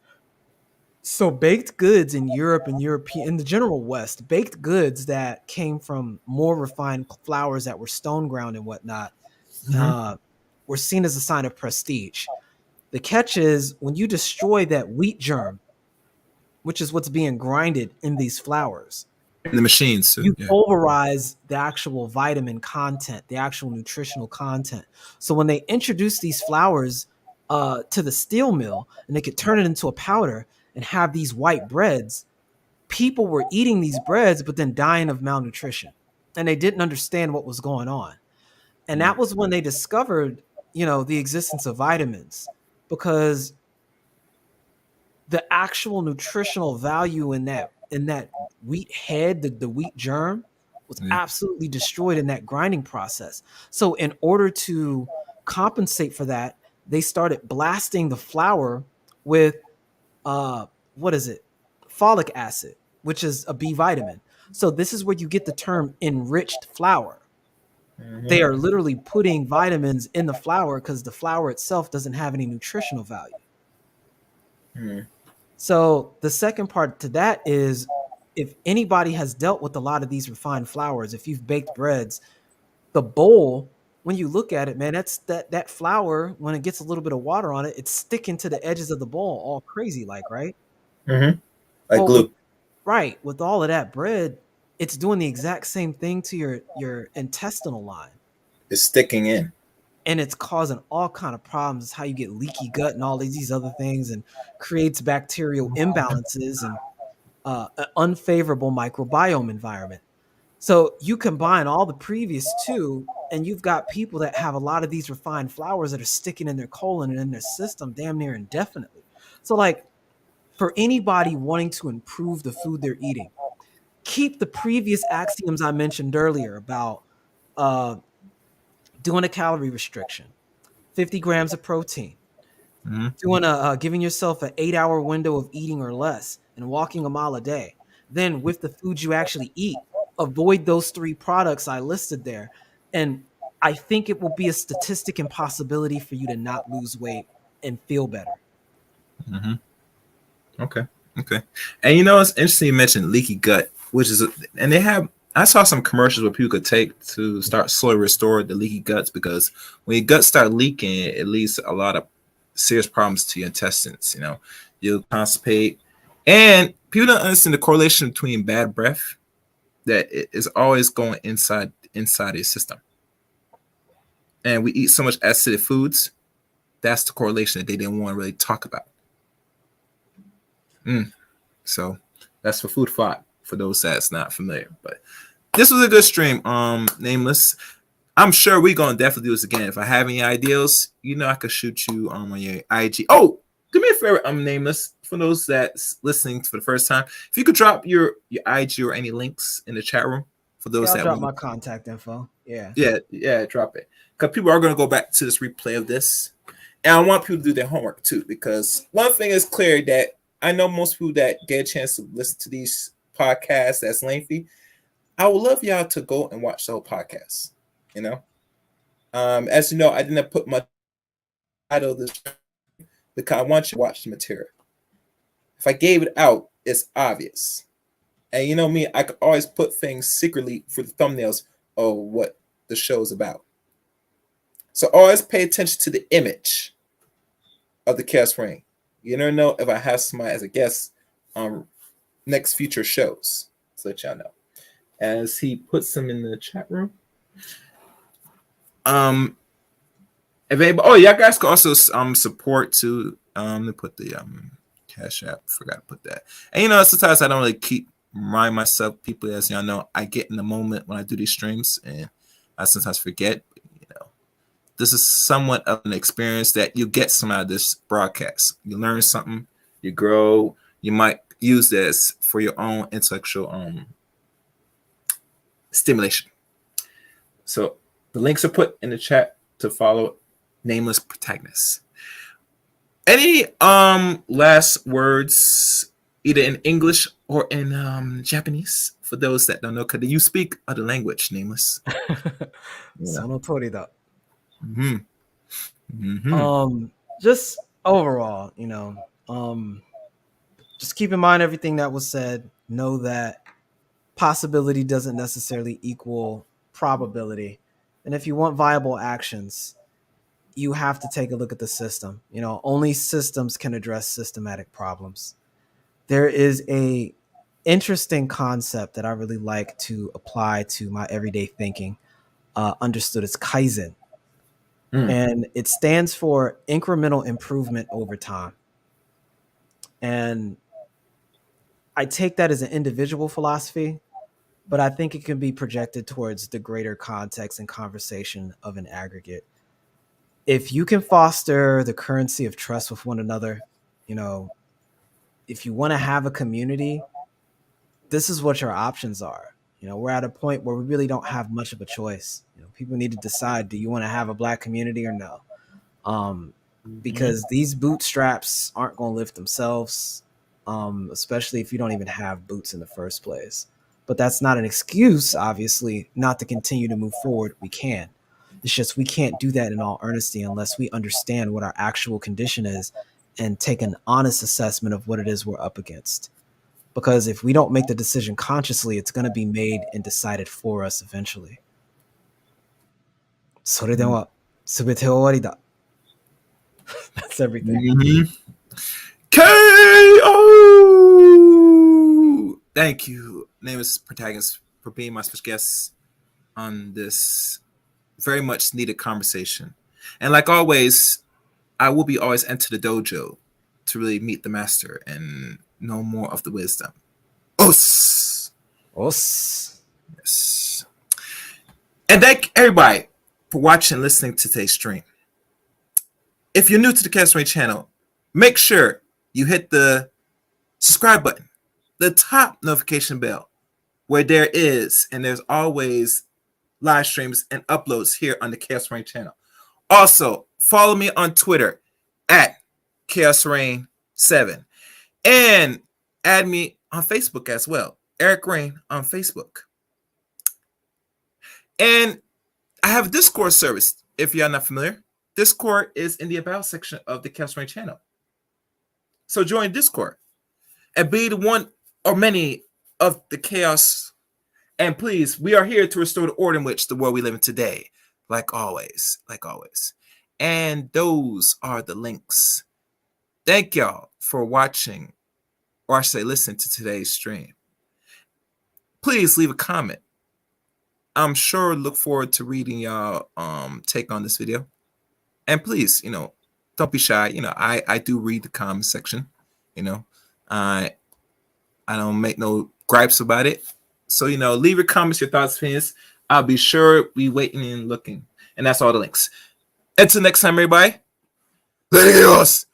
So baked goods in Europe and in the general West, baked goods that came from more refined flours that were stone ground and whatnot, were seen as a sign of prestige. The catch is when you destroy that wheat germ, which is what's being grinded in these flours, in the machines. You pulverize the actual vitamin content, the actual nutritional content. So when they introduce these flours to the steel mill and they could turn it into a powder and have these white breads, people were eating these breads but then dying of malnutrition. And they didn't understand what was going on. And that was when they discovered, the existence of vitamins, because the actual nutritional value in that wheat head, the wheat germ, was absolutely destroyed in that grinding process. So in order to compensate for that, they started blasting the flour with folic acid, which is a B vitamin. So this is where you get the term enriched flour. They are literally putting vitamins in the flour because the flour itself doesn't have any nutritional value. So the second part to that is, if anybody has dealt with a lot of these refined flours, if you've baked breads, the bowl, when you look at it, man, that's that flour, when it gets a little bit of water on it, it's sticking to the edges of the bowl all crazy like, right? Like glue. With all of that bread, it's doing the exact same thing to your intestinal line. It's sticking in. And it's causing all kind of problems. It's how you get leaky gut and all these other things, and creates bacterial imbalances and an unfavorable microbiome environment. So you combine all the previous two, and you've got people that have a lot of these refined flours that are sticking in their colon and in their system damn near indefinitely. So like, for anybody wanting to improve the food they're eating, keep the previous axioms I mentioned earlier about doing a calorie restriction, 50 grams of protein, doing giving yourself an 8-hour window of eating or less, and walking a mile a day. Then with the food you actually eat, avoid those 3 products I listed there. And I think it will be a statistic impossibility for you to not lose weight and feel better. Okay. And it's interesting you mentioned leaky gut, I saw some commercials where people could take to start slowly restore the leaky guts, because when your guts start leaking, it leads to a lot of serious problems to your intestines. You'll constipate, and people don't understand the correlation between bad breath, that it is always going inside your system. And we eat so much acidic foods. That's the correlation that they didn't want to really talk about. So that's for food thought for those that's not familiar. But this was a good stream. Nameless, I'm sure we're gonna definitely do this again. If I have any ideas, I could shoot you on your IG. Oh, do me a favor, Nameless, for those that's listening for the first time, if you could drop your IG or any links in the chat room for those I'll drop my contact info. Yeah, drop it, because people are gonna go back to this replay of this, and I want people to do their homework too, because one thing is clear, that I know most people that get a chance to listen to these podcasts that's lengthy. I would love y'all to go and watch the whole podcast. You know, as you know, I didn't put my title of this because I want you to watch the material. If I gave it out, it's obvious. And you know me, I could always put things secretly for the thumbnails of what the show is about. So always pay attention to the image of the Chaos Reign. You never know if I have somebody as a guest on next future shows. So let y'all know. As he puts them in the chat room. If anybody, oh, y'all guys can also support too. Let me put the Cash App. Forgot to put that. And you know, sometimes I don't really keep remind myself. People, as y'all know, I get in the moment when I do these streams, and I sometimes forget. You know, this is somewhat of an experience that you get some out of this broadcast. You learn something, you grow. You might use this for your own intellectual stimulation. So the links are put in the chat to follow Nameless Protagonist. Any last words, either in English or in Japanese, for those that don't know? Because you speak other language, Nameless. Just overall, you know, just keep in mind everything that was said. Know that possibility doesn't necessarily equal probability. And if you want viable actions, you have to take a look at the system. You know, only systems can address systematic problems. There is a interesting concept that I really like to apply to my everyday thinking, understood as Kaizen. And it stands for incremental improvement over time. And I take that as an individual philosophy, but I think it can be projected towards the greater context and conversation of an aggregate. If you can foster the currency of trust with one another, you know, if you want to have a community, this is what your options are. You know, we're at a point where we really don't have much of a choice. You know, people need to decide, do you want to have a Black community or no? Because these bootstraps aren't going to lift themselves, especially if you don't even have boots in the first place. But that's not an excuse, obviously, not to continue to move forward. We can. It's just we can't do that in all earnesty unless we understand what our actual condition is and take an honest assessment of what it is we're up against. Because if we don't make the decision consciously, it's going to be made and decided for us eventually. それでは全て終わりだ. That's everything. KO! Thank you, Nameless Protagonist, for being my special guest on this very much needed conversation. And like always, I will be always enter the dojo to really meet the master and know more of the wisdom. Os! Yes. And thank everybody for watching and listening to today's stream. If you're new to the Calorie channel, make sure you hit the subscribe button, the top notification bell, where there's always live streams and uploads here on the Chaos Reign channel. Also, follow me on Twitter at Chaos Reign 7 and add me on Facebook as well, Eric Reign on Facebook. And I have a Discord service. If you're not familiar, Discord is in the about section of the Chaos Reign channel. So join Discord and be the one or many of the chaos. And please, we are here to restore the order in which the world we live in today, like always. And those are the links. Thank y'all for watching, or I should say listen to today's stream. Please leave a comment. I'm sure look forward to reading y'all take on this video. And please, you know, don't be shy. You know, I do read the comment section. You know, I don't make no gripes about it. So, you know, leave your comments, your thoughts, opinions. I'll be sure be waiting and looking. And that's all the links. Until next time, everybody. Adios.